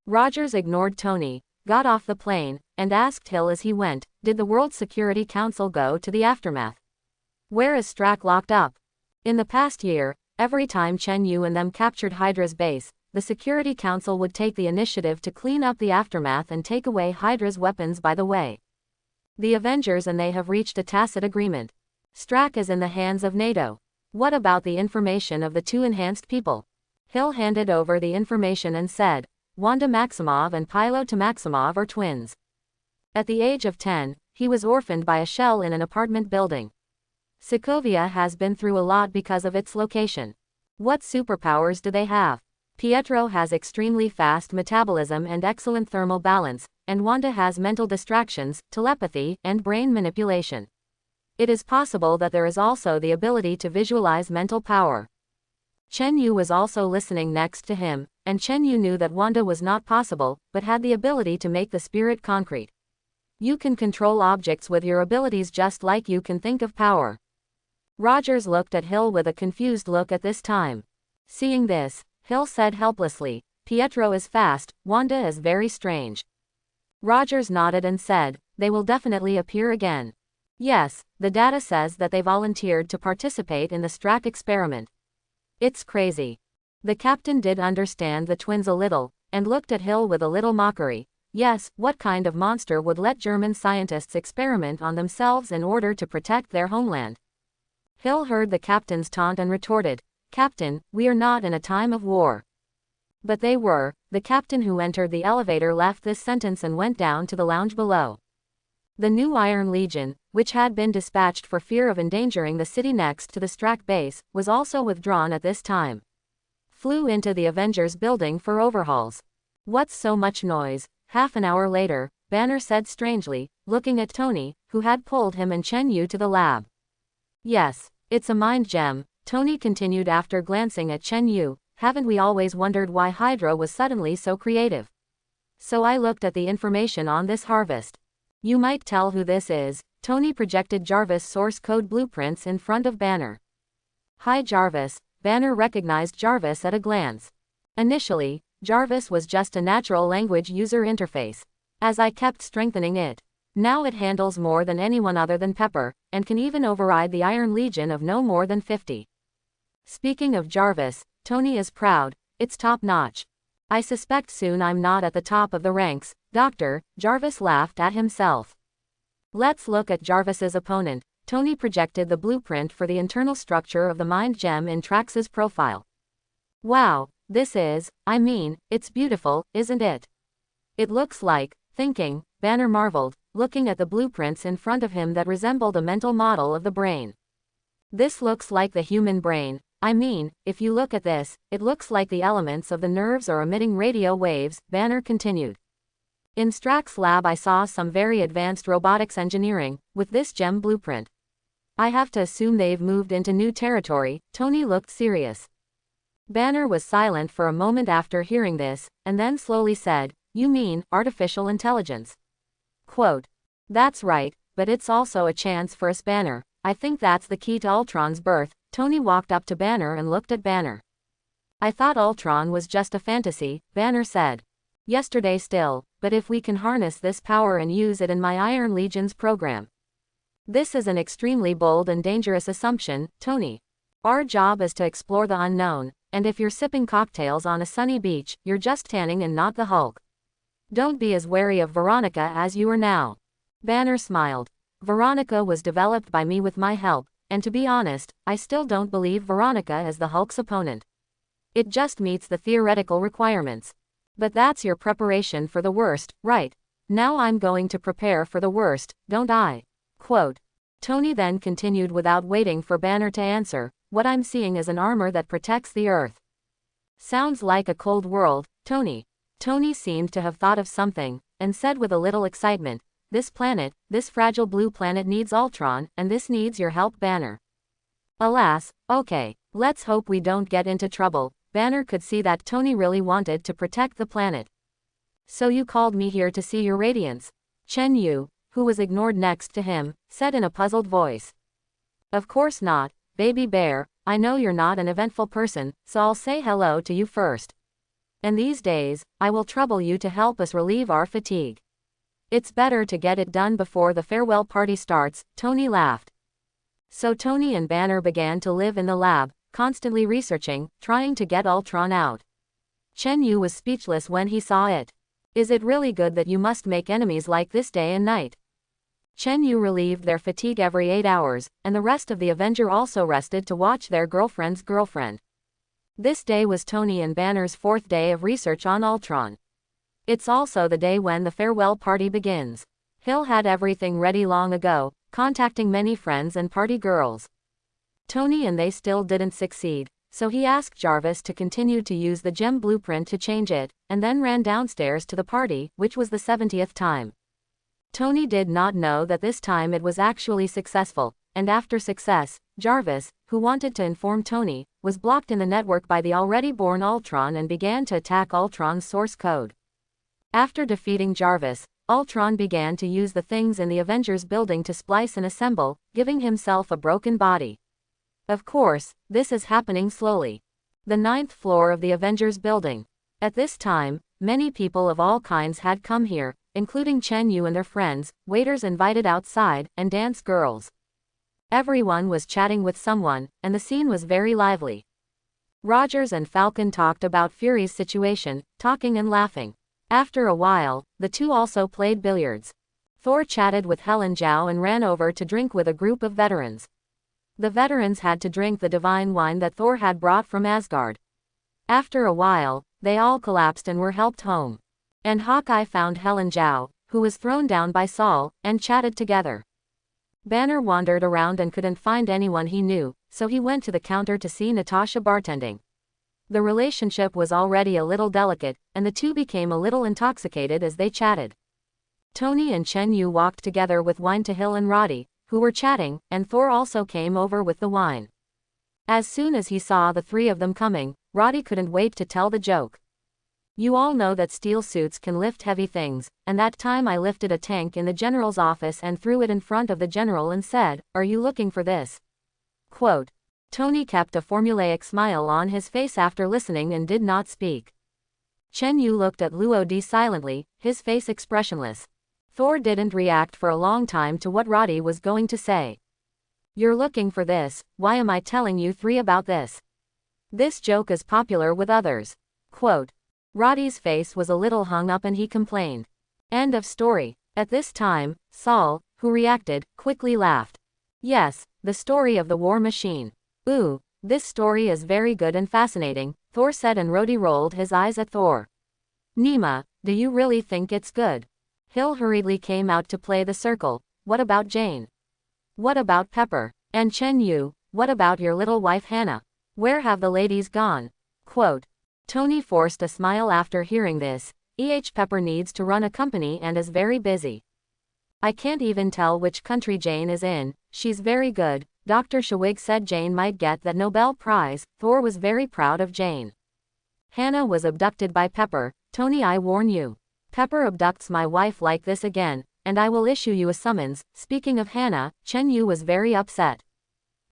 Rogers ignored Tony, got off the plane, and asked Hill as he went, did the World Security Council go to the aftermath? Where is Strack locked up? In the past year, every time Chen Yu and them captured Hydra's base, the Security Council would take the initiative to clean up the aftermath and take away Hydra's weapons. By the way, the Avengers and they have reached a tacit agreement. Strack is in the hands of NATO. What about the information of the two enhanced people? Hill handed over the information and said, Wanda Maximoff and Pylo to Maximoff are twins. At the age of 10, he was orphaned by a shell in an apartment building. Sokovia has been through a lot because of its location. What superpowers do they have? Pietro has extremely fast metabolism and excellent thermal balance, and Wanda has mental distractions, telepathy, and brain manipulation. It is possible that there is also the ability to visualize mental power. Chen Yu was also listening next to him, and Chen Yu knew that Wanda was not possible, but had the ability to make the spirit concrete. You can control objects with your abilities just like you can think of power. Rogers looked at Hill with a confused look at this time. Seeing this, Hill said helplessly, Pietro is fast, Wanda is very strange. Rogers nodded and said, they will definitely appear again. Yes, the data says that they volunteered to participate in the Strack experiment. It's crazy. The captain did understand the twins a little, and looked at Hill with a little mockery. Yes, what kind of monster would let German scientists experiment on themselves in order to protect their homeland? Hill heard the captain's taunt and retorted, Captain, we are not in a time of war. But they were. The captain who entered the elevator left this sentence and went down to the lounge below. The new Iron Legion, which had been dispatched for fear of endangering the city next to the Strack base, was also withdrawn at this time. Flew into the Avengers building for overhauls. What's so much noise? Half an hour later, Banner said strangely, looking at Tony, who had pulled him and Chen Yu to the lab. Yes, it's a mind gem, Tony continued after glancing at Chen Yu. Haven't we always wondered why Hydra was suddenly so creative? So I looked at the information on this harvest. You might tell who this is. Tony projected Jarvis source code blueprints in front of Banner. Hi Jarvis. Banner recognized Jarvis at a glance. Initially, Jarvis was just a natural language user interface. As I kept strengthening it, now it handles more than anyone other than Pepper, and can even override the Iron Legion of no more than 50. Speaking of Jarvis, Tony is proud, it's top-notch. I suspect soon I'm not at the top of the ranks, Doctor. Jarvis laughed at himself. Let's look at Jarvis's opponent. Tony projected the blueprint for the internal structure of the mind gem in Trax's profile. Wow, this is, it's beautiful, isn't it? It looks like, thinking, Banner marveled, looking at the blueprints in front of him that resembled a mental model of the brain. This looks like the human brain, I mean, if you look at this, it looks like the elements of the nerves are emitting radio waves, Banner continued. In Strack's lab I saw some very advanced robotics engineering, with this gem blueprint. I have to assume they've moved into new territory. Tony looked serious. Banner was silent for a moment after hearing this, and then slowly said, "You mean, artificial intelligence?" Quote. "That's right, but it's also a chance for us, Banner. I think that's the key to Ultron's birth." Tony walked up to Banner and looked at Banner. "I thought Ultron was just a fantasy," Banner said. "Yesterday still, but if we can harness this power and use it in my Iron Legion's program." "This is an extremely bold and dangerous assumption, Tony. Our job is to explore the unknown, and if you're sipping cocktails on a sunny beach, you're just tanning and not the Hulk. Don't be as wary of Veronica as you are now." Banner smiled. "Veronica was developed by me with my help, and to be honest, I still don't believe Veronica is the Hulk's opponent. It just meets the theoretical requirements. But that's your preparation for the worst, right? Now I'm going to prepare for the worst, don't I?" Quote. Tony then continued without waiting for Banner to answer, "What I'm seeing is an armor that protects the Earth." "Sounds like a cold world, Tony." Tony seemed to have thought of something, and said with a little excitement, "This planet, this fragile blue planet needs Ultron, and this needs your help, Banner." "Alas, okay, let's hope we don't get into trouble." Banner could see that Tony really wanted to protect the planet. "So you called me here to see your radiance?" Chen Yu, who was ignored next to him, said in a puzzled voice. "Of course not, baby bear. I know you're not an eventful person, so I'll say hello to you first. And these days, I will trouble you to help us relieve our fatigue. It's better to get it done before the farewell party starts." Tony laughed. So Tony and Banner began to live in the lab, constantly researching, trying to get Ultron out. Chen Yu was speechless when he saw it. "Is it really good that you must make enemies like this day and night?" Chen Yu relieved their fatigue every 8 hours, and the rest of the Avenger also rested to watch their girlfriend's girlfriend. This day was Tony and Banner's 4th day of research on Ultron. It's also the day when the farewell party begins. Hill had everything ready long ago, contacting many friends and party girls. Tony and they still didn't succeed, so he asked Jarvis to continue to use the gem blueprint to change it, and then ran downstairs to the party, which was the 70th time. Tony did not know that this time it was actually successful, and after success, Jarvis, who wanted to inform Tony, was blocked in the network by the already born Ultron and began to attack Ultron's source code. After defeating Jarvis, Ultron began to use the things in the Avengers building to splice and assemble, giving himself a broken body. Of course, this is happening slowly. The 9th floor of the Avengers building. At this time, many people of all kinds had come here, including Chen Yu and their friends, waiters invited outside, and dance girls. Everyone was chatting with someone, and the scene was very lively. Rogers and Falcon talked about Fury's situation, talking and laughing. After a while, the two also played billiards. Thor chatted with Helen Zhao and ran over to drink with a group of veterans. The veterans had to drink the divine wine that Thor had brought from Asgard. After a while, they all collapsed and were helped home. And Hawkeye found Helen Zhao, who was thrown down by Saul, and chatted together. Banner wandered around and couldn't find anyone he knew, so he went to the counter to see Natasha bartending. The relationship was already a little delicate, and the two became a little intoxicated as they chatted. Tony and Chen Yu walked together with wine to Hill and Roddy, who were chatting, and Thor also came over with the wine. As soon as he saw the three of them coming, Roddy couldn't wait to tell the joke. "You all know that steel suits can lift heavy things, and that time I lifted a tank in the general's office and threw it in front of the general and said, 'Are you looking for this?'" Quote. Tony kept a formulaic smile on his face after listening and did not speak. Chen Yu looked at Luo Di silently, his face expressionless. Thor didn't react for a long time to what Roddy was going to say. "You're looking for this, why am I telling you three about this? This joke is popular with others." Quote. Roddy's face was a little hung up and he complained. End of story. At this time, Saul, who reacted, quickly laughed. "Yes, the story of the war machine. Ooh, this story is very good and fascinating," Thor said, and Roddy rolled his eyes at Thor. "Nima, do you really think it's good?" Hill hurriedly came out to play the circle. "What about Jane? What about Pepper? And Chen Yu, what about your little wife Hannah? Where have the ladies gone? Quote. Tony forced a smile after hearing this. Pepper needs to run a company and is very busy. I can't even tell which country Jane is in. She's very good. Dr. Schwig said Jane might get that Nobel Prize. Thor was very proud of Jane. Hannah was abducted by Pepper. Tony, I warn you. Pepper abducts my wife like this again, and I will issue you a summons. Speaking of Hannah, Chen Yu was very upset.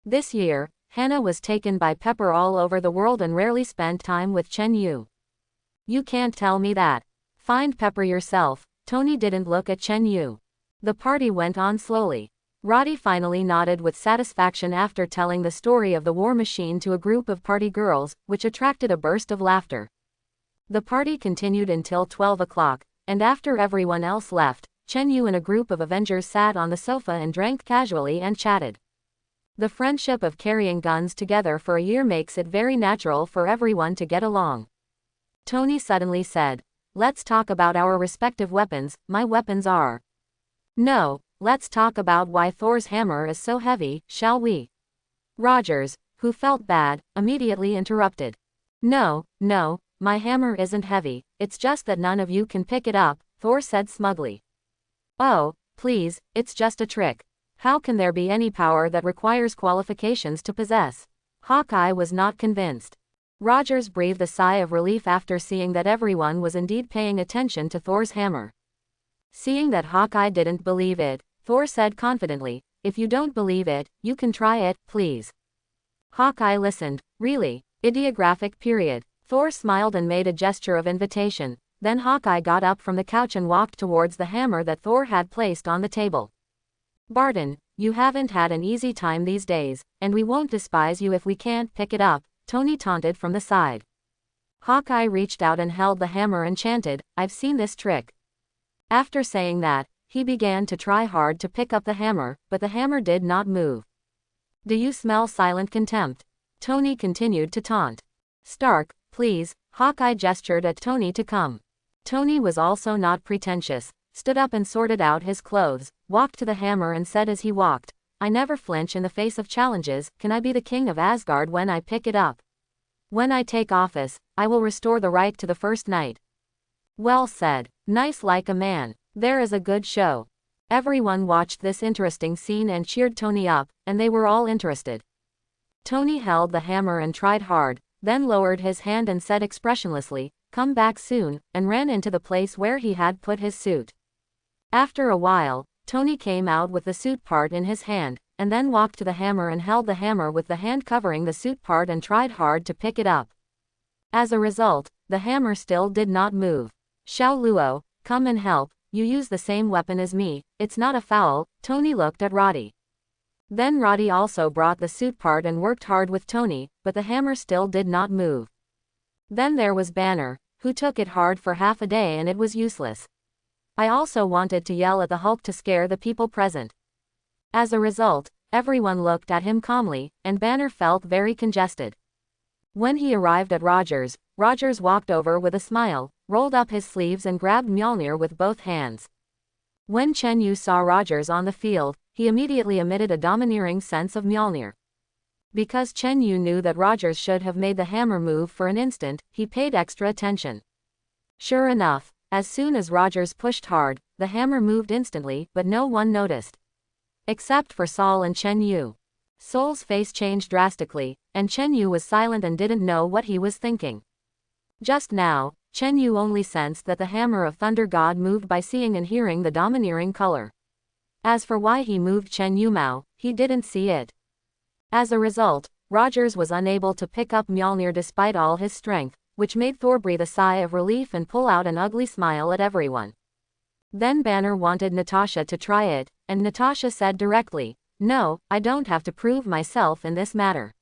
This year, Hannah was taken by Pepper all over the world and rarely spent time with Chen Yu. You can't tell me that. Find Pepper yourself. Tony didn't look at Chen Yu. The party went on slowly. Roddy finally nodded with satisfaction after telling the story of the war machine to a group of party girls, which attracted a burst of laughter. The party continued until 12 o'clock, and after everyone else left, Chen Yu and a group of Avengers sat on the sofa and drank casually and chatted. The friendship of carrying guns together for a year makes it very natural for everyone to get along. Tony suddenly said, "Let's talk about our respective weapons. My weapons are." "No, let's talk about why Thor's hammer is so heavy, shall we?" Rogers, who felt bad, immediately interrupted. No, my hammer isn't heavy, it's just that none of you can pick it up," Thor said smugly. "Oh, please, it's just a trick. How can there be any power that requires qualifications to possess?" Hawkeye was not convinced. Rogers breathed a sigh of relief after seeing that everyone was indeed paying attention to Thor's hammer. Seeing that Hawkeye didn't believe it, Thor said confidently, "If you don't believe it, you can try it, please." Hawkeye listened. "Really? Ideographic period." Thor smiled and made a gesture of invitation. Then Hawkeye got up from the couch and walked towards the hammer that Thor had placed on the table. "Barton, you haven't had an easy time these days, and we won't despise you if we can't pick it up," Tony taunted from the side. Hawkeye reached out and held the hammer and chanted, "I've seen this trick." After saying that, he began to try hard to pick up the hammer, but the hammer did not move. "Do you smell silent contempt?" Tony continued to taunt. "Stark, please." Hawkeye gestured at Tony to come. Tony was also not pretentious, stood up and sorted out his clothes, walked to the hammer and said as he walked, "I never flinch in the face of challenges. Can I be the king of Asgard when I pick it up? When I take office, I will restore the right to the first knight." "Well said. Nice like a man. There is a good show." Everyone watched this interesting scene and cheered Tony up, and they were all interested. Tony held the hammer and tried hard, then lowered his hand and said expressionlessly, "Come back soon," and ran into the place where he had put his suit. After a while, Tony came out with the suit part in his hand, and then walked to the hammer and held the hammer with the hand covering the suit part and tried hard to pick it up. As a result, the hammer still did not move. "Xiao Luo, come and help, you use the same weapon as me, it's not a foul." Tony looked at Roddy. Then Roddy also brought the suit part and worked hard with Tony, but the hammer still did not move. Then there was Banner, who took it hard for half a day and it was useless. I also wanted to yell at the Hulk to scare the people present. As a result, everyone looked at him calmly, and Banner felt very congested. When he arrived at Rogers, Rogers walked over with a smile, rolled up his sleeves and grabbed Mjolnir with both hands. When Chen Yu saw Rogers on the field, he immediately emitted a domineering sense of Mjolnir. Because Chen Yu knew that Rogers should have made the hammer move for an instant, he paid extra attention. Sure enough, as soon as Rogers pushed hard, the hammer moved instantly, but no one noticed. Except for Sol and Chen Yu. Sol's face changed drastically, and Chen Yu was silent and didn't know what he was thinking. Just now, Chen Yu only sensed that the hammer of Thunder God moved by seeing and hearing the domineering color. As for why he moved Chen Yu Mao, he didn't see it. As a result, Rogers was unable to pick up Mjolnir despite all his strength, which made Thor breathe a sigh of relief and pull out an ugly smile at everyone. Then Banner wanted Natasha to try it, and Natasha said directly, "No, I don't have to prove myself in this matter.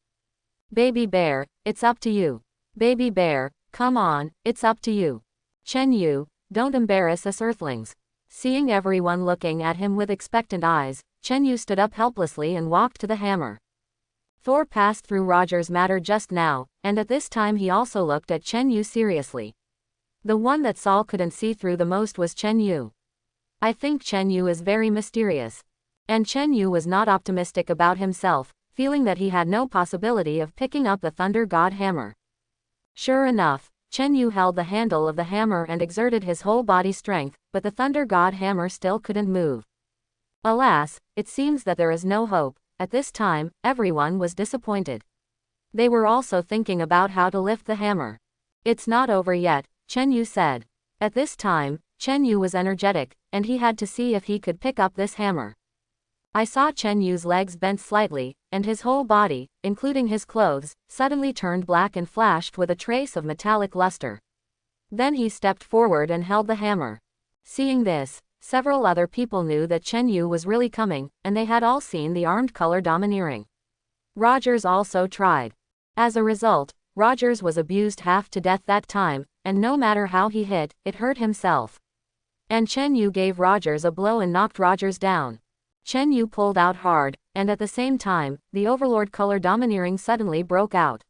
Baby Bear, it's up to you. Baby Bear, come on, it's up to you. Chen Yu, don't embarrass us Earthlings." Seeing everyone looking at him with expectant eyes, Chen Yu stood up helplessly and walked to the hammer. Thor passed through Rogers' matter just now, and at this time he also looked at Chen Yu seriously. The one that Sol couldn't see through the most was Chen Yu. "I think Chen Yu is very mysterious." And Chen Yu was not optimistic about himself, feeling that he had no possibility of picking up the Thunder God hammer. Sure enough, Chen Yu held the handle of the hammer and exerted his whole body strength, but the Thunder God hammer still couldn't move. Alas, it seems that there is no hope. At this time, everyone was disappointed. They were also thinking about how to lift the hammer. It's not over yet, Chen Yu said. At this time, Chen Yu was energetic, and he had to see if he could pick up this hammer. I saw Chen Yu's legs bent slightly, and his whole body, including his clothes, suddenly turned black and flashed with a trace of metallic luster. Then he stepped forward and held the hammer. Seeing this, several other people knew that Chen Yu was really coming, and they had all seen the armed color domineering. Rogers also tried. As a result, Rogers was abused half to death that time, and no matter how he hit, it hurt himself. And Chen Yu gave Rogers a blow and knocked Rogers down. Chen Yu pulled out hard, and at the same time, the Overlord color domineering suddenly broke out.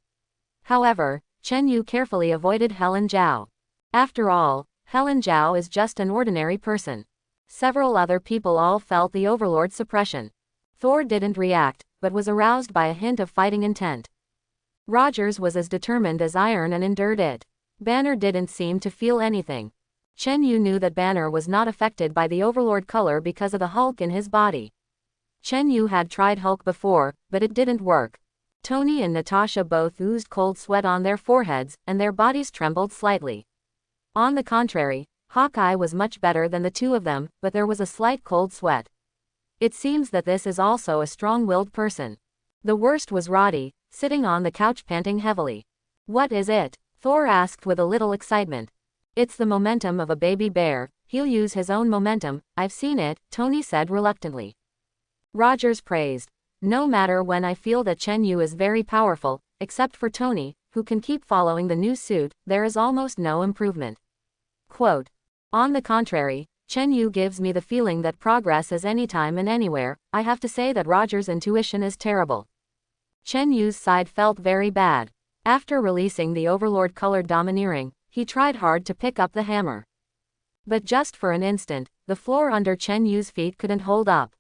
However, Chen Yu carefully avoided Helen Zhao. After all, Helen Zhao is just an ordinary person. Several other people all felt the Overlord suppression. Thor didn't react, but was aroused by a hint of fighting intent. Rogers was as determined as iron and endured it. Banner didn't seem to feel anything. Chen Yu knew that Banner was not affected by the Overlord color because of the Hulk in his body. Chen Yu had tried Hulk before, but it didn't work. Tony and Natasha both oozed cold sweat on their foreheads, and their bodies trembled slightly. On the contrary, Hawkeye was much better than the two of them, but there was a slight cold sweat. It seems that this is also a strong-willed person. The worst was Roddy, sitting on the couch panting heavily. What is it? Thor asked with a little excitement. It's the momentum of a baby bear. He'll use his own momentum. I've seen it, Tony said reluctantly. Rogers praised. No matter when I feel that Chen Yu is very powerful, except for Tony, who can keep following the new suit, there is almost no improvement. Quote. On the contrary, Chen Yu gives me the feeling that progress is anytime and anywhere. I have to say that Rogers' intuition is terrible. Chen Yu's side felt very bad. After releasing the Overlord colored domineering, he tried hard to pick up the hammer. But just for an instant, the floor under Chen Yu's feet couldn't hold up.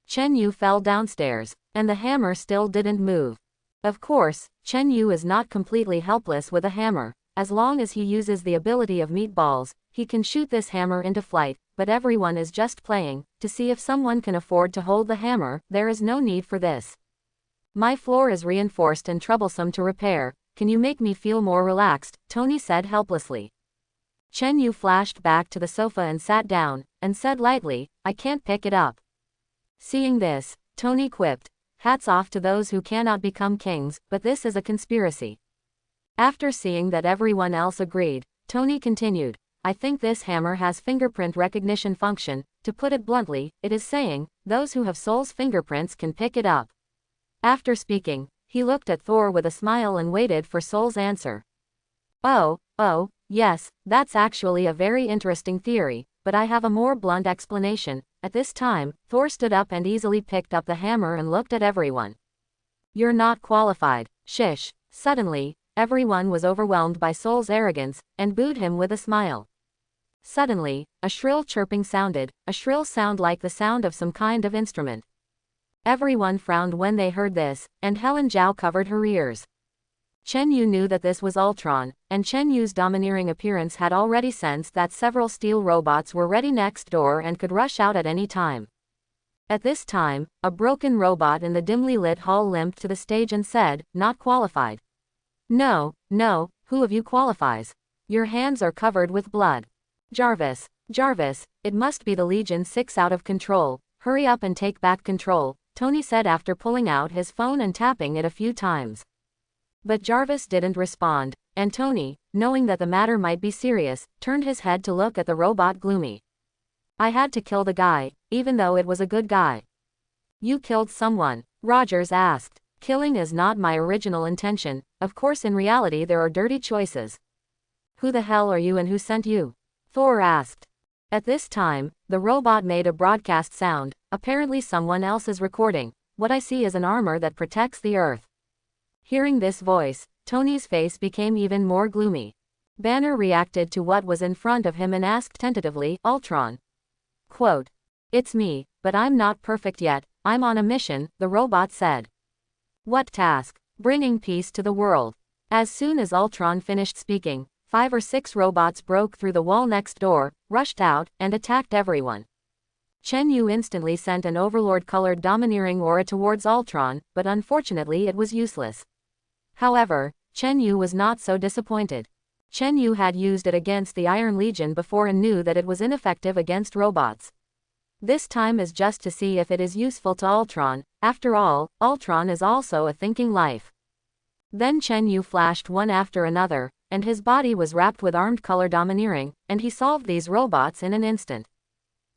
Chen Yu fell downstairs, and the hammer still didn't move. Of course, Chen Yu is not completely helpless with a hammer. As long as he uses the ability of meatballs, he can shoot this hammer into flight, but everyone is just playing, to see if someone can afford to hold the hammer. There is no need for this. My floor is reinforced and troublesome to repair. Can you make me feel more relaxed? Tony said helplessly. Chen Yu flashed back to the sofa and sat down, and said lightly, I can't pick it up. Seeing this, Tony quipped, hats off to those who cannot become kings, but this is a conspiracy. After seeing that everyone else agreed, Tony continued, I think this hammer has fingerprint recognition function. To put it bluntly, it is saying, those who have Soul's fingerprints can pick it up. After speaking, he looked at Thor with a smile and waited for Soul's answer. Oh, yes, that's actually a very interesting theory, but I have a more blunt explanation. At this time, Thor stood up and easily picked up the hammer and looked at everyone. You're not qualified, shish. Suddenly, everyone was overwhelmed by Soul's arrogance, and booed him with a smile. Suddenly, a shrill chirping sounded, a shrill sound like the sound of some kind of instrument. Everyone frowned when they heard this, and Helen Zhao covered her ears. Chen Yu knew that this was Ultron, and Chen Yu's domineering appearance had already sensed that several steel robots were ready next door and could rush out at any time. At this time, a broken robot in the dimly lit hall limped to the stage and said, not qualified. No, who of you qualifies? Your hands are covered with blood. Jarvis, it must be the Legion 6 out of control. Hurry up and take back control, Tony said after pulling out his phone and tapping it a few times. But Jarvis didn't respond, and Tony, knowing that the matter might be serious, turned his head to look at the robot gloomy. I had to kill the guy, even though it was a good guy. You killed someone? Rogers asked. Killing is not my original intention. Of course in reality there are dirty choices. Who the hell are you and who sent you? Thor asked. At this time, the robot made a broadcast sound. Apparently someone else is recording. What I see is an armor that protects the Earth. Hearing this voice, Tony's face became even more gloomy. Banner reacted to what was in front of him and asked tentatively, Ultron. Quote. It's me, but I'm not perfect yet. I'm on a mission, the robot said. What task? Bringing peace to the world. As soon as Ultron finished speaking, 5 or 6 robots broke through the wall next door, rushed out, and attacked everyone. Chen Yu instantly sent an overlord-colored domineering aura towards Ultron, but unfortunately it was useless. However, Chen Yu was not so disappointed. Chen Yu had used it against the Iron Legion before and knew that it was ineffective against robots. This time is just to see if it is useful to Ultron. After all, Ultron is also a thinking life. Then Chen Yu flashed one after another, and his body was wrapped with armed color domineering, and he solved these robots in an instant.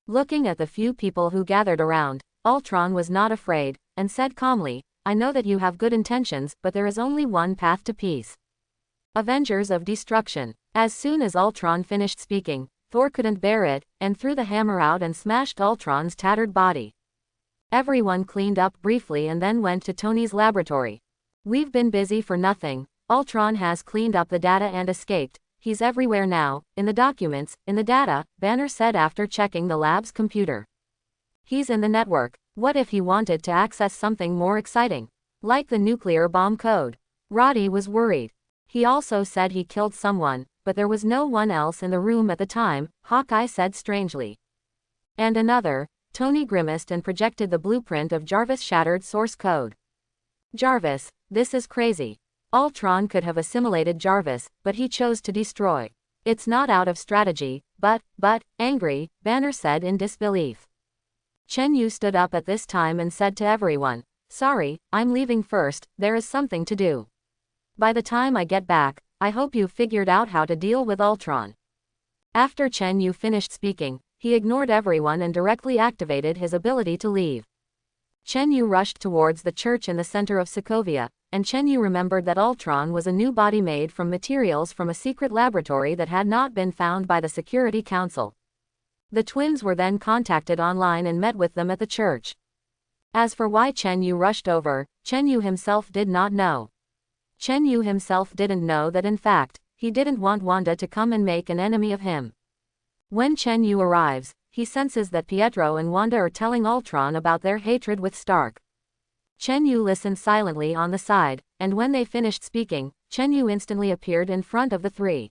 Looking at the few people who gathered around, Ultron was not afraid, and said calmly, I know that you have good intentions, but there is only one path to peace. Avengers of Destruction. As soon as Ultron finished speaking, Thor couldn't bear it, and threw the hammer out and smashed Ultron's tattered body. Everyone cleaned up briefly and then went to Tony's laboratory. We've been busy for nothing. Ultron has cleaned up the data and escaped. He's everywhere now, in the documents, in the data, Banner said after checking the lab's computer. He's in the network. What if he wanted to access something more exciting? Like the nuclear bomb code? Roddy was worried. He also said he killed someone, but there was no one else in the room at the time, Hawkeye said strangely. And another, Tony grimaced and projected the blueprint of Jarvis' shattered source code. Jarvis, this is crazy. Ultron could have assimilated Jarvis, but he chose to destroy. It's not out of strategy, but, angry, Banner said in disbelief. Chen Yu stood up at this time and said to everyone, sorry, I'm leaving first, there is something to do. By the time I get back, I hope you've figured out how to deal with Ultron. After Chen Yu finished speaking, he ignored everyone and directly activated his ability to leave. Chen Yu rushed towards the church in the center of Sokovia, and Chen Yu remembered that Ultron was a new body made from materials from a secret laboratory that had not been found by the Security Council. The twins were then contacted online and met with them at the church. As for why Chen Yu rushed over, Chen Yu himself did not know. Chen Yu himself didn't know that in fact, he didn't want Wanda to come and make an enemy of him. When Chen Yu arrives, he senses that Pietro and Wanda are telling Ultron about their hatred with Stark. Chen Yu listened silently on the side, and when they finished speaking, Chen Yu instantly appeared in front of the three.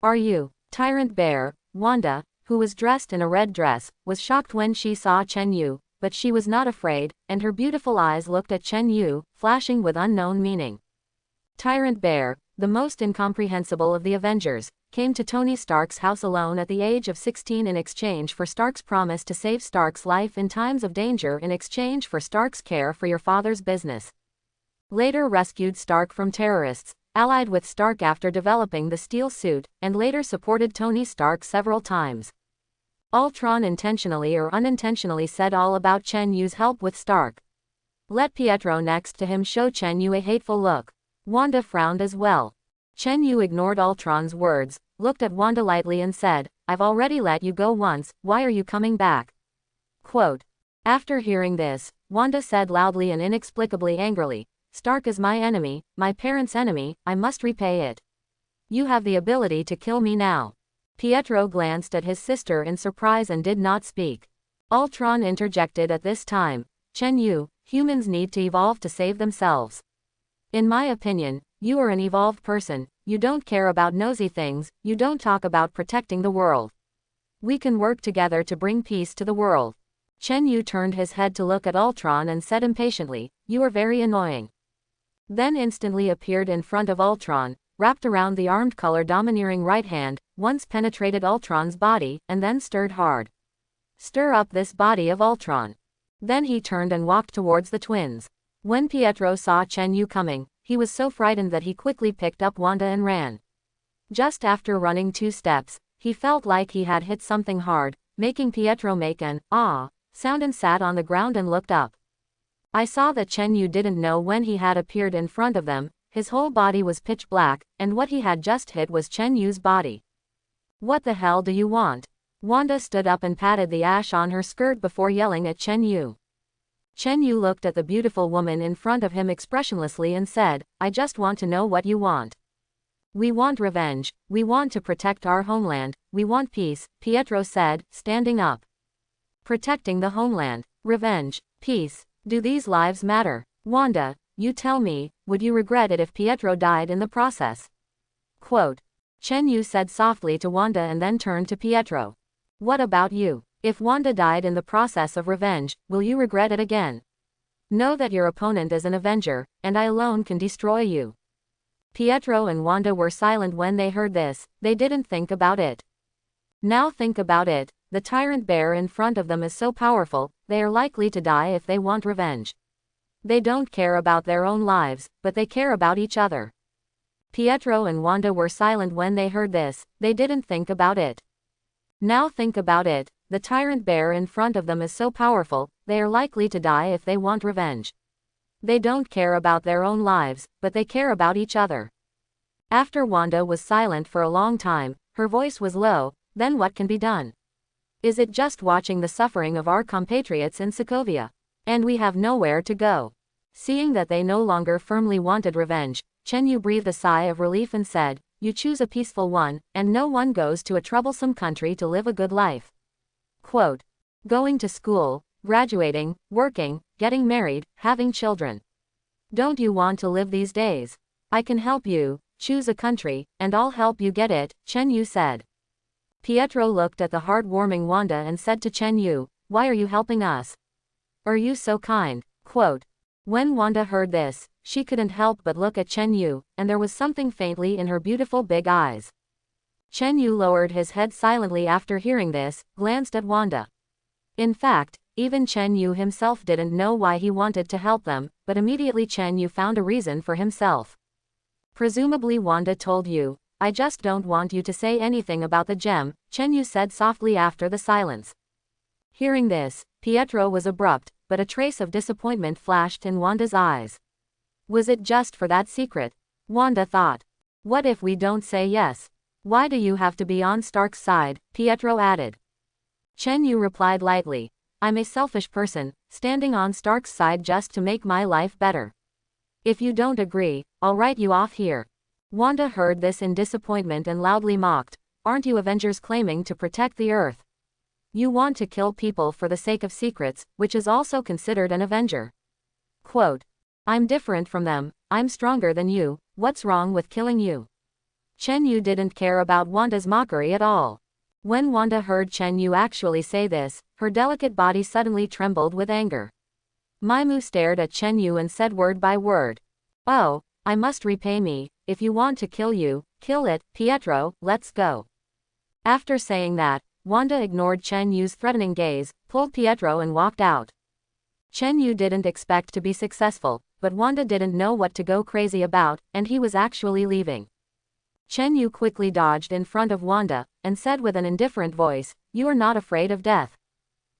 Are you, Tyrant Bear? Wanda, who was dressed in a red dress, was shocked when she saw Chen Yu, but she was not afraid, and her beautiful eyes looked at Chen Yu, flashing with unknown meaning. Tyrant Bear, the most incomprehensible of the Avengers, came to Tony Stark's house alone at the age of 16 in exchange for Stark's promise to save Stark's life in times of danger in exchange for Stark's care for your father's business. Later rescued Stark from terrorists, allied with Stark after developing the steel suit, and later supported Tony Stark several times. Ultron intentionally or unintentionally said all about Chen Yu's help with Stark. Let Pietro next to him show Chen Yu a hateful look. Wanda frowned as well. Chen Yu ignored Ultron's words, looked at Wanda lightly and said, I've already let you go once, why are you coming back? Quote. After hearing this, Wanda said loudly and inexplicably angrily, Stark is my enemy, my parents' enemy, I must repay it. You have the ability to kill me now. Pietro glanced at his sister in surprise and did not speak. Ultron interjected at this time, Chen Yu, humans need to evolve to save themselves. In my opinion, you are an evolved person, you don't care about nosy things, you don't talk about protecting the world. We can work together to bring peace to the world. Chen Yu turned his head to look at Ultron and said impatiently, you are very annoying. Then instantly appeared in front of Ultron, wrapped around the armed color domineering right hand, once penetrated Ultron's body, and then stirred hard. Stir up this body of Ultron. Then he turned and walked towards the twins. When Pietro saw Chen Yu coming, he was so frightened that he quickly picked up Wanda and ran. Just after running 2 steps, he felt like he had hit something hard, making Pietro make an "ah" sound and sat on the ground and looked up. I saw that Chen Yu didn't know when he had appeared in front of them, his whole body was pitch black, and what he had just hit was Chen Yu's body. What the hell do you want? Wanda stood up and patted the ash on her skirt before yelling at Chen Yu. Chen Yu looked at the beautiful woman in front of him expressionlessly and said, I just want to know what you want. We want revenge, we want to protect our homeland, we want peace, Pietro said, standing up. Protecting the homeland, revenge, peace, do these lives matter? Wanda, you tell me, would you regret it if Pietro died in the process? Quote. Chen Yu said softly to Wanda and then turned to Pietro. What about you? If Wanda died in the process of revenge, will you regret it again? Know that your opponent is an Avenger, and I alone can destroy you. Pietro and Wanda were silent when they heard this. They didn't think about it. Now think about it. The tyrant bear in front of them is so powerful, they are likely to die if they want revenge. They don't care about their own lives, but they care about each other. Pietro and Wanda were silent when they heard this. They didn't think about it. Now think about it. The tyrant bear in front of them is so powerful, they are likely to die if they want revenge. They don't care about their own lives, but they care about each other. After Wanda was silent for a long time, her voice was low. Then what can be done? Is it just watching the suffering of our compatriots in Sokovia? And we have nowhere to go. Seeing that they no longer firmly wanted revenge, Chen Yu breathed a sigh of relief and said, you choose a peaceful one, and no one goes to a troublesome country to live a good life. Quote. Going to school, graduating, working, getting married, having children. Don't you want to live these days? I can help you. Choose a country, and I'll help you get it, Chen Yu said. Pietro looked at the heartwarming Wanda and said to Chen Yu, why are you helping us? Are you so kind? Quote. When Wanda heard this, she couldn't help but look at Chen Yu, and there was something faintly in her beautiful big eyes. Chen Yu lowered his head silently after hearing this, glanced at Wanda. In fact, even Chen Yu himself didn't know why he wanted to help them, but immediately Chen Yu found a reason for himself. Presumably Wanda told you, I just don't want you to say anything about the gem, Chen Yu said softly after the silence. Hearing this, Pietro was abrupt, but a trace of disappointment flashed in Wanda's eyes. Was it just for that secret? Wanda thought. What if we don't say yes? Why do you have to be on Stark's side? Pietro added. Chen Yu replied lightly. I'm a selfish person, standing on Stark's side just to make my life better. If you don't agree, I'll write you off here. Wanda heard this in disappointment and loudly mocked. Aren't you Avengers claiming to protect the Earth? You want to kill people for the sake of secrets, which is also considered an Avenger. Quote. I'm different from them, I'm stronger than you, what's wrong with killing you? Chen Yu didn't care about Wanda's mockery at all. When Wanda heard Chen Yu actually say this, her delicate body suddenly trembled with anger. Maimu stared at Chen Yu and said word by word. Oh, I must repay me, if you want to kill you, kill it, Pietro, let's go. After saying that, Wanda ignored Chen Yu's threatening gaze, pulled Pietro and walked out. Chen Yu didn't expect to be successful, but Wanda didn't know what to go crazy about, and he was actually leaving. Chen Yu quickly dodged in front of Wanda, and said with an indifferent voice, you are not afraid of death.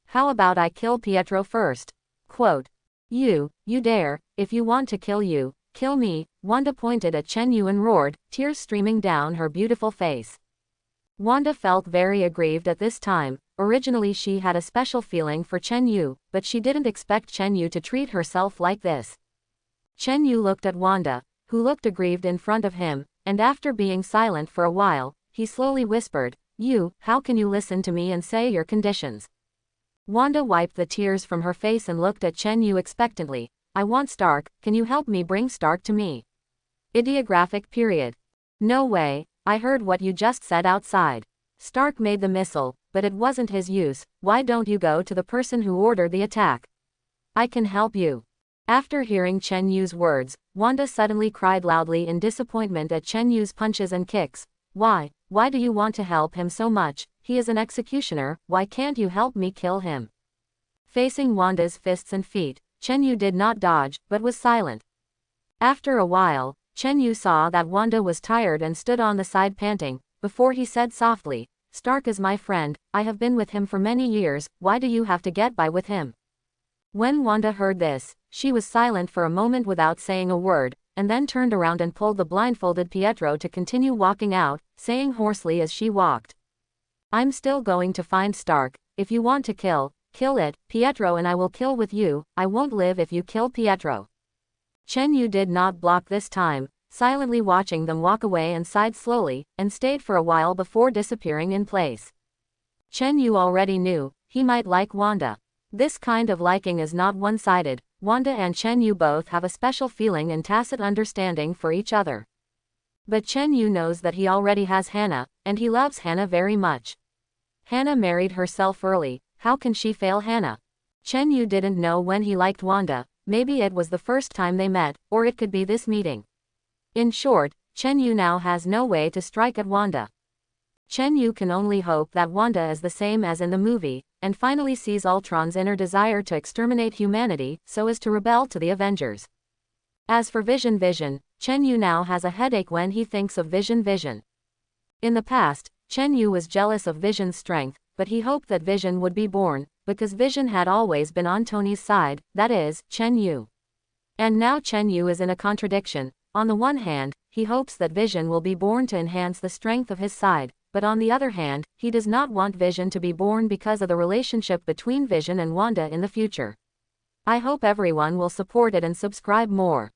How about I kill Pietro first? Quote. You dare, if you want to kill you, kill me, Wanda pointed at Chen Yu and roared, tears streaming down her beautiful face. Wanda felt very aggrieved at this time. Originally she had a special feeling for Chen Yu, but she didn't expect Chen Yu to treat herself like this. Chen Yu looked at Wanda, who looked aggrieved in front of him, and after being silent for a while, he slowly whispered, how can you listen to me and say your conditions? Wanda wiped the tears from her face and looked at Chen Yu expectantly. I want Stark, can you help me bring Stark to me? Idiographic period. No way, I heard what you just said outside. Stark made the missile, but it wasn't his use. Why don't you go to the person who ordered the attack? I can help you. After hearing Chen Yu's words, Wanda suddenly cried loudly in disappointment at Chen Yu's punches and kicks. Why do you want to help him so much? He is an executioner, why can't you help me kill him? Facing Wanda's fists and feet, Chen Yu did not dodge, but was silent. After a while, Chen Yu saw that Wanda was tired and stood on the side panting, before he said softly, Stark is my friend, I have been with him for many years, why do you have to get by with him? When Wanda heard this, she was silent for a moment without saying a word, and then turned around and pulled the blindfolded Pietro to continue walking out, saying hoarsely as she walked. I'm still going to find Stark, if you want to kill it, Pietro, and I will kill with you, I won't live if you kill Pietro. Chen Yu did not block this time, silently watching them walk away and sighed slowly, and stayed for a while before disappearing in place. Chen Yu already knew, he might like Wanda. This kind of liking is not one-sided. Wanda and Chen Yu both have a special feeling and tacit understanding for each other. But Chen Yu knows that he already has Hannah, and he loves Hannah very much. Hannah married herself early, how can she fail Hannah? Chen Yu didn't know when he liked Wanda, maybe it was the first time they met, or it could be this meeting. In short, Chen Yu now has no way to strike at Wanda. Chen Yu can only hope that Wanda is the same as in the movie, and finally sees Ultron's inner desire to exterminate humanity, so as to rebel to the Avengers. As for Vision, Chen Yu now has a headache when he thinks of Vision. In the past, Chen Yu was jealous of Vision's strength, but he hoped that Vision would be born, because Vision had always been on Tony's side, that is, Chen Yu. And now Chen Yu is in a contradiction. On the one hand, he hopes that Vision will be born to enhance the strength of his side, but on the other hand, he does not want Vision to be born because of the relationship between Vision and Wanda in the future. I hope everyone will support it and subscribe more.